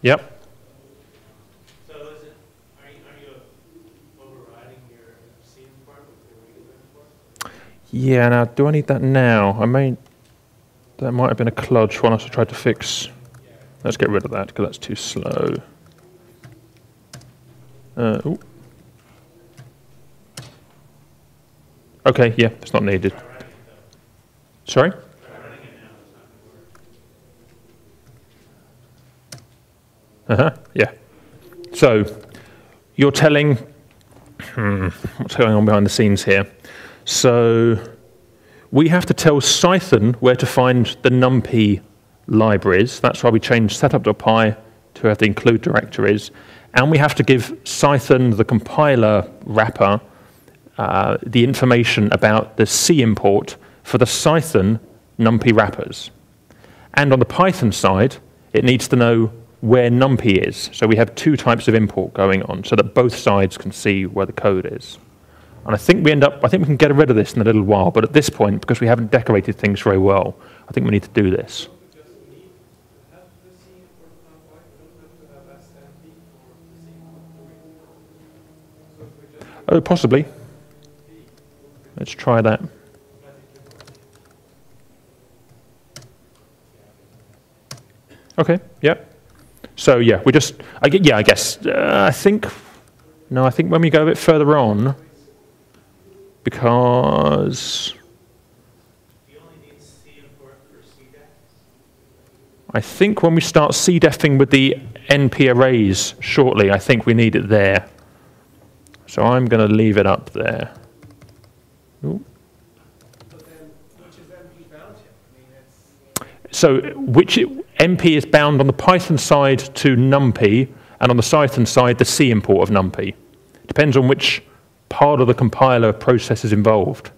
A: Yep.
F: So are you overriding your C import with your read import?
A: Yeah, now do I need that now? That might have been a kludge one I tried to fix. Let's get rid of that because that's too slow. Ooh. Okay, yeah, it's not needed. Sorry? Yeah. So you're telling, what's going on behind the scenes here? So we have to tell Cython where to find the numpy libraries. That's why we changed setup.py to have the include directories. And we have to give Cython, the compiler wrapper, the information about the C import for the Cython numpy wrappers. And on the Python side, it needs to know where numpy is. So we have two types of import going on so that both sides can see where the code is. And I think we can get rid of this in a little while, but at this point, because we haven't decorated things very well, I think we need to do this. Oh, possibly. Let's try that. Okay, yeah. So yeah, we just, I guess, I think when we go a bit further on, because
F: You only need C import for CDEF?
A: I think when we start CDEFing with the NP arrays shortly, I think we need it there. So I'm going to leave it up there. Ooh.
C: But then, which is NP bound to? I mean, it's...
A: So NP is bound on the Python side to numpy, and on the Cython side, the C import of numpy. Depends on which part of the compiler process is involved.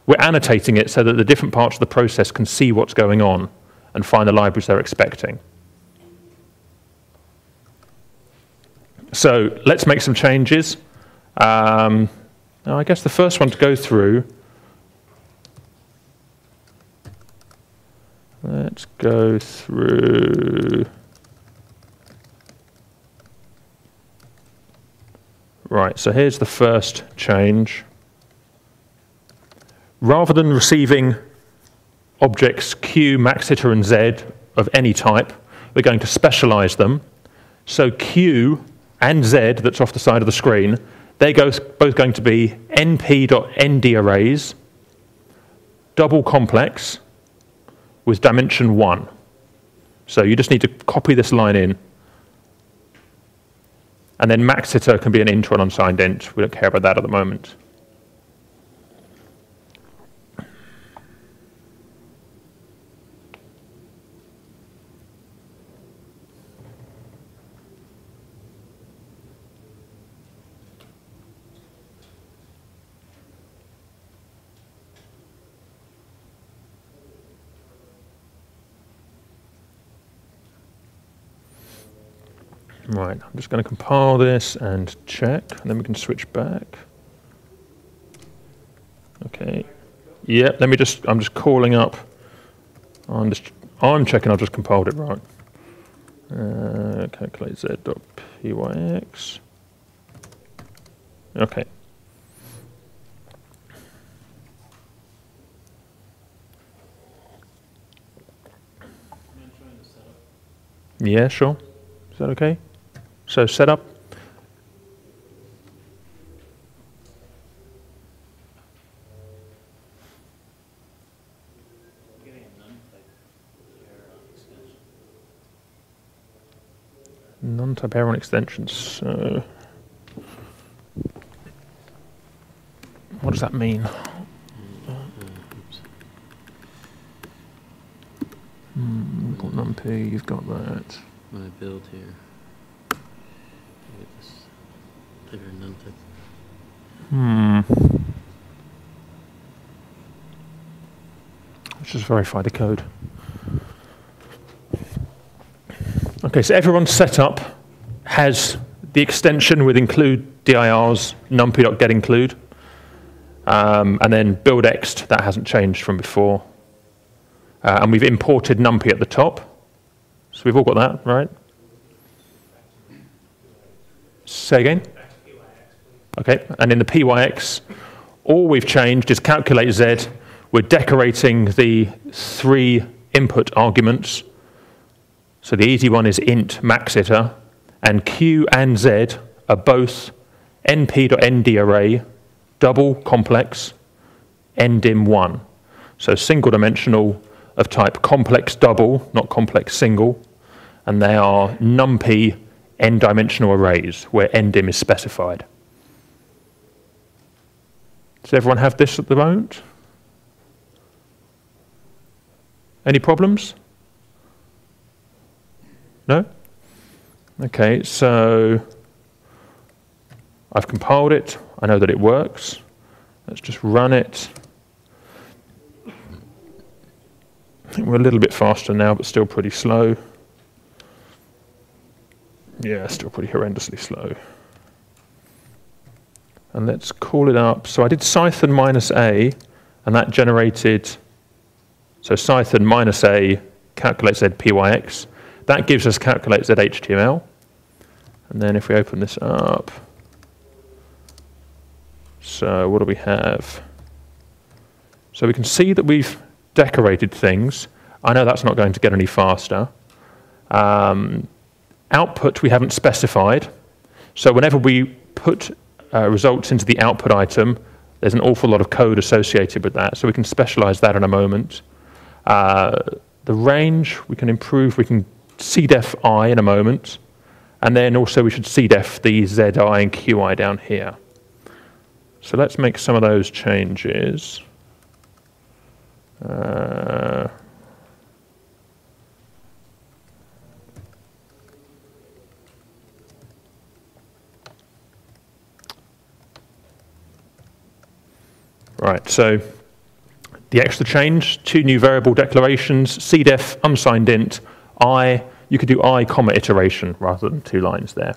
A: We're annotating it so that the different parts of the process can see what's going on and find the libraries they're expecting. So let's make some changes. Now I guess the first one to go through, let's go through, right, so here's the first change. Rather than receiving objects Q, max, hitter, and Z of any type, we're going to specialize them So Q and Z that's off the side of the screen, they're both going to be np.nd arrays, double complex with dimension 1. So you just need to copy this line in. And then maxiter can be an int or an unsigned int. We don't care about that at the moment. Right, I'm just going to compile this and check, and then we can switch back. Okay. Yep, I'm just calling up. I'm checking I've just compiled it right. Calculate z.pyx. Okay. Yeah, sure. Is that okay? So setup. Non-type error on extensions. So what does that mean? NumPy, you've got that.
H: My build here. Type or non-type.
A: Let's just verify the code. Okay, so everyone's setup has the extension with include dirs numpy.getInclude, and then buildExt, that hasn't changed from before. And we've imported numpy at the top. So we've all got that, right? Say again? Okay, and in the pyx, all we've changed is calculate z. We're decorating the 3 input arguments. So the easy one is int maxiter, and q and z are both np.nd array, double complex, ndim1. So single dimensional of type complex double, not complex single, and they are numpy n-dimensional arrays where ndim is specified. Does everyone have this at the moment? Any problems? No? Okay, so I've compiled it. I know that it works. Let's just run it. I think we're a little bit faster now, but still pretty slow. Yeah, still pretty horrendously slow. And let's call it up. So I did Cython -a, and that generated, so Cython -a calculates zpyx. That gives us calculate zhtml. And then if we open this up, so what do we have? So we can see that we've decorated things. I know that's not going to get any faster. Output we haven't specified. So whenever we put results into the output item, there's an awful lot of code associated with that. So we can specialize that in a moment. The range we can improve. We can cdef I in a moment. And then also we should cdef the zi and qi down here. So let's make some of those changes. Right, so the extra change, 2 new variable declarations, cdef, unsigned int, I. You could do I, comma, iteration rather than 2 lines there.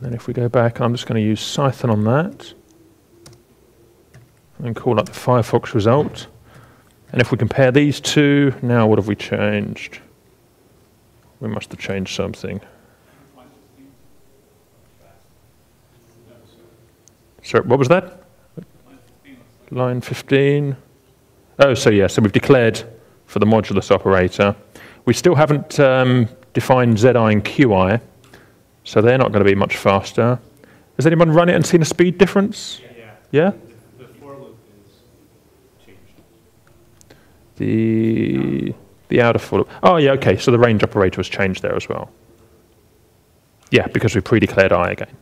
A: then if we go back, I'm just going to use Cython on that. And call up the Firefox result. And if we compare these two, now what have we changed? We must have changed something. Sorry, what was that? Line 15. Oh, so yeah, so we've declared for the modulus operator. We still haven't defined Zi and Qi, so they're not going to be much faster. Has anyone run it and seen a speed difference? Yeah?
F: The for loop is changed.
A: The outer for loop. Oh, yeah, okay, so the range operator was changed there as well. Yeah, because we pre-declared I again.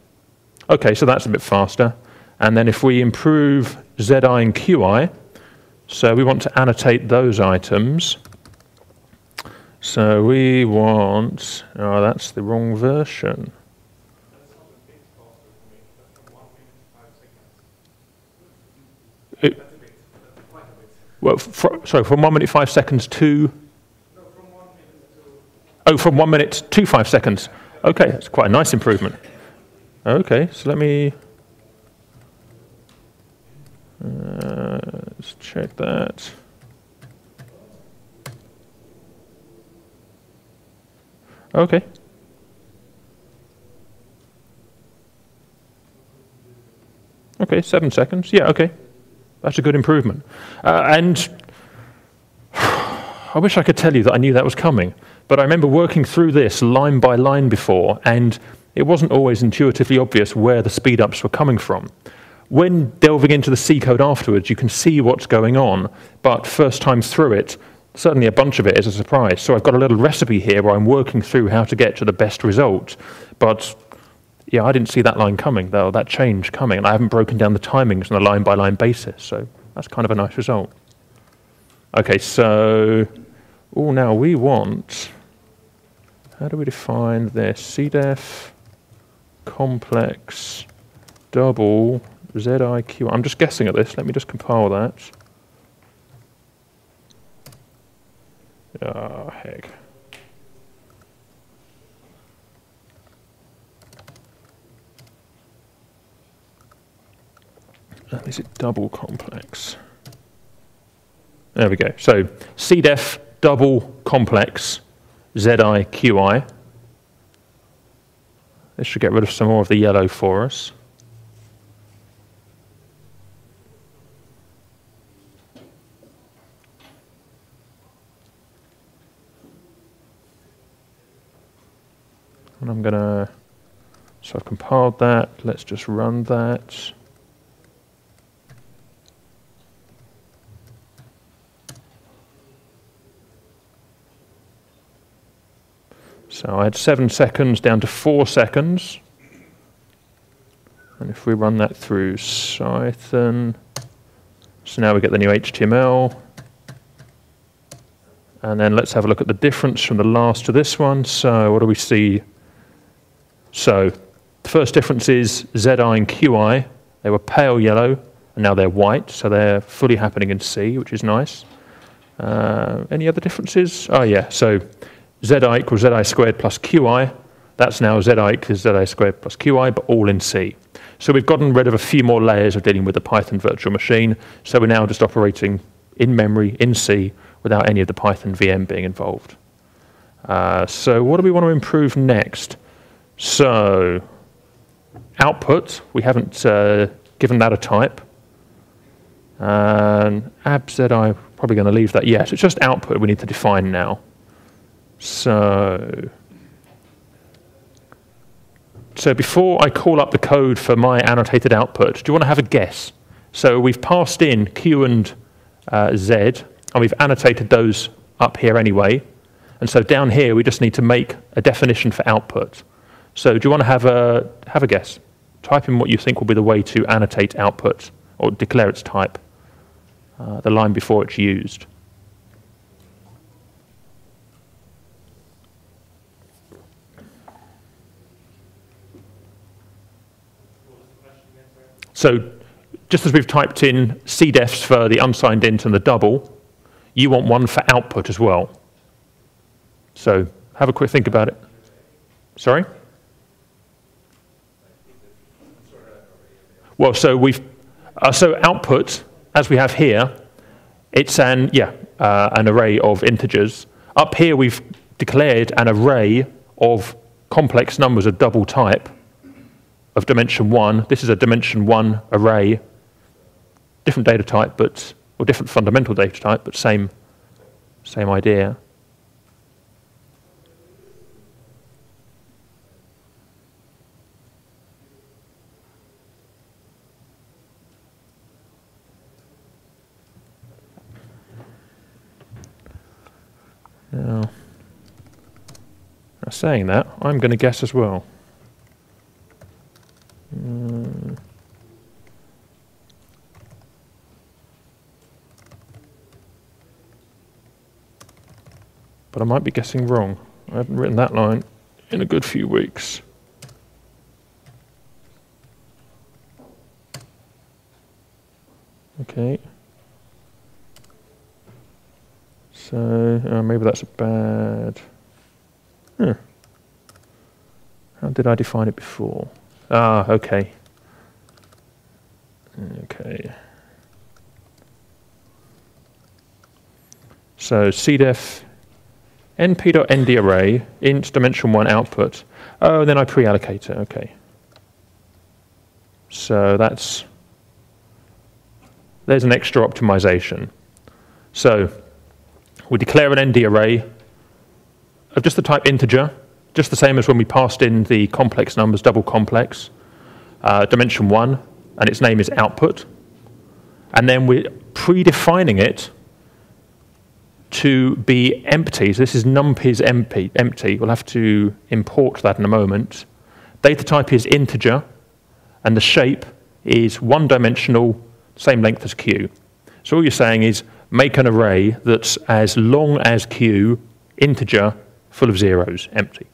A: Okay, so that's a bit faster. And then if we improve Zi and Qi, so we want to annotate those items. So we want, oh, that's the wrong version. Well, sorry, from 1 minute 5 seconds to?
E: No, from 1 minute to...
A: Oh, from 1 minute to 5 seconds. Okay, that's quite a nice improvement. Okay, so let me... let's check that. Okay. Okay, 7 seconds. Yeah, okay. That's a good improvement. And I wish I could tell you that I knew that was coming, but I remember working through this line by line before, and it wasn't always intuitively obvious where the speed-ups were coming from. When delving into the C code afterwards, you can see what's going on, but first time through it, certainly a bunch of it is a surprise. So I've got a little recipe here where I'm working through how to get to the best result, but yeah, I didn't see that line coming, though, that change coming, and I haven't broken down the timings on a line-by-line basis, so that's kind of a nice result. Okay, so, now we want, how do we define this? CDEF, complex, double, ZIQ. I'm just guessing at this, let me just compile that. Oh, heck. Is it double complex? There we go. So CDEF double complex ZIQI. This should get rid of some more of the yellow for us. And I'm going to, so I've compiled that. Let's just run that. So I had 7 seconds down to 4 seconds. And if we run that through Cython, so now we get the new HTML. And then let's have a look at the difference from the last to this one. So what do we see? So the first difference is Zi and Qi. They were pale yellow, and now they're white. So they're fully happening in C, which is nice. Any other differences? Oh, yeah. So Zi equals Zi squared plus Qi. That's now Zi equals Zi squared plus Qi, but all in C. So we've gotten rid of a few more layers of dealing with the Python virtual machine. So we're now just operating in memory, in C, without any of the Python VM being involved. So what do we want to improve next? So output, we haven't given that a type. And abzi, probably going to leave that. Yes, it's just output we need to define now. So before I call up the code for my annotated output, do you want to have a guess? So we've passed in Q and Z, and we've annotated those up here anyway. And so down here, we just need to make a definition for output. So do you want to have a guess? Type in what you think will be the way to annotate output, or declare its type, the line before it's used. So just as we've typed in CDEFs for the unsigned int and the double, you want one for output as well. So have a quick think about it. Sorry? Well, so so output, as we have here, it's an array of integers. Up here, we've declared an array of complex numbers of double type of dimension 1. This is a dimension 1 array, different data type, or different fundamental data type, but same idea. Now, saying that, I'm going to guess as well. But I might be guessing wrong. I haven't written that line in a good few weeks. Okay. So maybe that's a bad. How did I define it before? Ah, okay. Okay. So cdef np.nd array int dimension 1 output. Oh, and then I pre-allocate it. Okay. So there's an extra optimization. So we declare an ND array of just the type integer, just the same as when we passed in the complex numbers, double complex, dimension 1, and its name is output. And then we're predefining it to be empty. So this is numpy's empty. We'll have to import that in a moment. Data type is integer, and the shape is one-dimensional, same length as Q. So all you're saying is make an array that's as long as Q, integer, full of zeros, empty.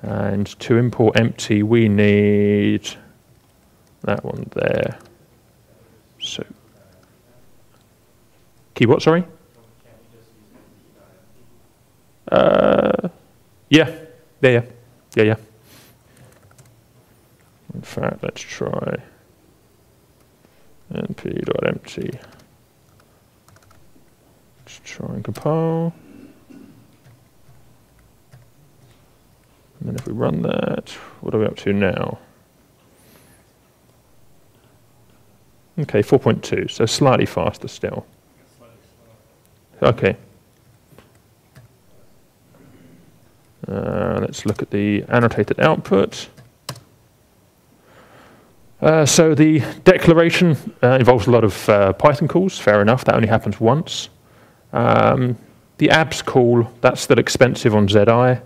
A: And to import empty, we need that one there. So, key what, sorry? Yeah. In fact, let's try np.empty. Let's try and compile. And then if we run that, what are we up to now? Okay, 4.2, so slightly faster still. Okay. Let's look at the annotated output. So the declaration involves a lot of Python calls, fair enough, that only happens once. The abs call, that's still expensive on ZI.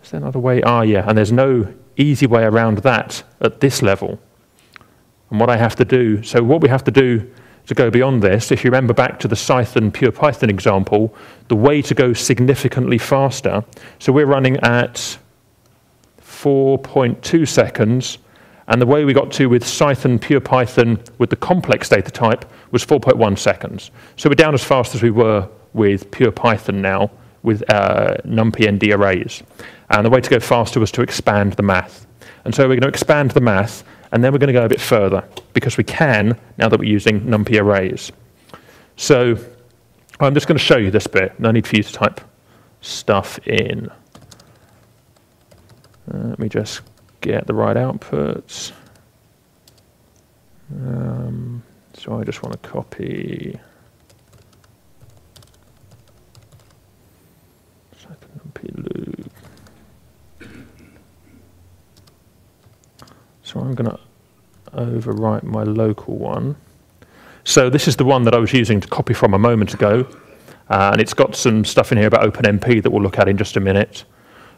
A: Is there another way? Yeah, and there's no easy way around that at this level. And what I have to do, so what we have to do to go beyond this, if you remember back to the Cython pure Python example, the way to go significantly faster, so we're running at 4.2 seconds, and the way we got to with Cython pure Python with the complex data type was 4.1 seconds. So we're down as fast as we were with pure Python now, with numpy ND arrays. And the way to go faster was to expand the math. And so we're going to expand the math, and then we're going to go a bit further, because we can, now that we're using numpy arrays. So I'm just going to show you this bit. No need for you to type stuff in. Let me just get the right outputs. So I just want to copy loop. So I'm going to overwrite my local one. So this is the one that I was using to copy from a moment ago, and it's got some stuff in here about OpenMP that we'll look at in just a minute.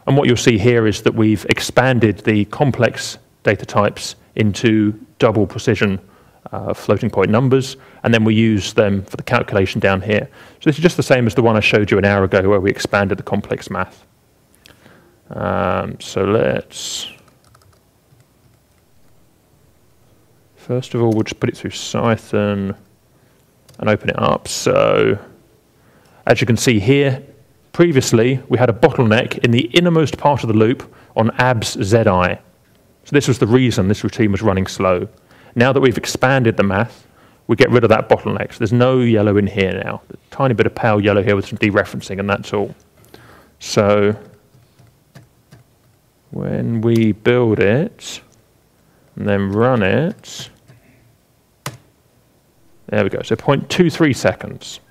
A: And what you'll see here is that we've expanded the complex data types into double precision floating point numbers, and then we use them for the calculation down here. So this is just the same as the one I showed you an hour ago where we expanded the complex math. So let's, first of all, we'll just put it through Cython and open it up. So as you can see here, previously we had a bottleneck in the innermost part of the loop on abs zi. So this was the reason this routine was running slow. Now that we've expanded the math, we get rid of that bottleneck. So there's no yellow in here now. A tiny bit of pale yellow here with some dereferencing, and that's all. So when we build it and then run it, there we go. So 0.23 seconds.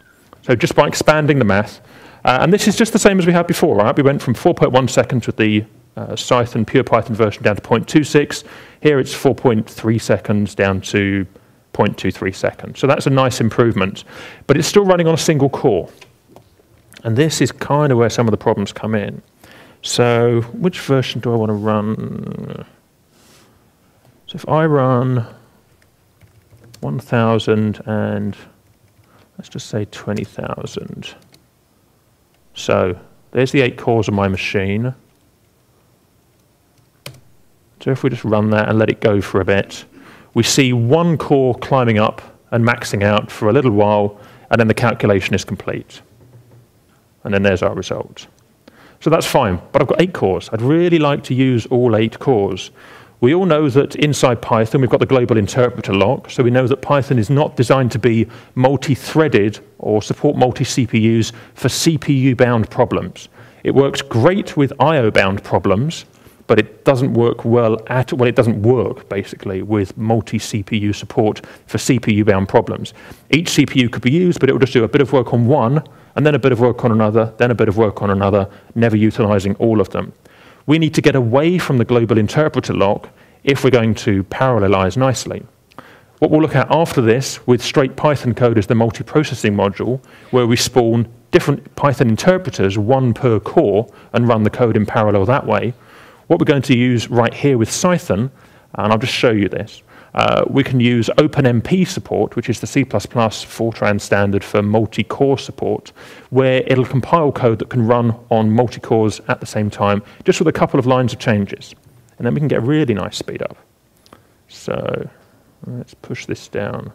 A: So just by expanding the math, and this is just the same as we had before, right? We went from 4.1 seconds with the Cython pure Python version down to 0.26. Here it's 4.3 seconds down to 0.23 seconds. So that's a nice improvement, but it's still running on a single core. And this is kind of where some of the problems come in. So which version do I want to run? So if I run 1,000 and let's just say 20,000. So there's the 8 cores on my machine. So if we just run that and let it go for a bit, we see one core climbing up and maxing out for a little while, and then the calculation is complete. And then there's our result. So that's fine, but I've got 8 cores. I'd really like to use all 8 cores. We all know that inside Python we've got the global interpreter lock, so we know that Python is not designed to be multi-threaded or support multi-CPUs for CPU-bound problems. It works great with I/O-bound problems, but it doesn't work it doesn't work basically with multi-CPU support for CPU-bound problems. Each CPU could be used, but it will just do a bit of work on one, and then a bit of work on another, then a bit of work on another, never utilizing all of them. We need to get away from the global interpreter lock if we're going to parallelize nicely. What we'll look at after this with straight Python code is the multiprocessing module, where we spawn different Python interpreters, one per core, and run the code in parallel that way. What we're going to use right here with Cython, and I'll just show you this, we can use OpenMP support, which is the C++ Fortran standard for multi-core support, where it'll compile code that can run on multi-cores at the same time, just with a couple of lines of changes. And then we can get a really nice speed up. So let's push this down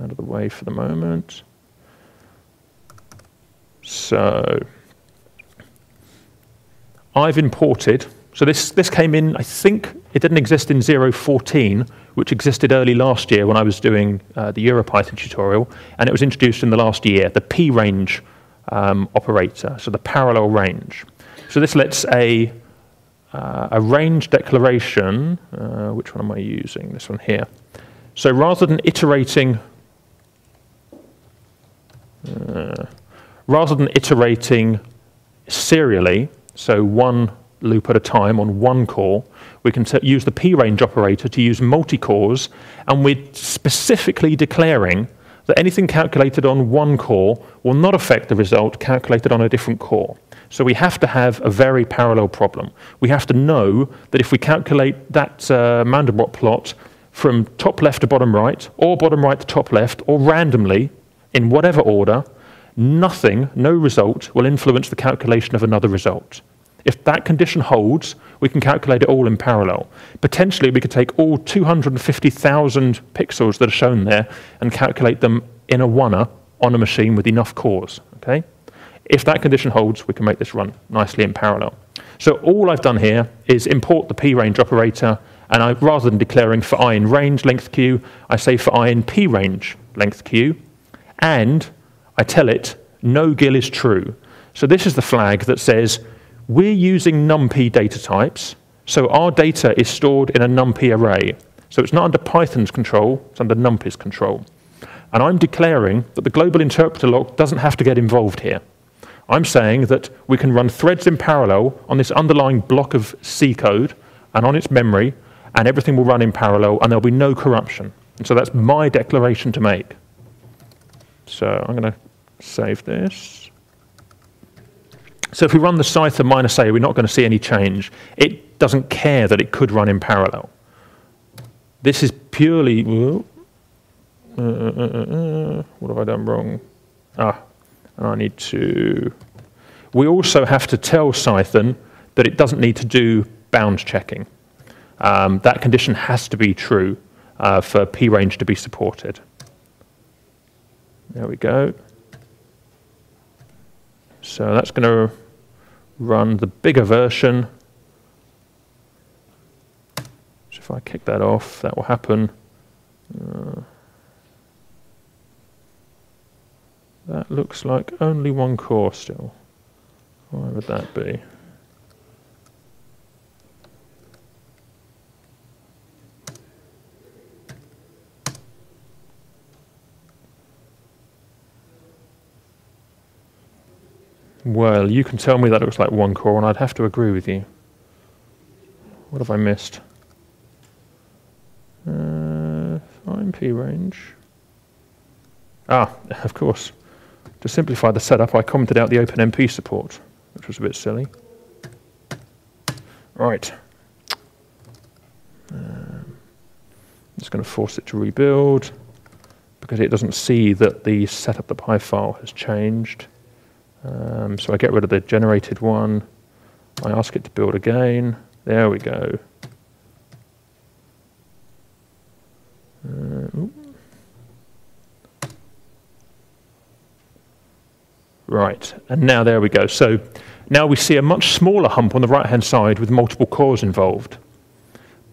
A: out of the way for the moment. So I've imported, so this came in, I think it didn't exist in 0.14, which existed early last year when I was doing the EuroPython tutorial, and it was introduced in the last year, the p-range operator, so the parallel range. So this lets a range declaration, which one am I using? This one here. So rather than iterating serially, so one loop at a time on one core, we can use the p-range operator to use multi-cores, and we're specifically declaring that anything calculated on one core will not affect the result calculated on a different core. So we have to have a very parallel problem. We have to know that if we calculate that Mandelbrot plot from top left to bottom right, or bottom right to top left, or randomly, in whatever order, nothing, no result, will influence the calculation of another result. If that condition holds, we can calculate it all in parallel. Potentially, we could take all 250,000 pixels that are shown there and calculate them in a oneer on a machine with enough cores. Okay? If that condition holds, we can make this run nicely in parallel. So all I've done here is import the p-range operator, and rather than declaring for I in range length q, I say for I in p-range length q, and I tell it no GIL is true. So this is the flag that says we're using numpy data types, so our data is stored in a numpy array. So it's not under Python's control, it's under numpy's control. And I'm declaring that the global interpreter lock doesn't have to get involved here. I'm saying that we can run threads in parallel on this underlying block of C code and on its memory, and everything will run in parallel, and there'll be no corruption. And so that's my declaration to make. So I'm going to save this. So if we run the Cython -a, we're not going to see any change. It doesn't care that it could run in parallel. This is purely... what have I done wrong? And I need to... We also have to tell Cython that it doesn't need to do bound checking. That condition has to be true for p-range to be supported. There we go. So that's going to run the bigger version. So if I kick that off, that will happen. That looks like only one core still. Why would that be? Well, you can tell me that it looks like one core, and I'd have to agree with you. What have I missed? Find P range. Ah, of course. To simplify the setup, I commented out the OpenMP support, which was a bit silly. Right. I'm just going to force it to rebuild because it doesn't see that the setup.py file has changed. So I get rid of the generated one. I ask it to build again. There we go. Right, and now there we go. So now we see a much smaller hump on the right-hand side with multiple cores involved,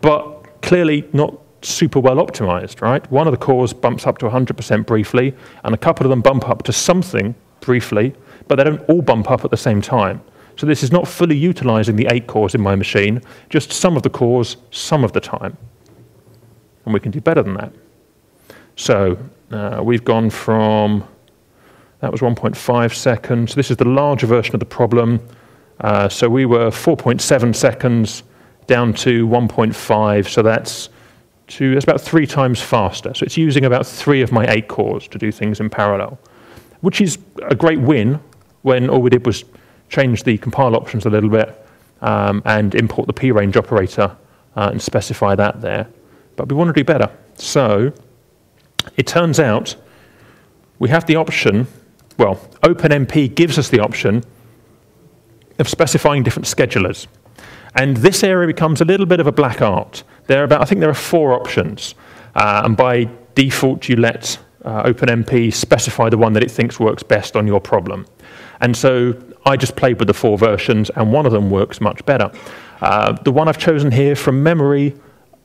A: but clearly not super well optimized, right? One of the cores bumps up to 100% briefly, and a couple of them bump up to something briefly, but they don't all bump up at the same time. So this is not fully utilizing the 8 cores in my machine, just some of the cores, some of the time. And we can do better than that. So we've gone from, that was 1.5 seconds. This is the larger version of the problem. So we were 4.7 seconds down to 1.5, so that's about 3 times faster. So it's using about 3 of my 8 cores to do things in parallel, which is a great win when all we did was change the compile options a little bit and import the p-range operator and specify that there. But we want to do better. So it turns out we have the option, well, OpenMP gives us the option of specifying different schedulers. And this area becomes a little bit of a black art. I think there are 4 options. And by default, you let OpenMP specify the one that it thinks works best on your problem. And so I just played with the 4 versions, and one of them works much better. The one I've chosen here from memory,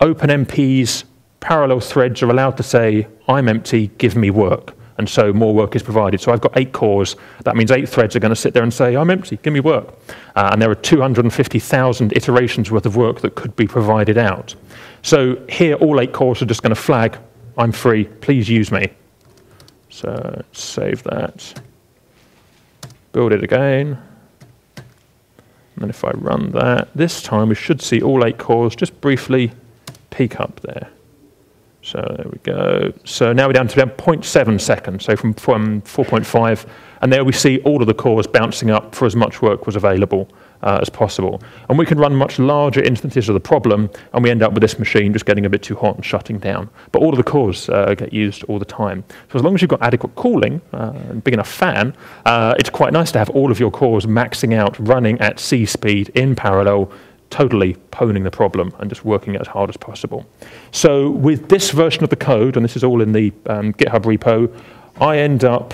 A: OpenMP's parallel threads are allowed to say, I'm empty, give me work. And so more work is provided. So I've got 8 cores. That means 8 threads are going to sit there and say, I'm empty, give me work. And there are 250,000 iterations worth of work that could be provided out. So here, all 8 cores are just going to flag, I'm free, please use me. So save that. Build it again. And then if I run that, this time we should see all 8 cores just briefly peak up there. So there we go. So now we're down to about 0.7 seconds, so from 4.5, and there we see all of the cores bouncing up for as much work was available as possible. And we can run much larger instances of the problem, and we end up with this machine just getting a bit too hot and shutting down. But all of the cores get used all the time. So as long as you've got adequate cooling and big enough fan, it's quite nice to have all of your cores maxing out, running at C speed in parallel, totally poning the problem and just working it as hard as possible. So with this version of the code, and this is all in the GitHub repo, I end up,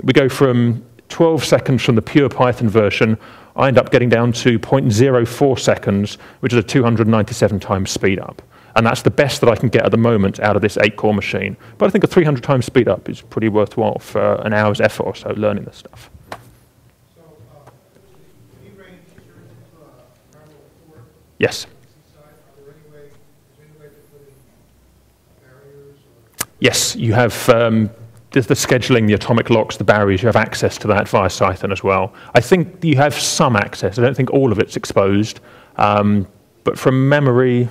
A: we go from 12 seconds from the pure Python version, I end up getting down to 0.04 seconds, which is a 297 times speed up. And that's the best that I can get at the moment out of this 8-core machine. But I think a 300 times speed up is pretty worthwhile for an hour's effort or so learning this stuff. Yes. Yes, you have the scheduling, the atomic locks, the barriers, you have access to that via Cython as well. I think you have some access. I don't think all of it's exposed. But from memory,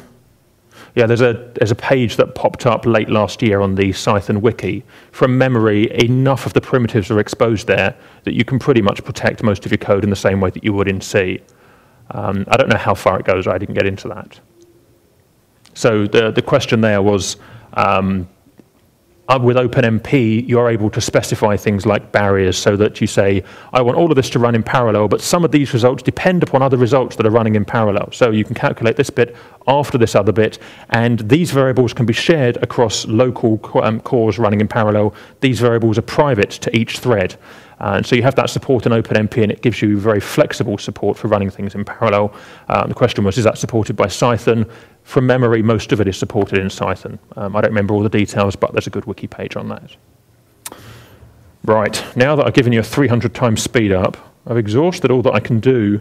A: yeah, there's a page that popped up late last year on the Cython wiki. From memory, enough of the primitives are exposed there that you can pretty much protect most of your code in the same way that you would in C. I don't know how far it goes. I didn't get into that. So the question there was, with OpenMP, you're able to specify things like barriers so that you say, I want all of this to run in parallel, but some of these results depend upon other results that are running in parallel. So you can calculate this bit after this other bit, and these variables can be shared across local cores running in parallel. These variables are private to each thread. And so you have that support in OpenMP, and it gives you very flexible support for running things in parallel. The question was, is that supported by Cython? From memory, most of it is supported in Cython. I don't remember all the details, but there's a good wiki page on that. Right, now that I've given you a 300 times speed up, I've exhausted all that I can do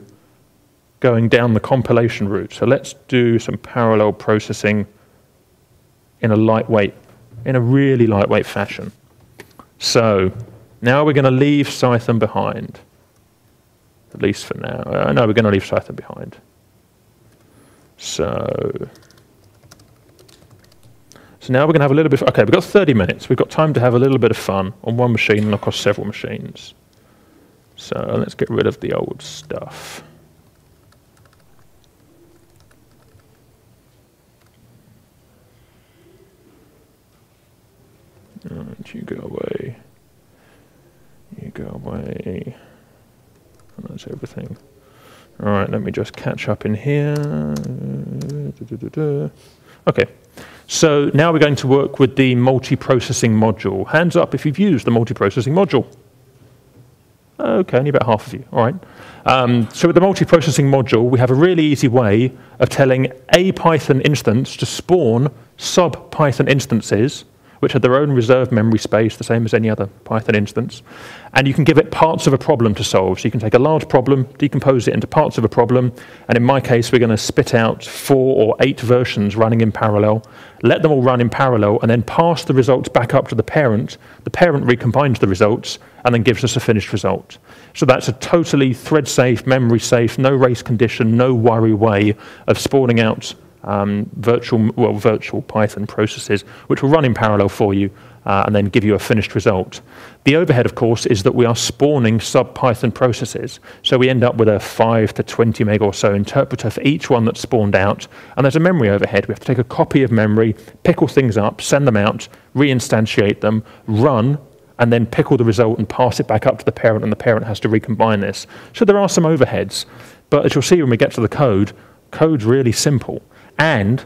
A: going down the compilation route. So let's do some parallel processing in a really lightweight fashion. So now we're going to leave Cython behind, at least for now. No, we're going to leave Cython behind. So now we're going to have a little bit, okay, we've got 30 minutes. We've got time to have a little bit of fun on one machine and across several machines. So let's get rid of the old stuff. Right, you go away. You go away. And that's everything. All right, let me just catch up in here. Okay, so now we're going to work with the multiprocessing module. Hands up if you've used the multiprocessing module. Okay, only about half of you, all right. So with the multiprocessing module, we have a really easy way of telling a Python instance to spawn sub-Python instances, which have their own reserved memory space, the same as any other Python instance. And you can give it parts of a problem to solve. So you can take a large problem, decompose it into parts of a problem, and in my case, we're going to spit out 4 or 8 versions running in parallel, let them all run in parallel, and then pass the results back up to the parent. The parent recombines the results, and then gives us a finished result. So that's a totally thread-safe, memory-safe, no race condition, no worry way of spawning out virtual Python processes, which will run in parallel for you and then give you a finished result. The overhead, of course, is that we are spawning sub-Python processes. So we end up with a 5 to 20 meg or so interpreter for each one that's spawned out. And there's a memory overhead. We have to take a copy of memory, pickle things up, send them out, reinstantiate them, run, and then pickle the result and pass it back up to the parent, and the parent has to recombine this. So there are some overheads. But as you'll see when we get to the code, code's really simple. And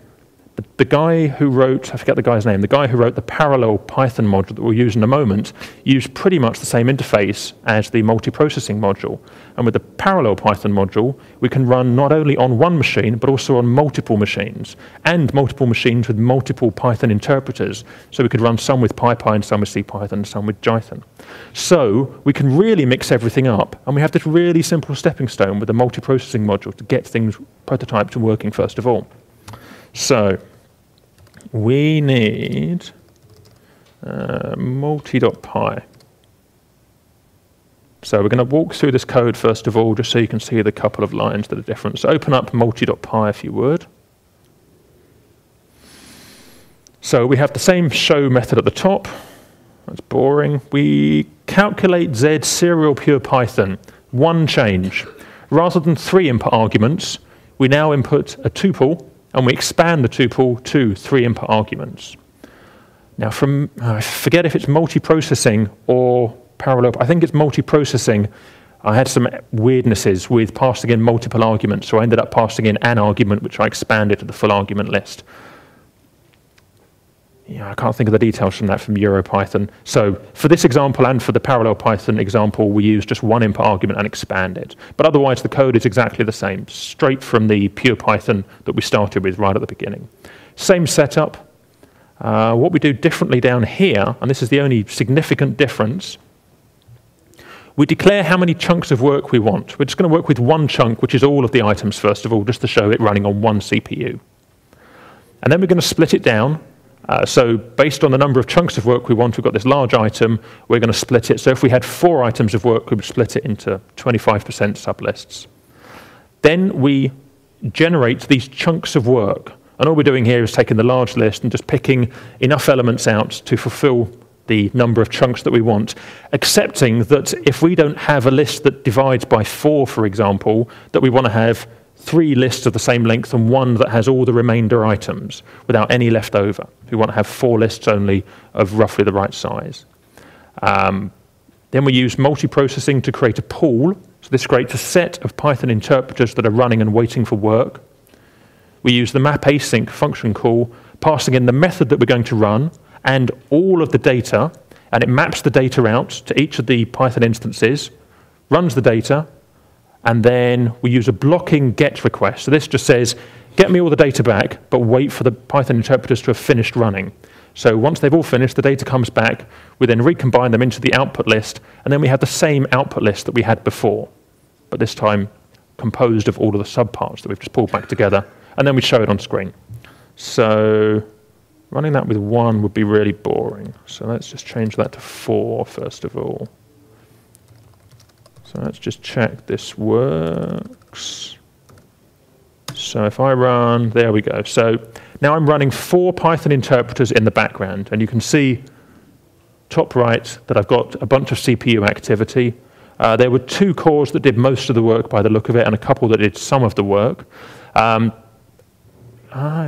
A: the guy who wrote, I forget the guy's name, the guy who wrote the ParallelPython module that we'll use in a moment, used pretty much the same interface as the multiprocessing module. And with the ParallelPython module, we can run not only on one machine, but also on multiple machines, and multiple machines with multiple Python interpreters. So we could run some with PyPy, and some with CPython, and some with Cython. So we can really mix everything up, and we have this really simple stepping stone with the multiprocessing module to get things prototyped and working first of all. So we need multi.py. So we're going to walk through this code first of all, just so you can see the couple of lines that are different. So open up multi.py if you would. So we have the same show method at the top. That's boring. We calculate Z serial pure Python. One change. Rather than 3 input arguments, we now input a tuple, and we expand the tuple to 3 input arguments. Now I forget if it's multiprocessing or parallel, I think it's multiprocessing. I had some weirdnesses with passing in multiple arguments, so I ended up passing in an argument which I expanded to the full argument list. Yeah, I can't think of the details from that from EuroPython. So for this example and for the ParallelPython example, we use just 1 input argument and expand it. But otherwise, the code is exactly the same, straight from the pure Python that we started with right at the beginning. Same setup. What we do differently down here, and this is the only significant difference, we declare how many chunks of work we want. We're just going to work with 1 chunk, which is all of the items, first of all, just to show it running on 1 CPU. And then we're going to split it down. So based on the number of chunks of work we want, we've got this large item, we're going to split it. So if we had 4 items of work, we would split it into 25% sublists. Then we generate these chunks of work. And all we're doing here is taking the large list and just picking enough elements out to fulfill the number of chunks that we want, accepting that if we don't have a list that divides by 4, for example, that we want to have 3 lists of the same length and 1 that has all the remainder items without any left over. We want to have 4 lists only of roughly the right size. Then we use multiprocessing to create a pool. So this creates a set of Python interpreters that are running and waiting for work. We use the map async function call, passing in the method that we're going to run and all of the data, and it maps the data out to each of the Python instances, runs the data, and then we use a blocking get request. So this just says, get me all the data back, but wait for the Python interpreters to have finished running. So once they've all finished, the data comes back, we then recombine them into the output list, and then we have the same output list that we had before, but this time composed of all of the subparts that we've just pulled back together, and then we show it on screen. So running that with 1 would be really boring. So let's just change that to 4 first of all. So let's just check this works. So if I run, there we go. So now I'm running 4 Python interpreters in the background, and you can see top right that I've got a bunch of CPU activity. There were 2 cores that did most of the work by the look of it, and a couple that did some of the work.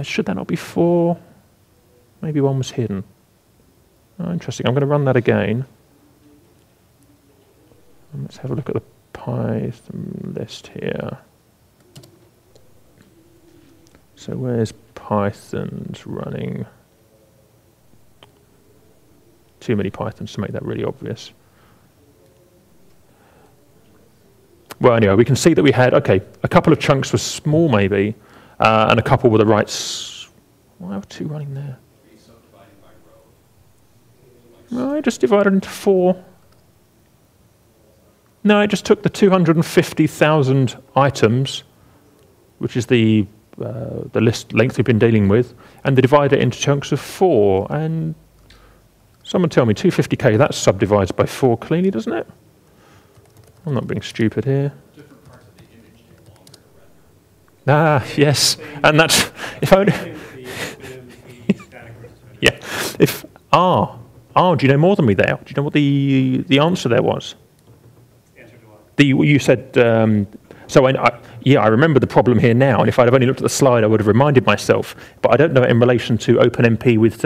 A: Should that not be 4? Maybe 1 was hidden. Oh, interesting. I'm going to run that again. And let's have a look at the Python list here. So where's Python's running? Too many Pythons to make that really obvious. Well, anyway, we can see that we had, okay, a couple of chunks were small maybe, and a couple were the right... Why are 2 running there? No, I just divided into 4. No, I just took the 250,000 items, which is the list length we've been dealing with, and they divide it into chunks of 4. And someone tell me, 250k, that subdivides by 4 cleanly, doesn't it? I'm not being stupid here.
I: Different parts of the image take longer to render.
A: Yes, and that's if only. Yeah, if do you know more than me there? Do you know what the answer there was?
I: Answer to what?
A: You said. I remember the problem here now, and if I'd have only looked at the slide, I would have reminded myself. But I don't know it in relation to OpenMP with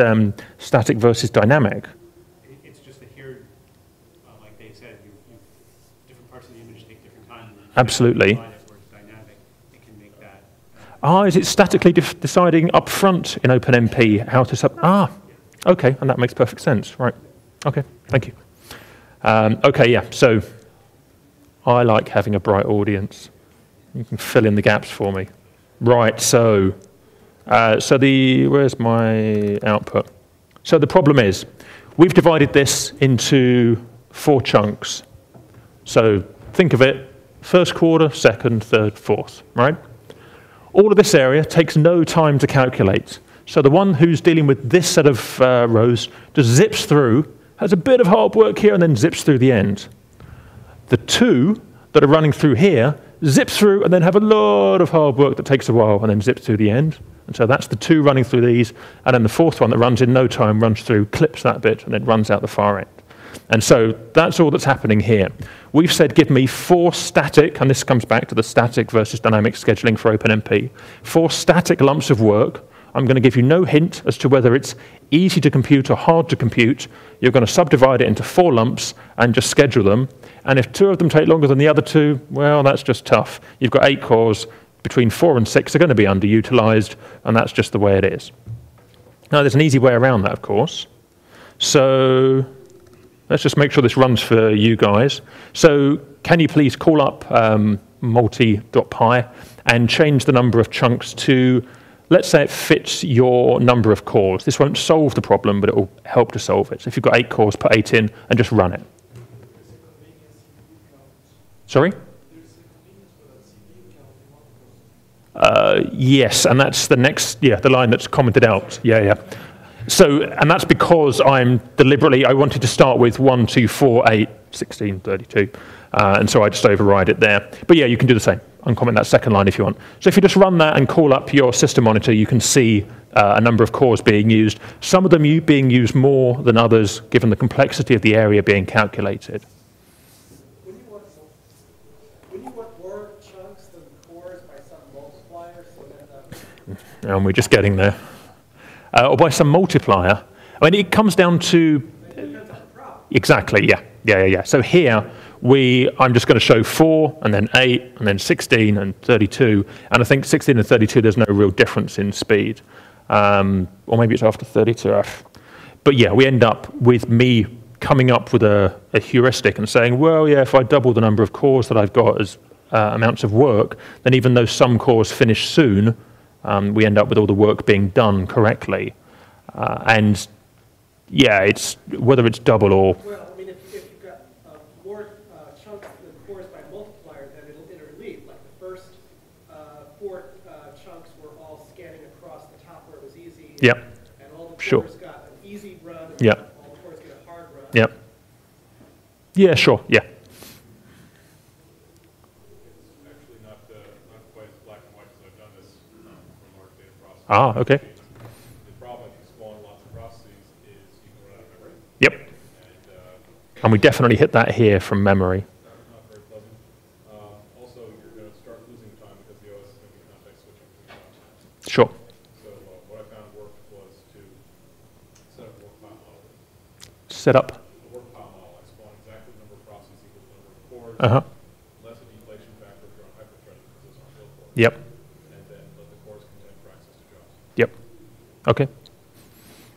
A: static versus dynamic.
I: It's just that here, like they said, different parts of the image take different time.
A: Absolutely.
I: Dynamic, it can make that.
A: Is it statically deciding up front in OpenMP how to okay, and that makes perfect sense, right? Okay, thank you. Okay, yeah. So I like having a bright audience. You can fill in the gaps for me. Right, so where's my output? So the problem is, we've divided this into 4 chunks. So think of it, first quarter, second, third, fourth, right? All of this area takes no time to calculate. So the one who's dealing with this set of rows just zips through, has a bit of hard work here, and then zips through the end. The 2 that are running through here zips through and then have a lot of hard work that takes a while and then zips through the end. And so that's the 2 running through these, and then the 4th one that runs in no time runs through, clips that bit, and then runs out the far end. And so that's all that's happening here. We've said give me 4 static, and this comes back to the static versus dynamic scheduling for OpenMP, 4 static lumps of work. I'm going to give you no hint as to whether it's easy to compute or hard to compute. You're going to subdivide it into 4 lumps and just schedule them. And if 2 of them take longer than the other 2, well, that's just tough. You've got 8 cores. Between 4 and 6 are going to be underutilized, and that's just the way it is. Now, there's an easy way around that, of course. So let's just make sure this runs for you guys. So can you please call up multi.py and change the number of chunks to, let's say it fits your number of cores. This won't solve the problem, but it will help to solve it. So if you've got 8 cores, put 8 in and just run it. Sorry? Yes, and that's the next, the line that's commented out. Yeah. So, and that's because I wanted to start with 1, 2, 4, 8, 16, 32. And so I just override it there. But yeah, you can do the same. Uncomment that second line if you want. So if you just run that and call up your system monitor, you can see a number of cores being used. Some of them being used more than others, given the complexity of the area being calculated.
C: When you want more chunks than cores by some
A: and we're just getting there. Or by some multiplier. I mean, it comes down to... Exactly, yeah. So here, I'm just going to show 4, and then 8, and then 16, and 32. And I think 16 and 32, there's no real difference in speed. Or maybe it's after 32. But yeah, we end up with me coming up with a heuristic and saying, well, yeah, if I double the number of cores that I've got as amounts of work, then even though some cores finish soon, we end up with all the work being done correctly. And yeah, it's whether it's double or...
C: Well, I mean, if you've got more chunks than cores by multiplier, then it'll interleave. Like the first 4 chunks were all scanning across the top where it was easy.
A: Yep.
C: And all the
A: Sure.
C: cores got an easy run, and
A: Yep.
C: all the cores get a hard run.
A: Yep. Yeah, sure, yeah.
E: It's actually not quite as black and white as I've done this for large data processing.
A: Ah, okay.
E: The problem if you spawn lots of processes is you can run out of memory.
A: Yep. And we definitely hit that here from memory.
E: Not very pleasant. Also, you're going to start losing time because the OS is going to be context switching between files.
A: Sure.
E: So what I found worked was to set up a work file model.
A: Set up.
E: A work file model. I spawn exactly the number of processes equals the number of cores.
A: Uh-huh.
E: Less a deflation factor if you're on hyperthreading because those aren't real cores.
A: Yep.
E: And then let the cores contend for access to jobs.
A: Yep. Okay.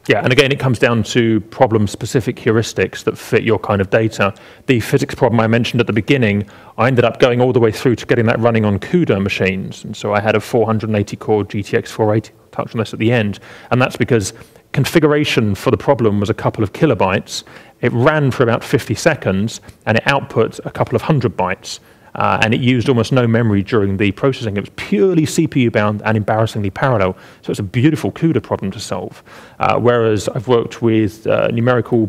A: Yeah, and again, it comes down to problem-specific heuristics that fit your kind of data. The physics problem I mentioned at the beginning, I ended up going all the way through to getting that running on CUDA machines. And so I had a 480-core GTX 480, touch on this at the end. And that's because configuration for the problem was a couple of kilobytes. It ran for about 50 seconds, and it output a couple of 100 bytes. And it used almost no memory during the processing. It was purely CPU-bound and embarrassingly parallel. So it's a beautiful CUDA problem to solve. Whereas I've worked with numerical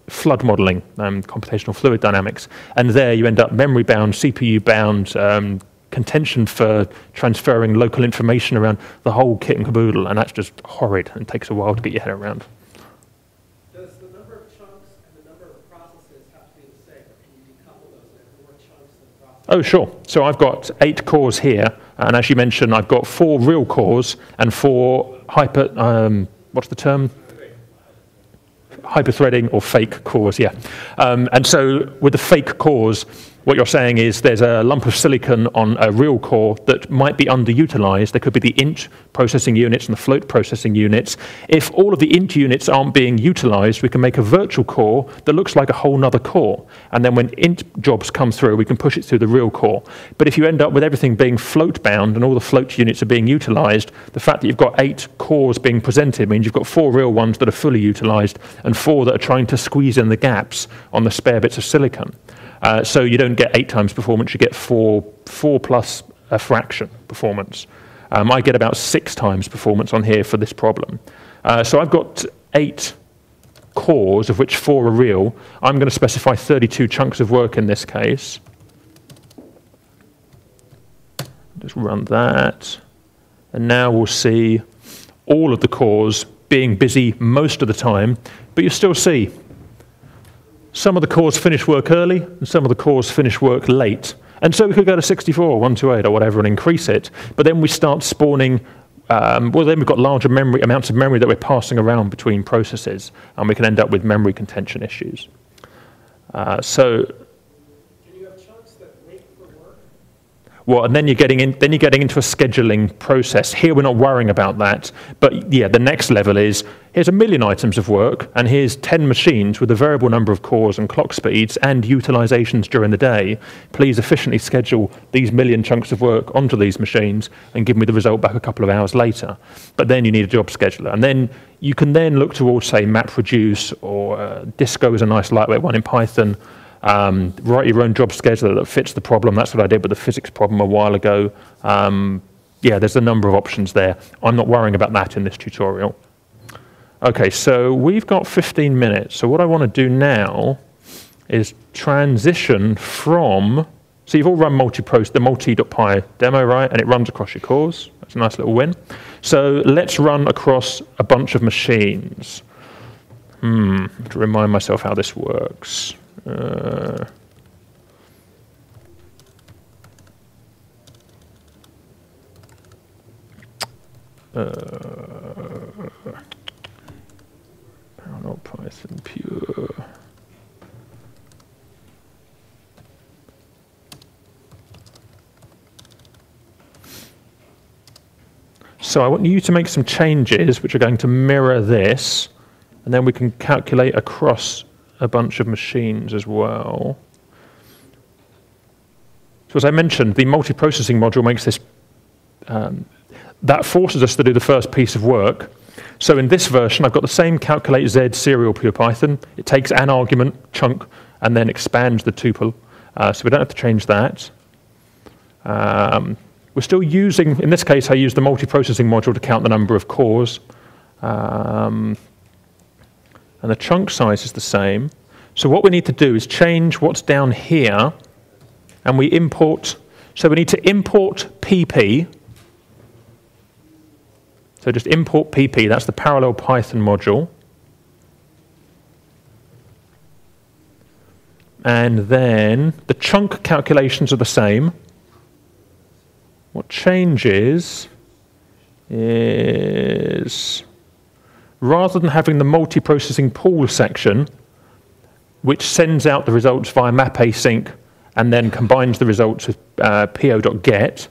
A: flood modeling, computational fluid dynamics, and there you end up memory-bound, CPU-bound, contention for transferring local information around the whole kit and caboodle, and that's just horrid and takes a while to get your head around.
C: Does the number of chunks and the number of processes have to be the same, or can you decouple those? There are more chunks than processes.
A: Oh, sure. So I've got 8 cores here, and as you mentioned, I've got 4 real cores and 4 what's the term? Hyperthreading or fake cores, yeah. And so with the fake cores, what you're saying is there's a lump of silicon on a real core that might be underutilized. There could be the int processing units and the float processing units. If all of the int units aren't being utilized, we can make a virtual core that looks like a whole nother core. And then when int jobs come through, we can push it through the real core. But if you end up with everything being float bound and all the float units are being utilized, the fact that you've got 8 cores being presented means you've got 4 real ones that are fully utilized and 4 that are trying to squeeze in the gaps on the spare bits of silicon. So you don't get 8 times performance, you get 4 plus a fraction performance. I get about 6 times performance on here for this problem. So I've got 8 cores, of which 4 are real. I'm going to specify 32 chunks of work in this case. Just run that. And now we'll see all of the cores being busy most of the time, but you still see some of the cores finish work early, and some of the cores finish work late. And so we could go to 64 or 128 or whatever and increase it. But then we start spawning, well, then we've got larger amounts of memory that we're passing around between processes, and we can end up with memory contention issues. So,
C: Can you have chunks that wait for work?
A: well, and then you're getting into a scheduling process. Here we're not worrying about that, but yeah, the next level is here's 1 million items of work, and here's 10 machines with a variable number of cores and clock speeds and utilizations during the day. Please efficiently schedule these 1 million chunks of work onto these machines and give me the result back a couple of hours later. But then you need a job scheduler, and then you can then look towards, say, MapReduce or Disco is a nice lightweight one in Python. Write your own job scheduler that fits the problem. That's what I did with the physics problem a while ago. Yeah, there's a number of options there. I'm not worrying about that in this tutorial. Okay, so we've got 15 minutes. So what I want to do now is transition from, so you've all run the multi.py demo, right? And it runs across your cores. That's a nice little win. So let's run across a bunch of machines. To remind myself how this works. ParallelPython pure. So I want you to make some changes which are going to mirror this, and then we can calculate across a bunch of machines as well. So as I mentioned, the multiprocessing module makes this, that forces us to do the first piece of work. So in this version, I've got the same calculate Z serial pure Python. It takes an argument chunk and then expands the tuple. So we don't have to change that. We're still using, in this case, I use the multiprocessing module to count the number of cores. And the chunk size is the same. So what we need to do is change what's down here, and we import, so we need to import PP. So just import PP, that's the ParallelPython module. And then the chunk calculations are the same. What changes is, rather than having the multiprocessing pool section, which sends out the results via map async and then combines the results with po.get,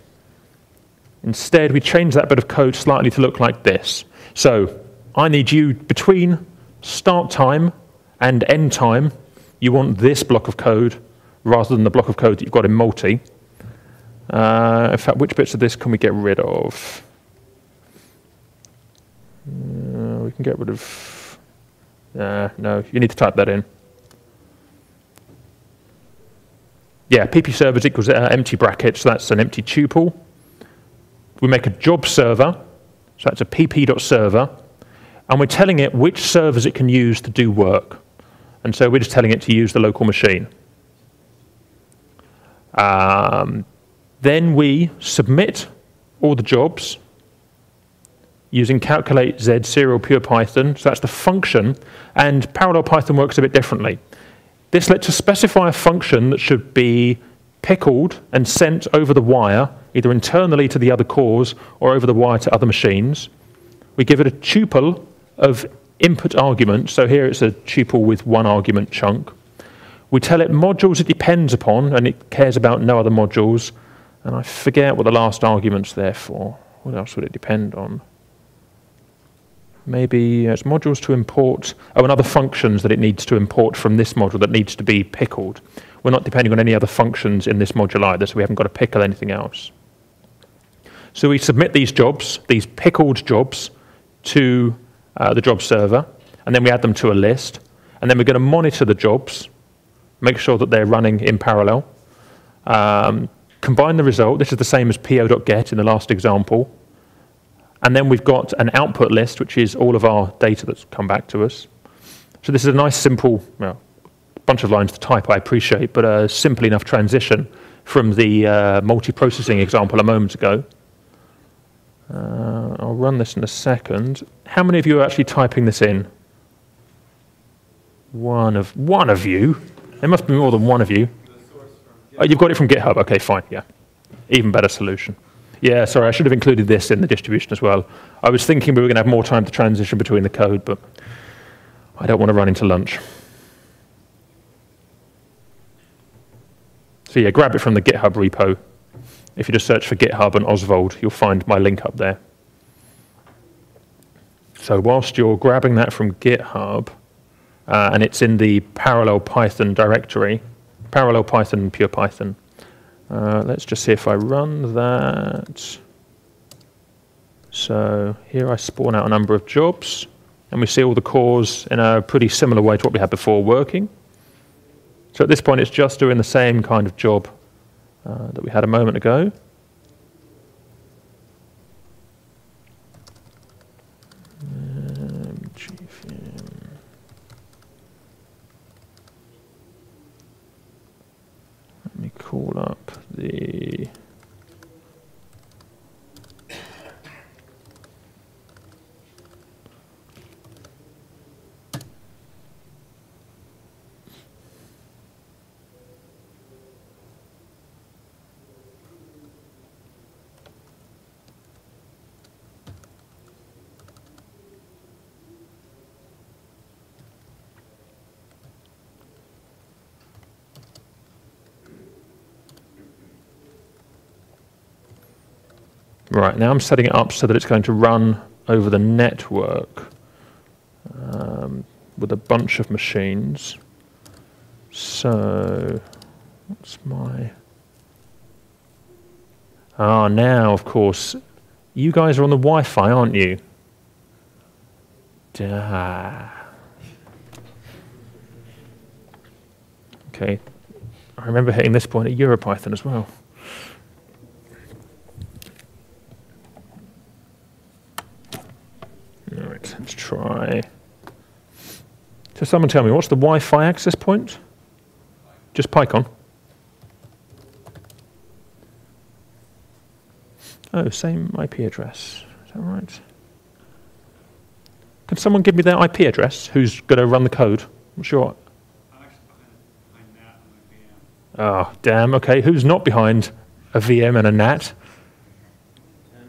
A: instead we change that bit of code slightly to look like this. So I need you, between start time and end time, you want this block of code rather than the block of code that you've got in multi. In fact, which bits of this can we get rid of? We can get rid of... no, you need to type that in. Yeah, pp servers equals empty brackets, so that's an empty tuple. We make a job server, so that's a pp.server, and we're telling it which servers it can use to do work. And so we're just telling it to use the local machine. Then we submit all the jobs using calculate Z serial pure Python. So that's the function, and ParallelPython works a bit differently. This lets us specify a function that should be pickled and sent over the wire, either internally to the other cores or over the wire to other machines. We give it a tuple of input arguments. So here it's a tuple with one argument chunk. We tell it modules it depends upon, and it cares about no other modules. And I forget what the last argument's there for. What else would it depend on? Maybe it's modules to import, and other functions that it needs to import from this module that needs to be pickled. We're not depending on any other functions in this module either, so we haven't got to pickle anything else. So we submit these jobs, these pickled jobs, to the job server, and then we add them to a list, and then we're going to monitor the jobs, make sure that they're running in parallel, combine the result. This is the same as po.get in the last example. And then we've got an output list, which is all of our data that's come back to us. So this is a nice, simple, well, bunch of lines to type, I appreciate, but a simple enough transition from the multiprocessing example a moment ago. I'll run this in a second. How many of you are actually typing this in? One of you. There must be more than one of you. Oh, you've got it from GitHub. Okay, fine. Yeah, even better solution. Yeah, sorry, I should have included this in the distribution as well. I was thinking we were going to have more time to transition between the code, but I don't want to run into lunch. So yeah, grab it from the GitHub repo. If you just search for GitHub and Ozsvald, you'll find my link up there. So whilst you're grabbing that from GitHub, and it's in the ParallelPython directory, ParallelPython pure Python. Let's just see if I run that. So here I spawn out a number of jobs, and we see all the cores in a pretty similar way to what we had before working. So at this point, it's just doing the same kind of job that we had a moment ago. Let me call up the Right, now I'm setting it up so that it's going to run over the network with a bunch of machines. So, what's my... Ah, now, of course, you guys are on the Wi-Fi, aren't you? Duh. Okay, I remember hitting this point at EuroPython as well. All right, let's try. So someone tell me, what's the Wi-Fi access point? Just PyCon. Oh, same IP address. Is that right? Can someone give me their IP address? Who's going to run the code? What's your...
I: I'm actually behind that on my VM.
A: Oh, damn. Okay, who's not behind a VM and a NAT?
F: 10.36,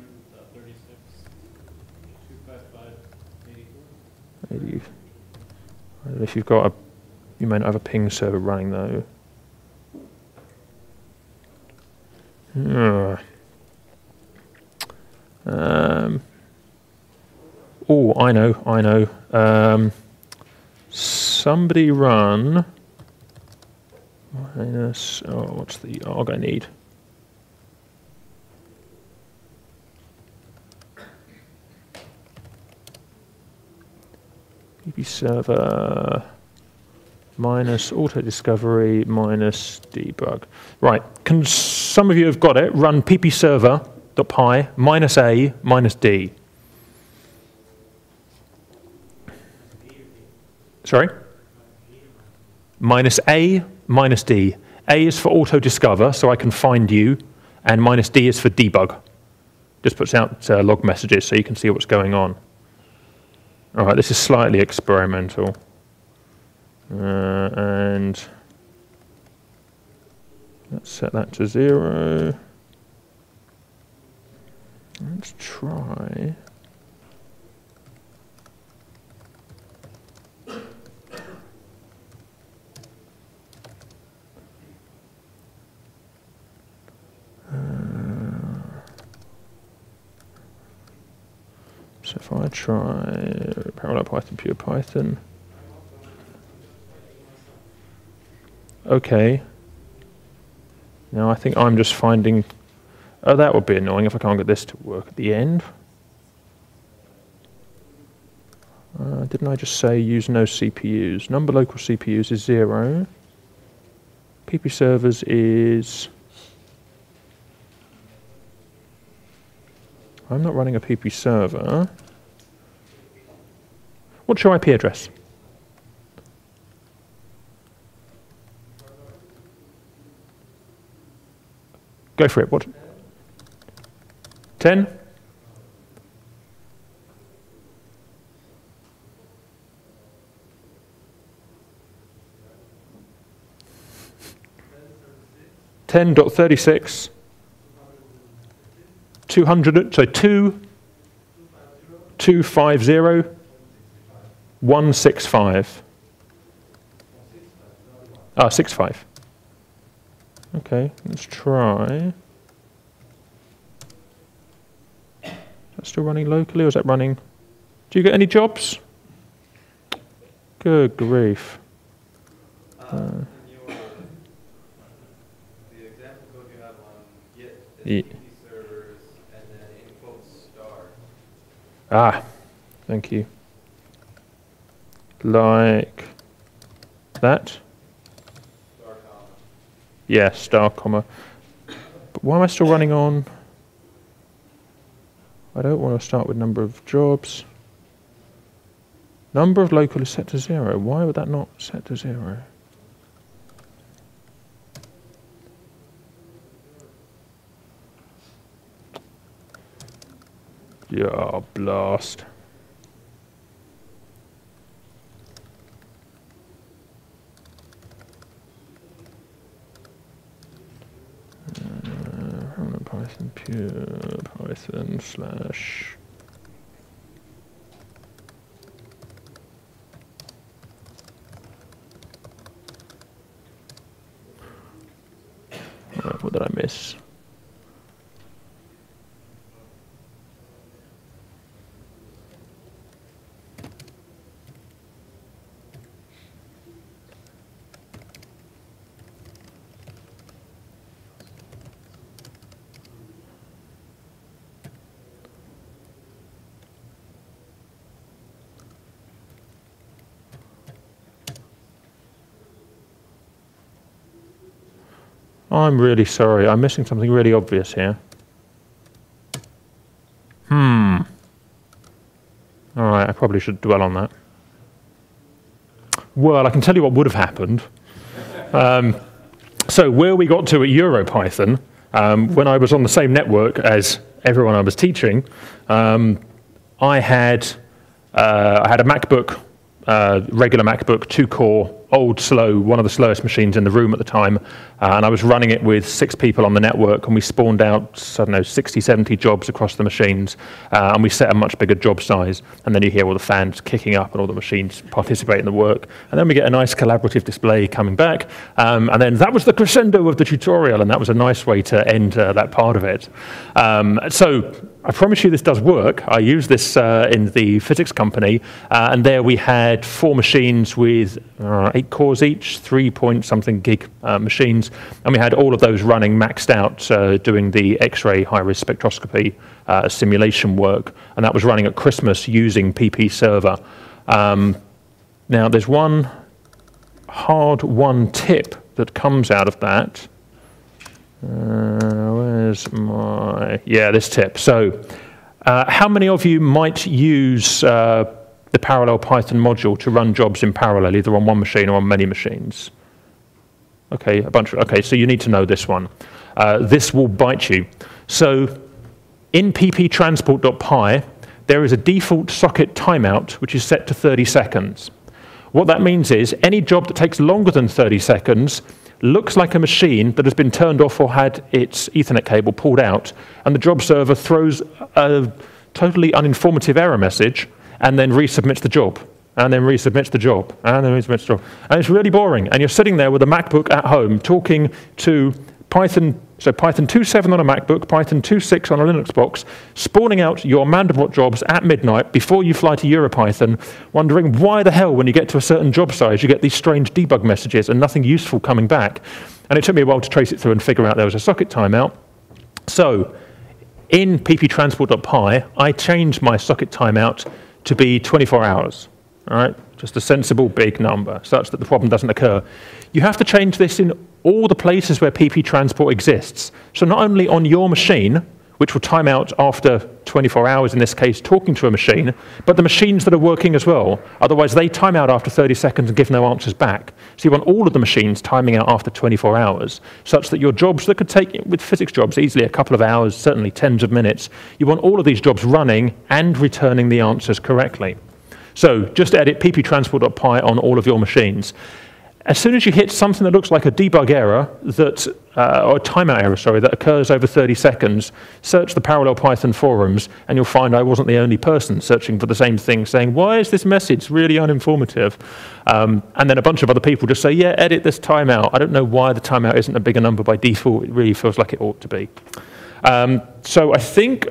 F: 255, 84.
A: Maybe. I don't know if you've got a... You may not have a ping server running, though. Oh, I know. Somebody run minus, what's the arg I need? PB server minus auto discovery minus debug. Right, can some of you have got it? Run pp server.py minus a minus d. Sorry? Minus A, minus D. A is for auto-discover, so I can find you, and minus D is for debug. Just puts out log messages so you can see what's going on. All right, this is slightly experimental. And let's set that to 0. Let's try... So if I try ParallelPython, pure Python. Okay. Now I think I'm just finding... Oh, that would be annoying if I can't get this to work at the end. Didn't I just say use no CPUs? Number local CPUs is 0. PP servers is... I'm not running a PP server. What's your IP address? Go for it. What? 10? .36 200, so 250 165. 65. Okay, let's try. Is that still running locally, or is that running? Do you get any jobs? Good grief.
D: The example code you have on Git is
A: Yeah.
D: servers and then in quotes star.
A: Ah, thank you. Like that?
D: Star comma.
A: Yeah, star comma. But why am I still running on? I don't want to start with number of jobs. Number of local is set to 0. Why would that not set to 0? Yeah, blast. Python pure Python slash what did I miss? I'm really sorry. I'm missing something really obvious here. All right, I probably should dwell on that. Well, I can tell you what would have happened. So where we got to at EuroPython, when I was on the same network as everyone I was teaching, I had a MacBook, regular MacBook, 2-core, old, slow, one of the slowest machines in the room at the time, and I was running it with 6 people on the network, and we spawned out, I don't know, 60, 70 jobs across the machines, and we set a much bigger job size, and then you hear all the fans kicking up and all the machines participate in the work, and then we get a nice collaborative display coming back, and then that was the crescendo of the tutorial, and that was a nice way to end that part of it. So I promise you this does work. I used this in the physics company, and there we had 4 machines with 8 cores each, 3-point-something gig machines, and we had all of those running maxed out doing the X-ray high-risk spectroscopy simulation work, and that was running at Christmas using PP server. Now there's one hard-won tip that comes out of that. Where's my... Yeah, this tip. So how many of you might use the ParallelPython module to run jobs in parallel, either on one machine or on many machines? Okay, a bunch of... Okay, so you need to know this one. This will bite you. So in pptransport.py, there is a default socket timeout, which is set to 30 seconds. What that means is any job that takes longer than 30 seconds looks like a machine that has been turned off or had its Ethernet cable pulled out, and the job server throws a totally uninformative error message and then resubmits the job, and then resubmits the job, and then resubmits the job. And it's really boring, and you're sitting there with a MacBook at home talking to Python, so Python 2.7 on a MacBook, Python 2.6 on a Linux box, spawning out your Mandelbrot jobs at midnight before you fly to EuroPython, wondering why the hell when you get to a certain job size you get these strange debug messages and nothing useful coming back. And it took me a while to trace it through and figure out there was a socket timeout. So in pptransport.py, I changed my socket timeout to be 24 hours, all right? Just a sensible big number, such that the problem doesn't occur. You have to change this in all the places where PP transport exists. So not only on your machine, which will time out after 24 hours, in this case, talking to a machine, but the machines that are working as well. Otherwise, they time out after 30 seconds and give no answers back. So you want all of the machines timing out after 24 hours, such that your jobs that could take, with physics jobs, easily a couple of hours, certainly tens of minutes, you want all of these jobs running and returning the answers correctly. So just edit pptransport.py on all of your machines. As soon as you hit something that looks like a debug error, that, or a timeout error, sorry, that occurs over 30 seconds, search the ParallelPython forums, and you'll find I wasn't the only person searching for the same thing, saying, why is this message really uninformative? And then a bunch of other people just say, yeah, edit this timeout. I don't know why the timeout isn't a bigger number by default. It really feels like it ought to be. So I think...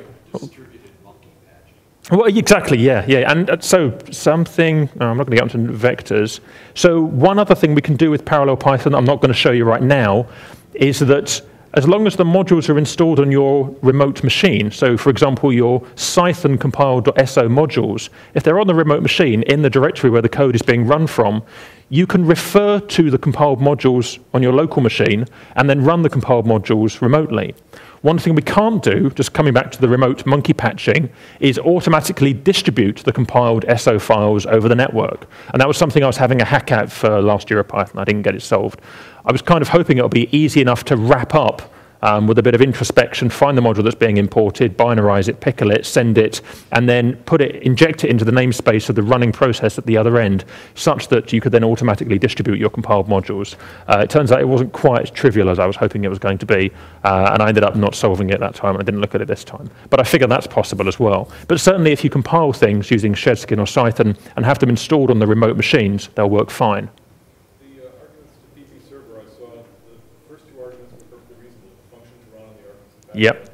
A: Well, exactly, yeah. And so something, I'm not going to get onto vectors. So one other thing we can do with ParallelPython, I'm not going to show you right now, is that as long as the modules are installed on your remote machine, so for example, your Cython compiled.so modules, if they're on the remote machine in the directory where the code is being run from, you can refer to the compiled modules on your local machine and then run the compiled modules remotely. One thing we can't do, just coming back to the remote monkey patching, is automatically distribute the compiled SO files over the network. And that was something I was having a hack at for last EuroPython. I didn't get it solved. I was kind of hoping it would be easy enough to wrap up with a bit of introspection, find the module that's being imported, binarize it, pickle it, send it, and then inject it into the namespace of the running process at the other end, such that you could then automatically distribute your compiled modules. It turns out it wasn't quite as trivial as I was hoping it was going to be, and I ended up not solving it that time. I didn't look at it this time. But I figure that's possible as well. But certainly if you compile things using ShedSkin or Cython and have them installed on the remote machines, they'll work fine. Yep.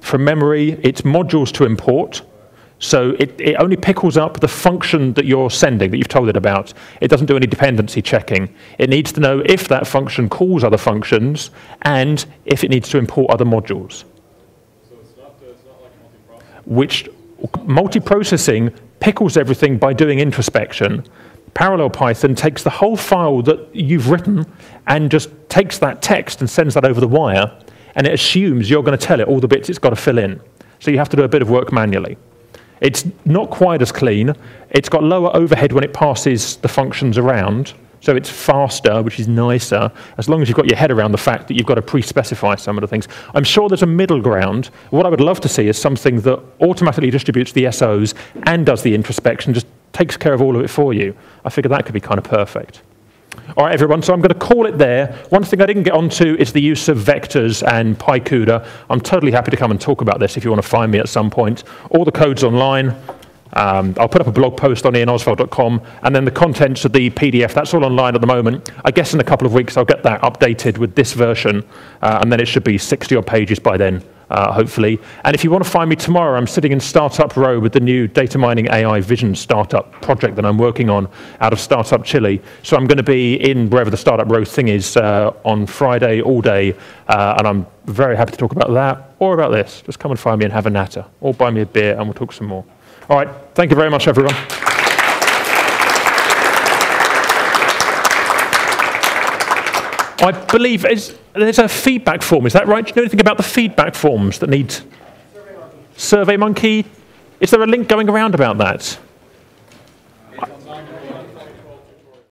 A: From memory, it's modules to import. So it only pickles up the function that you're sending, that you've told it about. It doesn't do any dependency checking. It needs to know if that function calls other functions and if it needs to import other modules.
E: So it's not like multiprocessing?
A: Which multiprocessing pickles everything by doing introspection. ParallelPython takes the whole file that you've written and just takes that text and sends that over the wire, and it assumes you're going to tell it all the bits it's got to fill in. So you have to do a bit of work manually. It's not quite as clean. It's got lower overhead when it passes the functions around, so it's faster, which is nicer, as long as you've got your head around the fact that you've got to pre-specify some of the things. I'm sure there's a middle ground. What I would love to see is something that automatically distributes the SOs and does the introspection, just takes care of all of it for you. I figure that could be kind of perfect. All right, everyone, so I'm going to call it there. One thing I didn't get onto is the use of vectors and pyCUDA. I'm totally happy to come and talk about this if you want to find me at some point. All the code's online. I'll put up a blog post on ianozsvald.com, and then the contents of the PDF, that's all online at the moment. I guess in a couple of weeks I'll get that updated with this version, and then it should be 60-odd pages by then, hopefully. And if you want to find me tomorrow, I'm sitting in Startup Row with the new data mining AI vision startup project that I'm working on out of Startup Chile. So I'm going to be in wherever the Startup Row thing is on Friday all day, and I'm very happy to talk about that or about this. Just come and find me and have a natter, or buy me a beer and we'll talk some more. All right, thank you very much, everyone. I believe there's a feedback form, is that right? Do you know anything about the feedback forms that need SurveyMonkey? Is there a link going around about that?